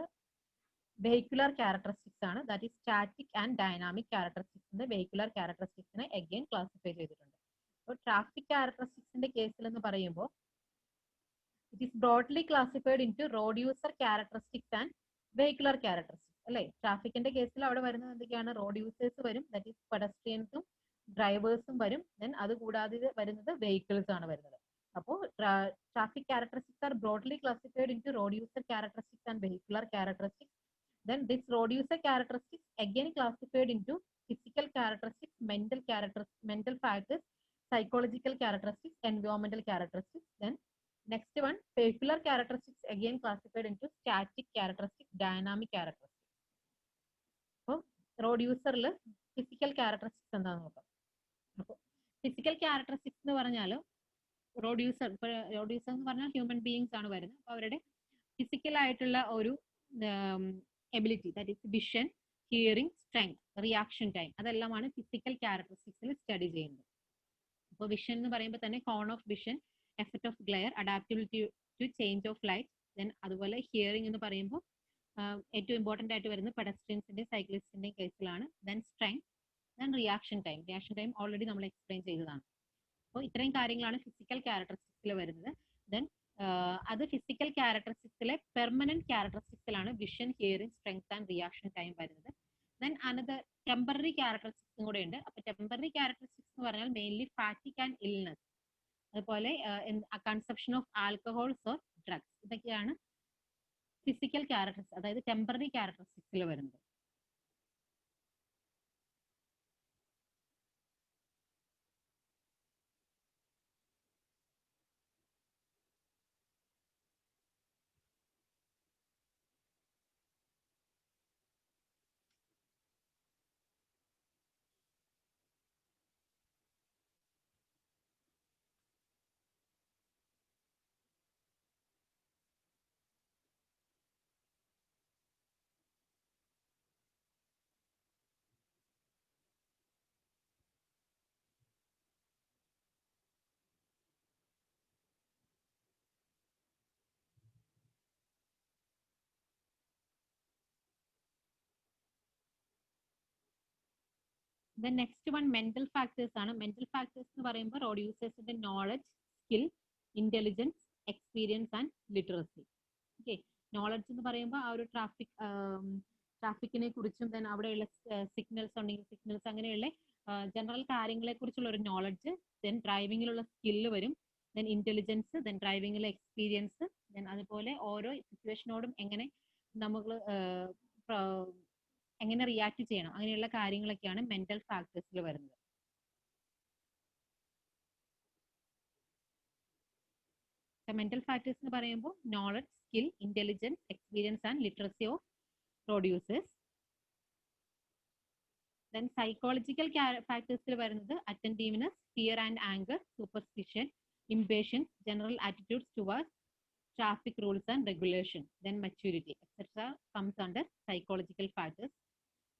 vehicular characteristics ആണ്. That is static and dynamic characteristics. vehicular characteristics again classify ചെയ്തിട്ടുണ്ട്. അപ്പോൾ traffic characteristics കേസിൽ എന്ന് പറയുമ്പോൾ it is broadly classified into road user characteristics and vehicular characteristics. അല്ലേ? ട്രാഫിക്കിന്റെ കേസിൽ അവിടെ വരുന്നത് എന്തൊക്കെയാണ്? റോഡ് യൂസേഴ്സ് വരും, that is പെഡസ്ട്രിയൻസും ഡ്രൈവേഴ്സും വരും. ദെൻ അത് കൂടാതെ വരുന്നത് വെഹിക്കിൾസ് ആണ് വരുന്നത്. അപ്പോൾ traffic characteristics are broadly classified into road user characteristics and vehicular characteristics. Then this road user characteristics again classified into physical characteristics, mental factors, psychological characteristics, environmental characteristics. Then next one, vehicular characteristics again classified into static characteristics, dynamic characteristics. അപ്പോൾ road യൂസറിൽ physical characteristics എന്താണെന്ന് നോക്കാം. അപ്പോൾ physical characteristics എന്ന് പറഞ്ഞാൽ road user എന്ന് പറഞ്ഞാൽ human beings ആണ് വരുന്നത്. അപ്പോൾ അവരുടെ ഫിസിക്കൽ ആയിട്ടുള്ള ഒരു ability, that is vision, hearing, strength, reaction time, അതെല്ലാമാണ് ഫിസിക്കൽ ക്യാരക്ടറിസ്റ്റിക്സിൽ സ്റ്റഡി ചെയ്യുന്നത്. അപ്പോൾ വിഷൻ എന്ന് പറയുമ്പോൾ തന്നെ cone of vision, effect of glare, adaptability to change of light. Then അതുപോലെ ഹിയറിംഗ് എന്ന് പറയുമ്പോൾ ഏറ്റവും ഇമ്പോർട്ടൻ്റ് ആയിട്ട് വരുന്നത് പെഡസ്ട്രിയൻസിന്റെയും സൈക്ലിസ്റ്റിന്റെയും കേസിലാണ്. Then strength, then reaction time already നമ്മൾ എക്സ്പ്ലെയിൻ ചെയ്തതാണ്. അപ്പോൾ ഇത്രയും കാര്യങ്ങളാണ് ഫിസിക്കൽ ക്യാരക്ടറിസ്റ്റിക്സിൽ വരുന്നത്. ദെൻ അത് ഫിസിക്കൽ ക്യാരക്ടറിസ്റ്റിക്സിലെ പെർമനന്റ് ക്യാരക്ടറിസ്റ്റിക്സിലാണ് vision, hearing, strength and reaction time വരുന്നത്. ദെൻ അനദർ ടെമ്പററി ക്യാരക്ടറിസ്റ്റിക്സും കൂടെ ഉണ്ട്. അപ്പൊ ടെമ്പററി ക്യാരക്ടറിസ്റ്റിക്സ് എന്ന് പറഞ്ഞാൽ മെയിൻലി ഫാറ്റിക് ആൻഡ് ഇൽനെസ്, അതുപോലെ consumption of alcohols or drugs, ഇതൊക്കെയാണ് ഫിസിക്കൽ ക്യാരക്ടറിസ്റ്റിക്സ്, അതായത് ടെമ്പററി ക്യാരക്ടറിസ്റ്റിക്സിൽ വരുന്നത്. Then next one mental factors ആണ്. മെന്റൽ ഫാക്ടേഴ്സ് എന്ന് പറയുമ്പോൾ റോഡ് യൂസേഴ്സിന്റെ knowledge, skill, intelligence, experience and literacy. Okay, knowledge എന്ന് പറയുമ്പോൾ ആ ഒരു ട്രാഫിക്കിനെ കുറിച്ചും ദെൻ അവിടെയുള്ള സിഗ്നൽസ് ഉണ്ടെങ്കിൽ സിഗ്നൽസ്, അങ്ങനെയുള്ള ജനറൽ കാര്യങ്ങളെ കുറിച്ചുള്ള ഒരു നോളജ്. ദെൻ ഡ്രൈവിങ്ങിലുള്ള സ്കില്ല് വരും. ദെൻ ഇന്റലിജൻസ്, ദെൻ ഡ്രൈവിങ്ങിലെ എക്സ്പീരിയൻസ്, ദെൻ അതുപോലെ ഓരോ സിറ്റുവേഷനോടും എങ്ങനെ നമ്മൾ എങ്ങനെ റിയാക്ട് ചെയ്യണം, അങ്ങനെയുള്ള കാര്യങ്ങളൊക്കെയാണ് മെന്റൽ ഫാക്ടേഴ്സിൽ വരുന്നത്. മെന്റൽ ഫാക്ടേഴ്സ് എന്ന് പറയുമ്പോൾ knowledge, skill, intelligence, experience and literacy of road users. Then psychological ഫാക്ടേഴ്സിൽ വരുന്നത് attentiveness, fear and anger, superstition, impatience, general attitudes towards traffic rules and regulation, then maturity, etc. comes under psychological factors.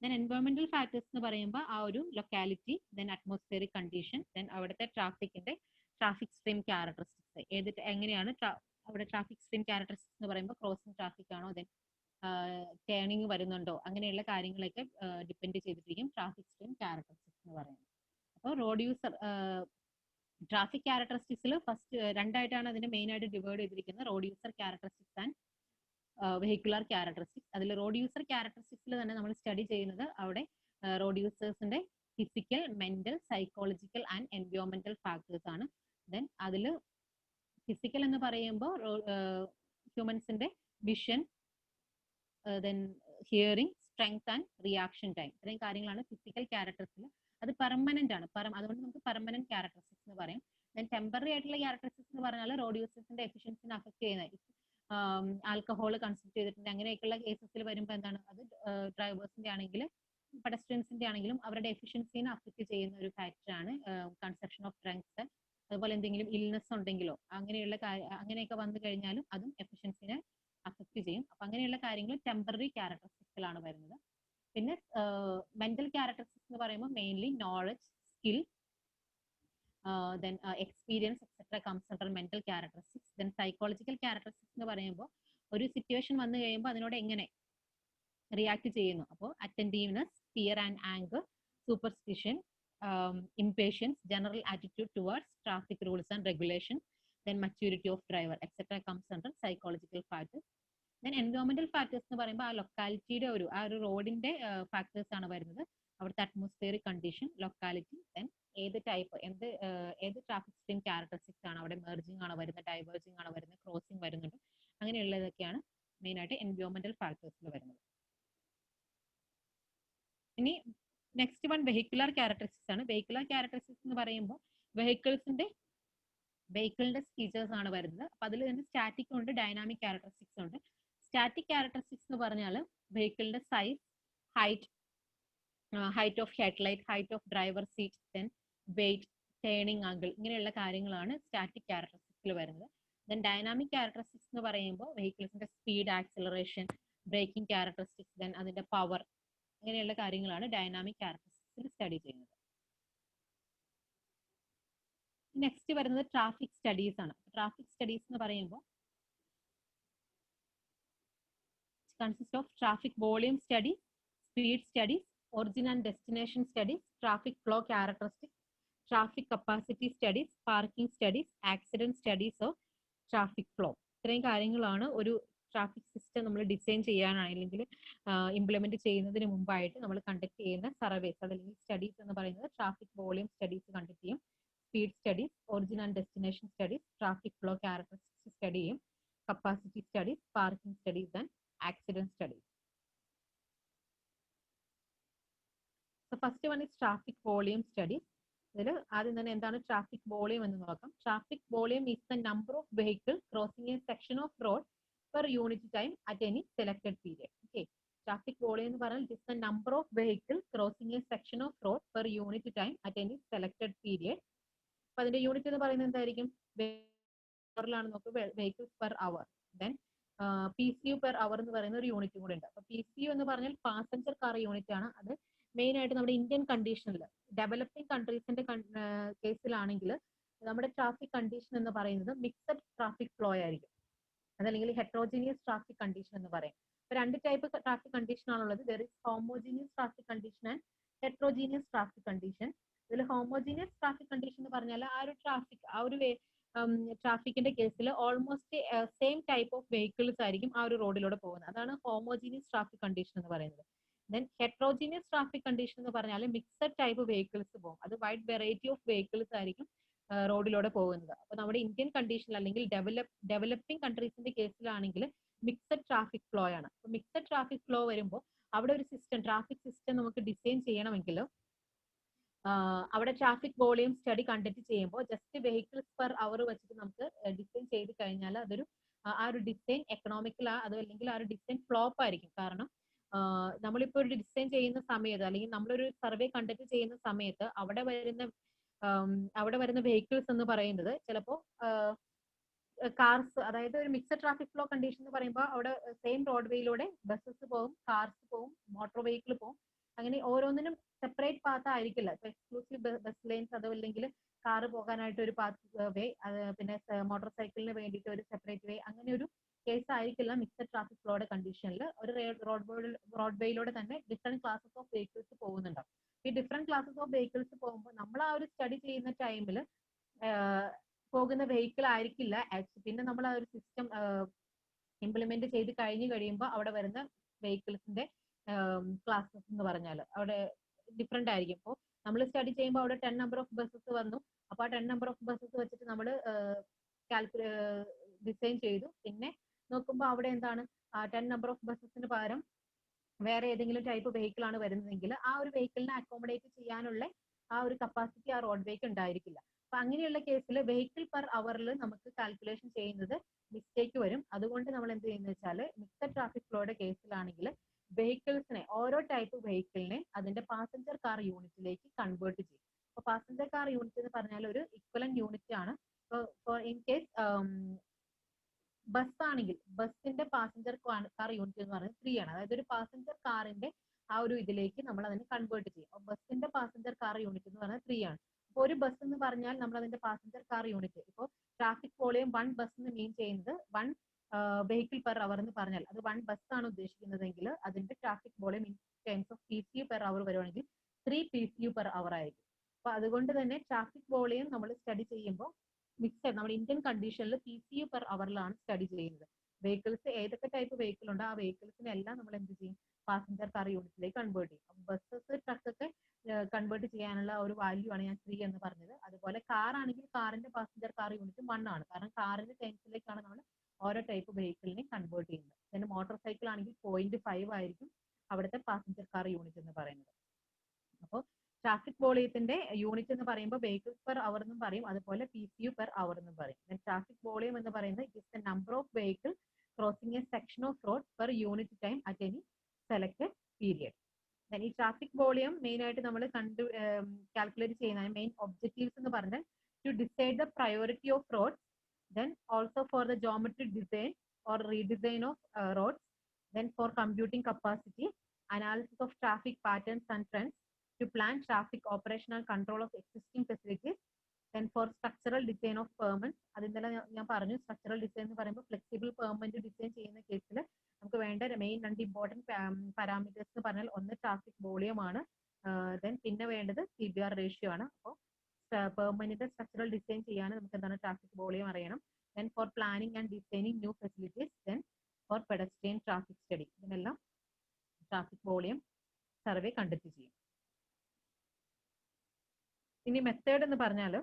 Then environmental factors എന്ന് പറയുമ്പോൾ ആ ഒരു locality, then atmospheric condition, then അവിടുത്തെ ട്രാഫിക്കിന്റെ traffic stream characteristics, എങ്ങനെയാണ് അവിടെ traffic stream characteristics എന്ന് പറയുമ്പോൾ crossing traffic ആണോ, ദെൻ ടേണിങ് വരുന്നുണ്ടോ, അങ്ങനെയുള്ള കാര്യങ്ങളൊക്കെ ഡിപ്പെൻഡ് ചെയ്തിട്ടിരിക്കും ട്രാഫിക് സ്ട്രീം ക്യാരക്ടറിസ്റ്റിക്സ് എന്ന് പറയുന്നത്. അപ്പോൾ റോഡ് യൂസർ ട്രാഫിക് ക്യാരക്ടറിസ്റ്റിക്സിൽ ഫസ്റ്റ് രണ്ടായിട്ടാണ് അതിനെ മെയിൻ ആയിട്ട് ഡിവൈഡ് ചെയ്തിരിക്കുന്നത്, road user characteristics and vehicular characteristics. അതിൽ റോഡ് യൂസർ ക്യാരക്ടറിസ്റ്റിക്സിൽ തന്നെ നമ്മൾ സ്റ്റഡി ചെയ്യുന്നത് അവിടെ റോഡ് യൂസേഴ്സിന്റെ ഫിസിക്കൽ, മെന്റൽ, സൈക്കോളജിക്കൽ ആൻഡ് എൻവയോൺമെന്റൽ ഫാക്ടേഴ്സ് ആണ്. ദെൻ അതിൽ ഫിസിക്കൽ എന്ന് പറയുമ്പോൾ ഹ്യൂമൻസിന്റെ vision, then hearing, strength and reaction time, ഇത്രയും കാര്യങ്ങളാണ് ഫിസിക്കൽ ക്യാരക്ടറിസ്റ്റിൽ. അത് പെർമനന്റ് ആണ്, അതുകൊണ്ട് നമുക്ക് പെർമനന്റ് ക്യാരക്ടറിസ്റ്റിക്സ് എന്ന് പറയും. ദെൻ ടെമ്പററി ആയിട്ടുള്ള ക്യാരക്ടറിസ്റ്റിക്സ് എന്ന് പറഞ്ഞാൽ റോഡ് യൂസേഴ്സിന്റെ എഫിഷ്യൻസിനെ അഫക്ട് ചെയ്യുന്നത്, ആൽക്കഹോൾ കൺസ്യൂം ചെയ്തിട്ടുണ്ട് അങ്ങനെയൊക്കെയുള്ള കേസസിൽ വരുമ്പോൾ എന്താണ്, അത് ഡ്രൈവേഴ്സിന്റെ ആണെങ്കിൽ പെഡസ്ട്രിയൻസിന്റെ ആണെങ്കിലും അവരുടെ എഫിഷ്യൻസിനെ അഫക്ട് ചെയ്യുന്ന ഒരു ഫാക്ടറാണ് കൺസെപ്ഷൻ ഓഫ് സ്ട്രെങ്ത്. അതുപോലെ എന്തെങ്കിലും ഇൽനെസ് ഉണ്ടെങ്കിലോ അങ്ങനെയൊക്കെ വന്നു കഴിഞ്ഞാലും അതും എഫിഷ്യൻസിനെ അഫക്ട് ചെയ്യും. അപ്പൊ അങ്ങനെയുള്ള കാര്യങ്ങൾ ടെമ്പററി ക്യാരക്ടറിസ്റ്റിക്സിലാണ് വരുന്നത്. പിന്നെ മെന്റൽ ക്യാരക്ടറിസ്റ്റിക്സ് എന്ന് പറയുമ്പോൾ mainly knowledge, skill, then experience etc. comes under mental characteristics. Then psychological characteristics എന്ന് പറയുമ്പോൾ ഒരു സിറ്റുവേഷൻ വന്നു കഴിയുമ്പോൾ അതിനോട് എങ്ങനെ റിയാക്ട് ചെയ്യുന്നു. അപ്പോൾ attentiveness, fear and anger, superstition, impatience, general attitude towards traffic rules and regulations, then maturity of driver etc. comes under psychological factors. Then environmental factors എന്ന് പറയുമ്പോൾ ആ ലൊക്കാലിറ്റിയുടെ ആ ഒരു റോഡിന്റെ ഫാക്ടേഴ്സ് ആണ് വരുന്നത്. അവിടുത്തെ അറ്റ്മോസ്ഫിയറിക് കണ്ടീഷൻ, ലൊക്കാലിറ്റി, ദെൻ ഏത് ടൈപ്പ് ഏത് ട്രാഫിക് സ്ട്രീം ക്യാരക്ടറിസ്റ്റിക്സ് ആണ് അവിടെ, മെർജിങ് ആണോ വരുന്നത്, ഡൈവേർജിങ് ആണോ വരുന്നത്, ക്രോസിംഗ് വരുന്നുണ്ട്, അങ്ങനെയുള്ളതൊക്കെയാണ് മെയിൻ ആയിട്ട് എൻവയോൺമെന്റൽ ഫാക്ടേഴ്സിൽ വരുന്നത്. ഇനി നെക്സ്റ്റ് വൺ വെഹിക്കുലർ ക്യാരക്ടറിസ്റ്റിക്സ് ആണ്. വെഹിക്കുലർ ക്യാരക്ടറിസ്റ്റിക്സ് എന്ന് പറയുമ്പോൾ വെഹിക്കിളിന്റെ ഫീച്ചേഴ്സ് ആണ് വരുന്നത്. അപ്പൊ അതിൽ തന്നെ സ്റ്റാറ്റിക് ഉണ്ട്, ഡൈനാമിക് ക്യാരക്ടറിസ്റ്റിക്സ് ഉണ്ട്. സ്റ്റാറ്റിക് ക്യാരക്ടറിസ്റ്റിക്സ് എന്ന് പറഞ്ഞാൽ വെഹിക്കിളിന്റെ size, height of headlight, height of driver seat, then weight, turning angle, ഇങ്ങനെയുള്ള കാര്യങ്ങളാണ് സ്റ്റാറ്റിക് ക്യാരക്ടറിസ്റ്റിക്സിൽ വരുന്നത്. ദെൻ ഡൈനാമിക് ക്യാരക്ടറിസ്റ്റിക്സ് എന്ന് പറയുമ്പോൾ വെഹിക്കിൾസിന്റെ speed, acceleration, braking characteristics, then അതിന്റെ പവർ, അങ്ങനെയുള്ള കാര്യങ്ങളാണ് ഡൈനാമിക് ക്യാരക്ടറിസ്റ്റിക്സിൽ സ്റ്റഡി ചെയ്യുന്നത്. നെക്സ്റ്റ് വരുന്നത് ട്രാഫിക് സ്റ്റഡീസ് ആണ്. ട്രാഫിക് സ്റ്റഡീസ് എന്ന് പറയുമ്പോൾ consist of traffic volume study, speed studies, origin and destination studies, traffic flow characteristics, traffic capacity studies, parking studies, accident studies of traffic flow. ഇത്രയും കാര്യങ്ങളാണ് ഒരു traffic system നമ്മൾ design ചെയ്യാനാണെങ്കിൽ implement ചെയ്യുന്നതിന് മുമ്പായിട്ട് നമ്മൾ കണ്ടക്ട് ചെയ്യുന്ന സർവേസ് അല്ലെങ്കിൽ സ്റ്റഡീസ് എന്ന് പറയുന്നത് ട്രാഫിക് വോളിയം സ്റ്റഡീസ് കണ്ടക്ട് ചെയ്യും, speed studies, origin and destination studies, traffic flow characteristics study ചെയ്യും, capacity studies, parking studies and accident studies. So first one is traffic volume study. ഇതിൽ ആദ്യം തന്നെ എന്താണ് ട്രാഫിക് വോളിയം എന്ന് നോക്കാം. Traffic volume is the number of vehicles crossing a section of road per unit time at any selected period. Okay. Traffic volume എന്ന് പറഞ്ഞാൽ it is the number of vehicles crossing a section of road per unit time at any selected period. അപ്പൊ അതിന്റെ unit എന്ന് പറയുന്നത് എന്തായിരിക്കും? ാണ് നോക്കുക, vehicles per hour. Then PCU per hour എന്ന് പറയുന്ന ഒരു യൂണിറ്റ് കൂടെ ഉണ്ട്. അപ്പൊ PCU എന്ന് പറഞ്ഞാൽ പാസഞ്ചർ കാർ യൂണിറ്റ് ആണ്. അത് മെയിൻ ആയിട്ട് നമ്മുടെ ഇന്ത്യൻ കണ്ടീഷനിൽ, ഡെവലപ്പിംഗ് കൺട്രീസിന്റെ കേസിലാണെങ്കിൽ നമ്മുടെ ട്രാഫിക് കണ്ടീഷൻ എന്ന് പറയുന്നത് മിക്സഡ് ട്രാഫിക് ഫ്ലോ ആയിരിക്കും, അതല്ലെങ്കിൽ ഹെട്രോജീനിയസ് ട്രാഫിക് കണ്ടീഷൻ എന്ന് പറയും. ഇപ്പൊ രണ്ട് ടൈപ്പ് ട്രാഫിക് കണ്ടീഷൻ ആണുള്ളത്. There is homogeneous traffic condition and heterogeneous traffic condition. ഇതിൽ ഹോമോജീനിയസ് ട്രാഫിക് കണ്ടീഷൻ എന്ന് പറഞ്ഞാൽ ആ ഒരു ട്രാഫിക്കിന്റെ കേസിൽ almost same type of vehicles ആയിരിക്കും ആ ഒരു റോഡിലൂടെ പോകുന്നത്. അതാണ് ഹോമോജീനിയസ് ട്രാഫിക് കണ്ടീഷൻ എന്ന് പറയുന്നത്. ദെൻ ഹെട്രോജീനിയസ് ട്രാഫിക് കണ്ടീഷൻ എന്ന് പറഞ്ഞാൽ മിക്സഡ് ടൈപ്പ് വെഹിക്കിൾസ് പോകും. അത് വൈഡ് വെറൈറ്റി ഓഫ് വെഹിക്കിൾസ് ആയിരിക്കും റോഡിലൂടെ പോകുന്നത്. അപ്പൊ നമ്മുടെ ഇന്ത്യൻ കണ്ടീഷനിൽ അല്ലെങ്കിൽ ഡെവലപ്പിംഗ് കൺട്രീസിന്റെ കേസിലാണെങ്കിൽ മിക്സഡ് ട്രാഫിക് ഫ്ലോ ആണ്. അപ്പൊ മിക്സഡ് ട്രാഫിക് ഫ്ലോ വരുമ്പോൾ അവിടെ ഒരു ട്രാഫിക് സിസ്റ്റം നമുക്ക് ഡിസൈൻ ചെയ്യണമെങ്കിൽ അവിടെ ട്രാഫിക് വോളിയം സ്റ്റഡി കണ്ടക്ട് ചെയ്യുമ്പോൾ ജസ്റ്റ് വെഹിക്കിൾസ് പെർ അവർ വെച്ചിട്ട് നമുക്ക് ഡിസൈൻ ചെയ്ത് കഴിഞ്ഞാൽ അതൊരു ആ ഒരു ഡിസൈൻ എക്കണോമിക്കൽ അത് അല്ലെങ്കിൽ ആ ഒരു ഡിസൈൻ ഫ്ലോപ്പ് ആയിരിക്കും. കാരണം നമ്മളിപ്പോൾ ഒരു ഡിസൈൻ ചെയ്യുന്ന സമയത്ത് അല്ലെങ്കിൽ നമ്മളൊരു സർവേ കണ്ടക്ട് ചെയ്യുന്ന സമയത്ത് അവിടെ വരുന്ന വെഹിക്കിൾസ് എന്ന് പറയുന്നത് ചിലപ്പോൾ കാർസ്, അതായത് ഒരു മിക്സഡ് ട്രാഫിക് ഫ്ലോ കണ്ടീഷൻ എന്ന് പറയുമ്പോൾ അവിടെ സെയിം റോഡ് വേയിലൂടെ ബസ്സസ് പോകും, കാർസ് പോകും, മോട്ടോർ വെഹിക്കിൾ പോകും. അങ്ങനെ ഓരോന്നിനും സെപ്പറേറ്റ് പാത്ത് ആയിരിക്കില്ല. ഇപ്പൊ എക്സ്ക്ലൂസീവ് ബസ് ലൈൻസ് അതോ അല്ലെങ്കിൽ കാറ് പോകാനായിട്ട് ഒരു പാത്ത് വേ, പിന്നെ മോട്ടോർ സൈക്കിളിന് വേണ്ടിയിട്ട് ഒരു സെപ്പറേറ്റ് വേ, അങ്ങനെ ഒരു കേസ് ആയിരിക്കില്ല മിക്സഡ് ട്രാഫിക് ഫ്ലോയുടെ കണ്ടീഷനിൽ. ഒരു റോഡ് വേയിലൂടെ തന്നെ ഡിഫറെന്റ് ക്ലാസസ് ഓഫ് വെഹിക്കിൾസ് പോകുന്നുണ്ടാവും. ഈ ഡിഫറെന്റ് ക്ലാസസ് ഓഫ് വെഹിക്കിൾസ് പോകുമ്പോൾ നമ്മൾ ആ ഒരു സ്റ്റഡി ചെയ്യുന്ന ടൈമിൽ പോകുന്ന വെഹിക്കിൾ ആയിരിക്കില്ല പിന്നെ നമ്മൾ ആ ഒരു സിസ്റ്റം ഇംപ്ലിമെന്റ് ചെയ്ത് കഴിയുമ്പോൾ അവിടെ വരുന്ന വെഹിക്കിൾസിന്റെ ക്ലാസസ് എന്ന് പറഞ്ഞാൽ അവിടെ ഡിഫറെന്റ് ആയിരിക്കും. ഇപ്പോൾ നമ്മൾ സ്റ്റഡി ചെയ്യുമ്പോൾ അവിടെ 10 നമ്പർ ഓഫ് ബസ്സസ് വന്നു. അപ്പൊ ആ 10 നമ്പർ ഓഫ് ബസ്സസ് വെച്ചിട്ട് നമ്മൾ ഡിസൈൻ ചെയ്തു. പിന്നെ നോക്കുമ്പോൾ അവിടെ എന്താണ് 10 നമ്പർ ഓഫ് ബസ്സസിന് പകരം വേറെ ഏതെങ്കിലും ടൈപ്പ് വെഹിക്കിൾ ആണ് വരുന്നതെങ്കിൽ ആ ഒരു വെഹിക്കിളിനെ അക്കോമഡേറ്റ് ചെയ്യാനുള്ള ആ ഒരു കപ്പാസിറ്റി ആ റോഡ് വേക്ക് ഉണ്ടായിരിക്കില്ല. അപ്പൊ അങ്ങനെയുള്ള കേസിൽ വെഹിക്കിൾ പെർ അവറിൽ നമുക്ക് കാൽക്കുലേഷൻ ചെയ്യുന്നത് മിസ്റ്റേക്ക് വരും. അതുകൊണ്ട് നമ്മൾ എന്ത് ചെയ്യുന്നത് വെച്ചാൽ മിക്സഡ് ട്രാഫിക് ഫ്ലോയുടെ കേസിലാണെങ്കിൽ വെഹിക്കിൾസിനെ, ഓരോ ടൈപ്പ് വെഹിക്കിളിനെ അതിന്റെ പാസഞ്ചർ കാർ യൂണിറ്റിലേക്ക് കൺവേർട്ട് ചെയ്യും. അപ്പൊ പാസഞ്ചർ കാർ യൂണിറ്റ് എന്ന് പറഞ്ഞാൽ ഒരു ഇക്വലന്റ് യൂണിറ്റ് ആണ്. ഇൻ കേസ് ബസ് ആണെങ്കിൽ ബസ്സിന്റെ പാസഞ്ചർ കാർ യൂണിറ്റ് എന്ന് പറയുന്നത് 3 ആണ്. അതായത് ഒരു പാസഞ്ചർ കാറിന്റെ ആ ഒരു ഇതിലേക്ക് നമ്മൾ അതിനെ കൺവേർട്ട് ചെയ്യും. അപ്പൊ ബസ്സിന്റെ പാസഞ്ചർ കാർ യൂണിറ്റ് എന്ന് പറയുന്നത് 3 ആണ്. അപ്പൊ ഒരു ബസ് എന്ന് പറഞ്ഞാൽ നമ്മൾ അതിന്റെ പാസഞ്ചർ കാർ യൂണിറ്റ്, ഇപ്പോൾ ട്രാഫിക് വോളിയം 1 ബസ് എന്ന് മീൻ ചെയ്യുന്നത് 1 വെഹിക്കിൾ പെർ അവർ എന്ന് പറഞ്ഞാൽ അത് 1 ബസ് ആണ് ഉദ്ദേശിക്കുന്നതെങ്കിൽ അതിന്റെ traffic volume in terms of PCU per hour വരുവാണെങ്കിൽ 3 PCU പെർ അവർ ആയിരിക്കും. അപ്പൊ അതുകൊണ്ട് തന്നെ ട്രാഫിക് വോളിയം നമ്മൾ സ്റ്റഡി ചെയ്യുമ്പോൾ മിക്സഡ് നമ്മുടെ ഇന്ത്യൻ കണ്ടീഷനിൽ PCU പെർ അവറിലാണ് സ്റ്റഡി ചെയ്യുന്നത്. വെഹിക്കിൾസ് ഏതൊക്കെ ടൈപ്പ് വെഹിക്കിൾ ഉണ്ടോ ആ വെഹിക്കിൾസിനെ എല്ലാം നമ്മൾ എന്ത് ചെയ്യും, പാസഞ്ചർ കാർ യൂണിറ്റിലേക്ക് കൺവേർട്ട് ചെയ്യും. ബസ്സസ് ട്രക്കൊക്കെ കൺവേർട്ട് ചെയ്യാനുള്ള ഒരു വാല്യൂ ആണ് ഞാൻ 3 എന്ന് പറഞ്ഞത്. അതുപോലെ കാർ ആണെങ്കിൽ കാറിന്റെ പാസഞ്ചർ കാർ യൂണിറ്റ് 1 ആണ്, കാരണം കാറിന്റെ ടൈംസിലേക്കാണ് നമ്മൾ ഓരോ ടൈപ്പ് വെഹിക്കിളിനെ കൺവേർട്ട് ചെയ്യുന്നത്. പിന്നെ മോട്ടോർ സൈക്കിൾ ആണെങ്കിൽ 0.5 ആയിരിക്കും അവിടുത്തെ പാസഞ്ചർ കാർ യൂണിറ്റ് എന്ന് പറയുന്നത്. അപ്പോൾ ട്രാഫിക് വോളിയത്തിന്റെ യൂണിറ്റ് എന്ന് പറയുമ്പോൾ വെഹിക്കിൾസ് പെർ അവർ എന്നും പറയും, അതുപോലെ PCU പെർ അവർ എന്നും പറയും. ട്രാഫിക് വോളിയം എന്ന് പറയുന്നത് it is the number of vehicle crossing a section of road per unit time at any selected period. ഈ ട്രാഫിക് വോളിയം മെയിൻ ആയിട്ട് നമ്മൾ കാൽക്കുലേറ്റ് ചെയ്യുന്ന മെയിൻ ഒബ്ജക്റ്റീവ്സ് എന്ന് പറഞ്ഞാൽ to decide the priority of roads, then also for the geometric design or redesign of roads, then for computing capacity, analysis of traffic patterns and trends, to plan traffic operational control of existing facilities, then for structural design of pavements. അതിന്നലെ ഞാൻ പറഞ്ഞു structural design എന്ന് പറയുമ്പോൾ flexible permanent design ചെയ്യുന്ന കേസിൽ നമുക്ക് വേണ്ട main 2 important parameters എന്ന് പറഞ്ഞാൽ ഒന്ന് ട്രാഫിക് വോളിയം ആണ്, ദെൻ പിന്നെ വേണ്ടത് CBR റേഷ്യോ ആണ്. അപ്പോൾ പെർമനന്റ് സ്ട്രക്ചറൽ ഡിസൈൻ ചെയ്യാൻ നമുക്ക് എന്താണ് ട്രാഫിക് വോളിയം അറിയണം. Then for planning and designing new facilities, then for pedestrian traffic study, ഇതിനെല്ലാം ട്രാഫിക് വോളിയം സർവേ കണ്ടക്ട് ചെയ്യും. ഇനി മെത്തേഡ് എന്ന് പറഞ്ഞാൽ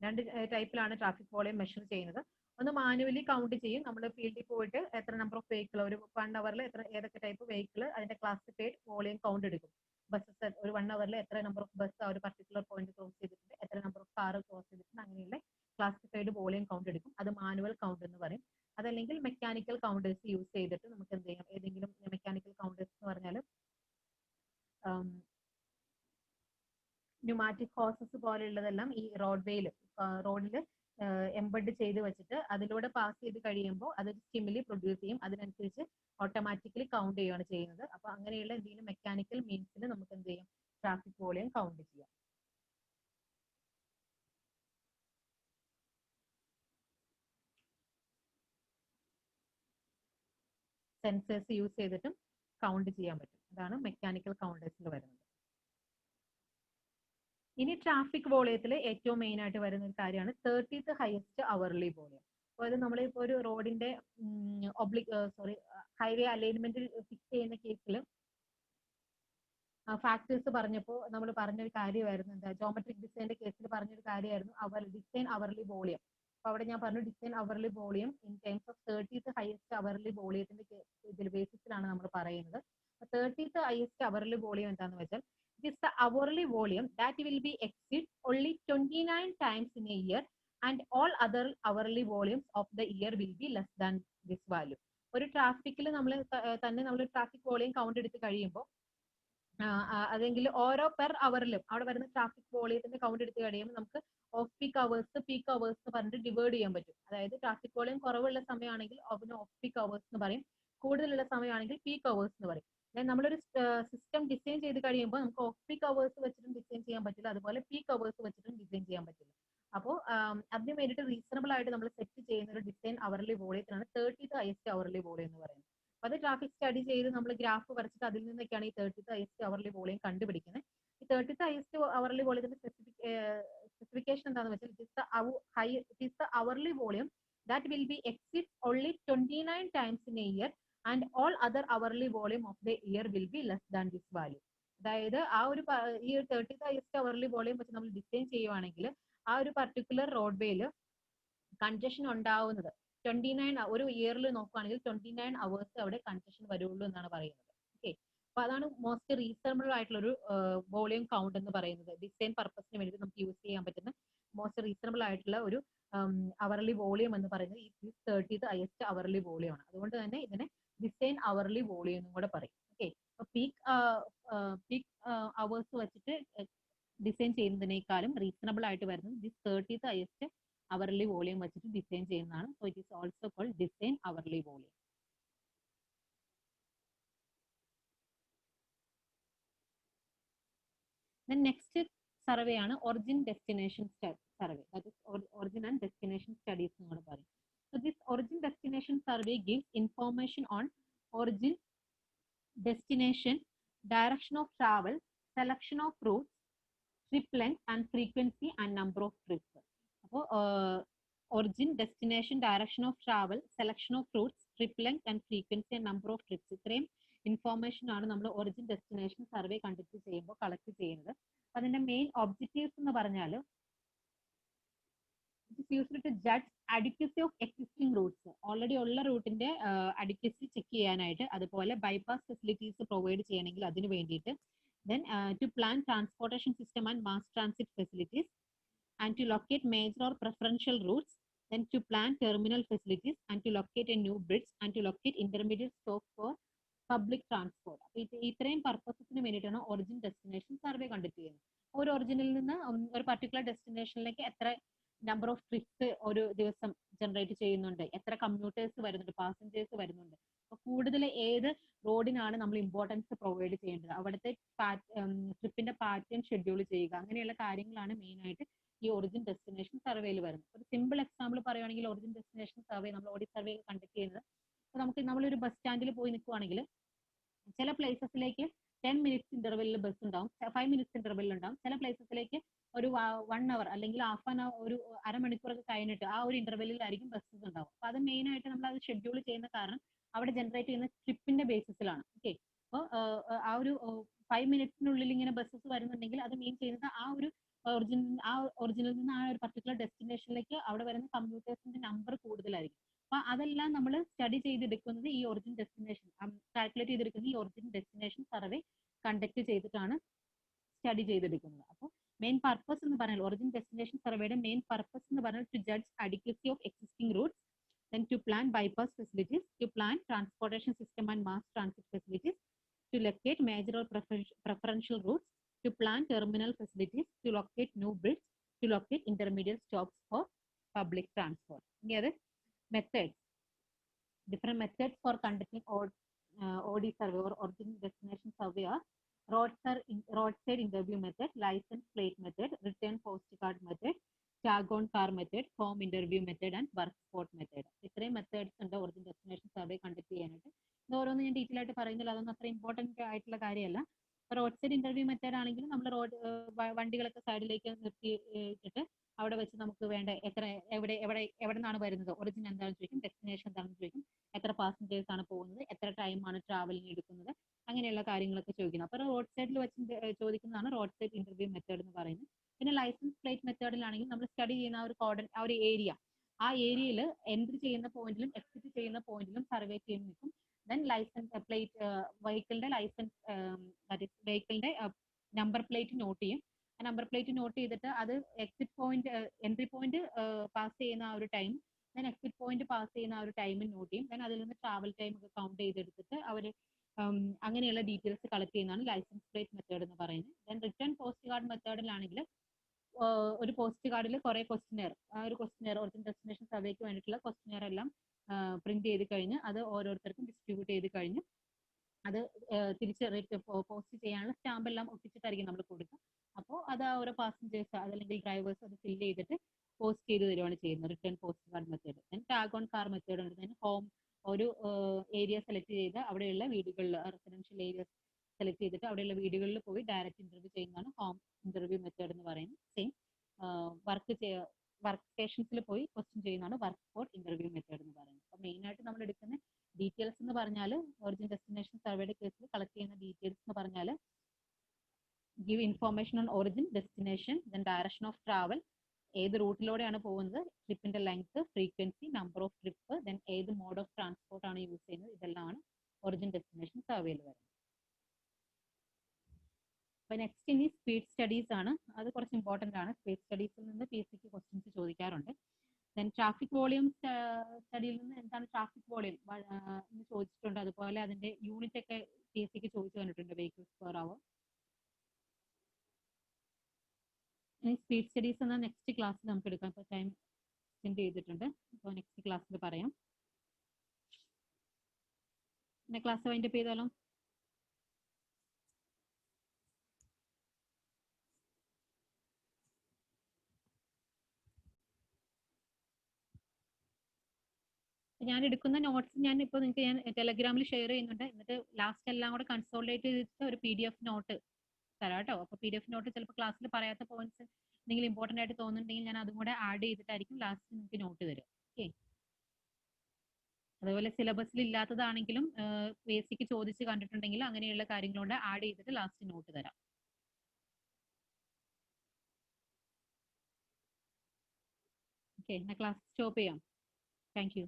2 ടൈപ്പിലാണ് ട്രാഫിക് വോളിയം മെഷർ ചെയ്യുന്നത്. ഒന്ന് മാനുവലി കൗണ്ട് ചെയ്യും, നമ്മൾ ഫീൽഡിൽ പോയിട്ട് എത്ര നമ്പർ ഓഫ് വെഹിക്കിൾ ഒരു 1 അവറിൽ ഏതൊക്കെ ടൈപ്പ് വെഹിക്കിൾ അതിന്റെ ക്ലാസിഫൈഡ് വോളിയം കൗണ്ട് എടുക്കും. ബസ്സസ് ഒരു 1 അവറിൽ എത്ര നമ്പർ ഓഫ് ബസ് ആ ഒരു പർട്ടിക്കുലർ പോയിന്റ് ക്രോസ് ചെയ്തിട്ടുണ്ട്, എത്ര നമ്പർ ഓഫ് കാർ ക്രോസ് ചെയ്തിട്ടുണ്ട്, അങ്ങനെയുള്ള ക്ലാസിഫൈഡ് വോളിയം കൗണ്ട് എടുക്കും. അത് മാനുവൽ കൗണ്ട് എന്ന് പറയും. അതല്ലെങ്കിൽ മെക്കാനിക്കൽ കൗണ്ടേഴ്സ് യൂസ് ചെയ്തിട്ട് നമുക്ക് എന്ത് ചെയ്യാം, ഏതെങ്കിലും മെക്കാനിക്കൽ കൗണ്ടേഴ്സ് എന്ന് പറഞ്ഞാൽ ന്യൂമാറ്റിക് ഹോസസ് പോലെയുള്ളതെല്ലാം ഈ റോഡിൽ എംബഡ് ചെയ്ത് വെച്ചിട്ട് അതിലൂടെ പാസ് ചെയ്ത് കഴിയുമ്പോൾ അത് സ്റ്റിമുലി പ്രൊഡ്യൂസ് ചെയ്യും, അതിനനുസരിച്ച് ഓട്ടോമാറ്റിക്കലി കൗണ്ട് ചെയ്യുകയാണ് ചെയ്യുന്നത്. അപ്പൊ അങ്ങനെയുള്ള എന്തെങ്കിലും മെക്കാനിക്കൽ മീൻസിൽ നമുക്ക് എന്ത് ചെയ്യാം, ട്രാഫിക് വോളിയം കൗണ്ട് ചെയ്യാം. സെൻസേഴ്സ് യൂസ് ചെയ്തിട്ടും കൗണ്ട് ചെയ്യാൻ പറ്റും. അതാണ് മെക്കാനിക്കൽ കൗണ്ടേഴ്സിൽ വരുന്നത്. ഇനി ട്രാഫിക് വോളിയത്തിൽ ഏറ്റവും മെയിൻ ആയിട്ട് വരുന്ന ഒരു കാര്യമാണ് 30th ഹയസ്റ്റ് അവർലി വോളിയം. അപ്പോൾ അത് നമ്മളിപ്പോൾ ഒരു റോഡിന്റെ ഹൈവേ അലൈൻമെന്റ് ഫിക്സ് ചെയ്യുന്ന കേസിൽ ഫാക്ടേഴ്സ് പറഞ്ഞപ്പോൾ നമ്മൾ പറഞ്ഞൊരു കാര്യമായിരുന്നു, എന്താ ജോമെട്രിക് ഡിസൈനിന്റെ കേസിൽ പറഞ്ഞൊരു കാര്യമായിരുന്നു ഡിസൈൻ അവർലി വോളിയം. അപ്പൊ അവിടെ ഞാൻ പറഞ്ഞു design hourly volume in terms of 30th highest hourly വോളിയത്തിന്റെ ഇതിൽ ബേസിസിലാണ് നമ്മൾ പറയുന്നത്. 30th ഹയസ്റ്റ് അവർലി വോളിയം എന്താണെന്ന് വെച്ചാൽ it is the hourly volume that will be exceed only 29 times in a year and all other hourly volumes of the year will be less than this value. ഒരു ട്രാഫിക്കിൽ നമ്മൾ traffic volume count എടുത്ത് കഴിയുമ്പോൾ അതെങ്കിൽ ഓരോ per അവറിലും അവിടെ വരുന്ന traffic വോളിയത്തിന്റെ count എടുത്ത് കഴിയുമ്പോൾ നമുക്ക് ഓഫ് പീക്ക് അവേഴ്സ് എന്ന് പറഞ്ഞിട്ട് ഡിവൈഡ് ചെയ്യാൻ പറ്റും. അതായത് ട്രാഫിക് വോളിയം കുറവുള്ള സമയമാണെങ്കിൽ അതിന് ഓഫ് പീക്ക് അവേഴ്സ് എന്ന് പറയും, കൂടുതലുള്ള സമയമാണെങ്കിൽ പീക്ക് അവേഴ്സ് എന്ന് പറയും. നമ്മളൊരു സിസ്റ്റം ഡിസൈൻ ചെയ്ത് കഴിയുമ്പോൾ നമുക്ക് ഓഫ് പീക്ക് അവേഴ്സ് വെച്ചിട്ടും ഡിസൈൻ ചെയ്യാൻ പറ്റില്ല, അതുപോലെ പീക്ക് അവേഴ്സ് വെച്ചിട്ടും ഡിസൈൻ ചെയ്യാൻ പറ്റില്ല. അപ്പോൾ അതിന് വേണ്ടിയിട്ട് റീസണബിൾ ആയിട്ട് നമ്മൾ സെറ്റ് ചെയ്യുന്ന ഒരു ഡിസൈൻ അവർലി വോളിയത്തിനാണ് 30th ഹയസ്റ്റ് അവർലി വോളിയം എന്ന് പറയുന്നത്. അപ്പൊ അത് ട്രാഫിക് സ്റ്റഡി ചെയ്ത് നമ്മൾ ഗ്രാഫ് വരച്ചിട്ട് അതിൽ നിന്നൊക്കെയാണ് ഈ 30th ഹയസ്റ്റ് അവർലി വോളിയം കണ്ടുപിടിക്കുന്നത്. ഈ 30th ഹയസ്റ്റ് അവർലി വോളിയത്തിന്റെ സ്പെസിഫിക്കേഷൻ എന്താണെന്ന് വെച്ചാൽ it is the hourly volume that will be exceed only 29 times in a year and all other hourly volume of the year will be less than this value. അതായത് ഈ 30th highest hourly volume വെച്ച് നമ്മൾ design ചെയ്യുവാണെങ്കിൽ ആ ഒരു particular road വേയിൽ congestion ഉണ്ടാവുന്നത് 29 ഒരു ഇയറിൽ നോക്കുകയാണെങ്കിൽ 29 അവേഴ്സ് അവിടെ കൺജഷൻ വരുള്ളൂ എന്നാണ് പറയുന്നത്. ഓക്കെ, അപ്പൊ അതാണ് മോസ്റ്റ് റീസണബിൾ ആയിട്ടുള്ള ഒരു വോളിയം കൗണ്ട് എന്ന് പറയുന്നത്. ഡിസൈൻ പർപ്പസിന് വേണ്ടി നമുക്ക് യൂസ് ചെയ്യാൻ പറ്റുന്ന മോസ്റ്റ് റീസണബിൾ ആയിട്ടുള്ള ഒരു അവർലി വോളിയം എന്ന് പറയുന്നത് ഈ 30th ഹയസ്റ്റ് അവർലി വോളിയം ആണ്. അതുകൊണ്ട് തന്നെ ഇതിനെ ഡിസൈൻ അവർലി വോളിയം എന്നും കൂടെ പറയും. ഓക്കെ, അപ്പൊ പീക്ക് അവേഴ്സ് വെച്ചിട്ട് ഡിസൈൻ ചെയ്യുന്നതിനേക്കാളും റീസണബിൾ ആയിട്ട് വരുന്നത് this 30th highest hourly volume വെച്ചിട്ട് ഡിസൈൻ ചെയ്യുന്നതാണ്. So it is also called design hourly volume. Next survey ആണ് origin destination survey. That is origin and destination studies എന്ന് കൂടെ പറയും. So this origin destination survey gives information on origin, destination, direction of travel, selection of routes, trip length and frequency and number of trips. അപ്പോൾ origin, destination, direction of travel, selection of routes, trip length and frequency and number of trips. ഇത്രയും information ആണ് നമ്മൾ origin destination survey conduct ചെയ്യുമ്പോൾ collect ചെയ്യുന്നത്. അതിന്റെ main objectives എന്ന് പറഞ്ഞാൽ it is used to judge adequacy of existing routes. Already ഉള്ള റൂട്ടിന്റെ adequacy check ചെയ്യാനായിട്ട്, അതുപോലെ ബൈപാസ് ഫെസിലിറ്റീസ് പ്രൊവൈഡ് ചെയ്യണമെങ്കിൽ അതിന് വേണ്ടിയിട്ട്, then to plan transportation system and mass transit facilities, and to locate major or preferential routes, then to plan terminal facilities and to locate a new bridge and to locate intermediate stop for public transport. ഇത്രയും പർപ്പസസിന് വേണ്ടിയിട്ടാണ് origin destination survey conduct ചെയ്യുന്നത്. ഒരു ഒറിജിനിൽ നിന്ന് ഒരു particular ഡെസ്റ്റിനേഷനിലേക്ക് എത്ര number of TRIPS ഒരു ദിവസം ജനറേറ്റ് ചെയ്യുന്നുണ്ട്, എത്ര കമ്മ്യൂട്ടേഴ്സ് വരുന്നുണ്ട്, പാസഞ്ചേഴ്സ് വരുന്നുണ്ട്. അപ്പൊ കൂടുതൽ ഏത് റോഡിനാണ് നമ്മൾ ഇമ്പോർട്ടൻസ് പ്രൊവൈഡ് ചെയ്യേണ്ടത്, അവിടുത്തെ ട്രിപ്പിന്റെ പാറ്റേൺ ഷെഡ്യൂൾ ചെയ്യുക, അങ്ങനെയുള്ള കാര്യങ്ങളാണ് മെയിൻ ആയിട്ട് ഈ ഒറിജിൻ ഡെസ്റ്റിനേഷൻ സർവേയിൽ വരുന്നത്. ഒരു സിമ്പിൾ എക്സാമ്പിൾ പറയുകയാണെങ്കിൽ ഒറിജിൻ ഡെസ്റ്റിനേഷൻ സർവേ നമ്മൾ ഓഡി സർവേ കണ്ടക്ട് ചെയ്യുന്നത്, നമുക്ക് നമ്മളൊരു ബസ് സ്റ്റാൻഡിൽ പോയി നിൽക്കുവാണെങ്കിൽ ചില പ്ലേസസിലേക്ക് 10 മിനിറ്റ്സ് ഇന്റർവെല്ലിൽ ബസ് ഉണ്ടാവും, 5 മിനിറ്റ്സ് ഇന്റർവെല്ലിൽ ഉണ്ടാവും. ചില പ്ലേസസിലേക്ക് ഒരു 1 അവർ അല്ലെങ്കിൽ ഹാഫ് ആൻ അവർ, ഒരു അരമണിക്കൂറൊക്കെ കഴിഞ്ഞിട്ട് ആ ഒരു ഇന്റർവെല്ലിലായിരിക്കും ബസ്സസ് ഉണ്ടാവും. അപ്പൊ അത് മെയിൻ ആയിട്ട് നമ്മൾ അത് ഷെഡ്യൂൾ ചെയ്യുന്ന കാരണം അവിടെ ജനറേറ്റ് ചെയ്യുന്ന ട്രിപ്പിന്റെ ബേസിസിലാണ്. ഓക്കെ, അപ്പോൾ ആ ഒരു 5 മിനിറ്റ്സിനുള്ളിൽ ഇങ്ങനെ ബസ്സസ് വരുന്നുണ്ടെങ്കിൽ അത് മീൻ ചെയ്യുന്നത് ഒറിജിനിൽ നിന്ന് ആ ഒരു പർട്ടിക്കുലർ ഡെസ്റ്റിനേഷനിലേക്ക് അവിടെ വരുന്ന കമ്മ്യൂട്ടേഴ്സിന്റെ നമ്പർ കൂടുതലായിരിക്കും. അപ്പൊ അതെല്ലാം നമ്മൾ സ്റ്റഡി ചെയ്തെടുക്കുന്നത് ഈ ഒറിജിൻ ഡെസ്റ്റിനേഷൻ കാൽക്കുലേറ്റ് ചെയ്തെടുക്കുന്നത് ഈ ഒറിജിൻ ഡെസ്റ്റിനേഷൻ സർവേ കണ്ടക്ട് ചെയ്തിട്ടാണ് സ്റ്റഡി ചെയ്തെടുക്കുന്നത്. അപ്പോൾ മെയിൻ പർപ്പസ് എന്ന് പറഞ്ഞാൽ ഒറിജിൻ ഡെസ്റ്റിനേഷൻ സർവേയുടെ മെയിൻ പർപ്പസ് എന്ന് പറഞ്ഞാൽ to judge adequacy of existing routes, then to plan bypass facilities, to plan transportation system and mass transit facilities, to locate major or preferential routes, to plan terminal facilities, to locate new bridges, to locate intermediate stops for public transport. Here methods, different methods for conducting OD survey or origin destination survey are roadside interview method, license plate method, return postcard method, tag on car method, home interview method and work spot method. ഇത്രയും methods ഉണ്ട് origin destination survey conduct ചെയ്യാനായിട്ട്. ഇത് ഓരോന്നും ഞാൻ detail ആയിട്ട് പറയുന്നില്ല, അതൊന്നും അത്ര ഇമ്പോർട്ടന്റ് ആയിട്ടുള്ള കാര്യമല്ല. റോഡ് സൈഡ് ഇന്റർവ്യൂ മെത്തേഡ് ആണെങ്കിൽ നമ്മൾ വണ്ടികളൊക്കെ സൈഡിലേക്ക് നിർത്തിയിട്ട് അവിടെ വെച്ച് നമുക്ക് വേണ്ട എവിടെ നിന്നാണ് വരുന്നത്, ഒറിജിൻ എന്താണെന്ന് ചോദിക്കും, ഡെസ്റ്റിനേഷൻ എന്താണെന്ന് ചോദിക്കും, എത്ര പാസഞ്ചേഴ്സ് ആണ് പോകുന്നത്, എത്ര ടൈമാണ് ട്രാവലിംഗ് എടുക്കുന്നത്, അങ്ങനെയുള്ള കാര്യങ്ങളൊക്കെ ചോദിക്കുന്നത്. അപ്പോൾ റോഡ് സൈഡിൽ വെച്ച് ചോദിക്കുന്നതാണ് റോഡ് സൈഡ് ഇന്റർവ്യൂ മെത്തേഡ് എന്ന് പറയുന്നത്. പിന്നെ ലൈസൻസ് പ്ലേറ്റ് മെത്തേഡിലാണെങ്കിൽ നമ്മൾ സ്റ്റഡി ചെയ്യുന്ന ആ ഒരു ഏരിയ, ആ ഏരിയയിൽ എൻട്രി ചെയ്യുന്ന പോയിന്റിലും എക്സിറ്റ് ചെയ്യുന്ന പോയിന്റിലും സർവേ ചെയ്ത് നിൽക്കും. ദെൻ ലൈസൻസ് പ്ലേറ്റ് വെഹിക്കിളിന്റെ ലൈസൻസ് വെഹിക്കിളിന്റെ നമ്പർ പ്ലേറ്റ് നോട്ട് ചെയ്യും. ആ നമ്പർ പ്ലേറ്റ് നോട്ട് ചെയ്തിട്ട് അത് exit point entry point pass ചെയ്യുന്ന ആ ഒരു time, then exit point pass ചെയ്യുന്ന ആ ഒരു ടൈമിൽ നോട്ട് ചെയ്യും. ദെൻ അതിൽ നിന്ന് ട്രാവൽ ടൈം ഒക്കെ കൗണ്ട് ചെയ്തെടുത്തിട്ട് അവർ അങ്ങനെയുള്ള ഡീറ്റെയിൽസ് കളക്ട് ചെയ്യുന്നതാണ് ലൈസൻസ് പ്ലേറ്റ് മെത്തേഡ് എന്ന് പറയുന്നത്. ദെൻ റിട്ടേൺ പോസ്റ്റ് കാർഡ് മെത്തേഡിലാണെങ്കിൽ ഒരു പോസ്റ്റ് കാർഡിൽ കുറെ ക്വസ്റ്റ്യനെയർ, ആ ഒരു ക്വസ്റ്റ്യനെയർ ഒറിജിൻ ഡെസ്റ്റിനേഷൻ സർവേക്ക് വേണ്ടിയിട്ടുള്ള ക്വസ്റ്റ്യനെയർ എല്ലാം പ്രിന്റ് ചെയ്ത് കഴിഞ്ഞ് അത് ഓരോരുത്തർക്കും ഡിസ്ട്രിബ്യൂട്ട് ചെയ്ത് കഴിഞ്ഞ് അത് തിരിച്ച് പോസ്റ്റ് ചെയ്യാനുള്ള സ്റ്റാമ്പ് എല്ലാം ഒട്ടിച്ചിട്ടായിരിക്കും നമ്മൾ കൊടുക്കുക. അപ്പോൾ അത് ആ ഓരോ പാസഞ്ചേഴ്സ് അതല്ലെങ്കിൽ ഡ്രൈവേഴ്സ് അത് ഫില്ല് ചെയ്തിട്ട് പോസ്റ്റ് ചെയ്ത് തരുവാണ് ചെയ്യുന്നത്, return post card method. Then tag on car method ഉണ്ട്. ദെൻ ഹോം, ഒരു ഏരിയ സെലക്ട് ചെയ്ത് അവിടെയുള്ള വീടുകളിൽ റെസിഡൻഷ്യൽ ഏരിയസ് സെലക്ട് ചെയ്തിട്ട് അവിടെയുള്ള വീടുകളിൽ പോയി ഡയറക്റ്റ് ഇന്റർവ്യൂ ചെയ്യുന്നതാണ് ഹോം ഇന്റർവ്യൂ മെത്തേഡ് എന്ന് പറയുന്നത്. സെയിം വർക്ക് സ്റ്റേഷൻസിൽ പോയി ക്വസ്റ്റ്യൻ ചെയ്യുന്നതാണ് വർക്ക് സ്പോട്ട് ഇന്റർവ്യൂ മെത്തേഡ് എന്ന് പറയുന്നത്. അപ്പോൾ മെയിൻ ആയിട്ട് നമ്മൾ എടുക്കുന്ന ഡീറ്റെയിൽസ് എന്ന് പറഞ്ഞാൽ ഒറിജിൻ ഡെസ്റ്റിനേഷൻ സർവേയുടെ കേസിൽ കളക്ട് ചെയ്യുന്ന ഡീറ്റെയിൽസ് എന്ന് പറഞ്ഞാൽ give information on origin destination, then direction of travel, ഏത് റൂട്ടിലൂടെയാണ് പോകുന്നത്, ട്രിപ്പിന്റെ length, frequency, number of trip, then ഏത് മോഡ് ഓഫ് ട്രാൻസ്പോർട്ട് ആണ് യൂസ് ചെയ്യുന്നത്, ഇതെല്ലാമാണ് ഒറിജിൻ ഡെസ്റ്റിനേഷൻ സർവേയിൽ വരുന്നത്. അപ്പൊ നെക്സ്റ്റ് ഇനി സ്പീഡ് സ്റ്റഡീസ് ആണ്. അത് കുറച്ച് ഇമ്പോർട്ടന്റ് ആണ്. സ്പീഡ് സ്റ്റഡീസിൽ നിന്ന് PSC ക്വസ്റ്റ്യൻസ് ചോദിക്കാറുണ്ട്. ദെൻ ട്രാഫിക് വോളിയം സ്റ്റഡിയിൽ നിന്ന് എന്താണ് ട്രാഫിക് വോളിയം എന്ന് ചോദിച്ചിട്ടുണ്ട്. അതുപോലെ അതിന്റെ യൂണിറ്റ് ഒക്കെ PSC ചോദിച്ചു കണ്ടിട്ടുണ്ട്, വെഹിക്കിൾസ് പെർ അവർ. ഇനി സ്പീഡ് സ്റ്റഡീസ് എന്ന നെക്സ്റ്റ് ക്ലാസ്സിൽ നമുക്ക് എടുക്കാം. ഇപ്പോൾ ടൈം എക്സ്റ്റെൻഡ് ചെയ്തിട്ടുണ്ട്, അപ്പോൾ നെക്സ്റ്റ് ക്ലാസ്സിൽ പറയാം. പിന്നെ ക്ലാസ് വൈൻഡപ്പ് ചെയ്താലോ? ഞാൻ എടുക്കുന്ന നോട്ട്സ് ഞാൻ ടെലഗ്രാമിൽ ഷെയർ ചെയ്യുന്നുണ്ട്. എന്നിട്ട് ലാസ്റ്റ് എല്ലാം കൂടെ കൺസോളിഡേറ്റ് ചെയ്തിട്ട് ഒരു PDF നോട്ട് തരാം കേട്ടോ. അപ്പോൾ PDF നോട്ട് ചിലപ്പോൾ ക്ലാസ്സിൽ പറയാത്ത പോയിന്റ്സ് എന്തെങ്കിലും ഇമ്പോർട്ടൻ്റ് ആയിട്ട് തോന്നുന്നുണ്ടെങ്കിൽ ഞാൻ അതും കൂടെ ആഡ് ചെയ്തിട്ടായിരിക്കും ലാസ്റ്റ് നിങ്ങൾക്ക് നോട്ട് തരും. ഓക്കെ. അതുപോലെ സിലബസിൽ ഇല്ലാത്തതാണെങ്കിലും ബേസിക് ചോദിച്ച് കണ്ടിട്ടുണ്ടെങ്കിൽ അങ്ങനെയുള്ള കാര്യങ്ങളോട് ആഡ് ചെയ്തിട്ട് ലാസ്റ്റ് നോട്ട് തരാം. ഓക്കെ, എന്നാൽ ക്ലാസ് സ്റ്റോപ്പ് ചെയ്യാം. Thank you.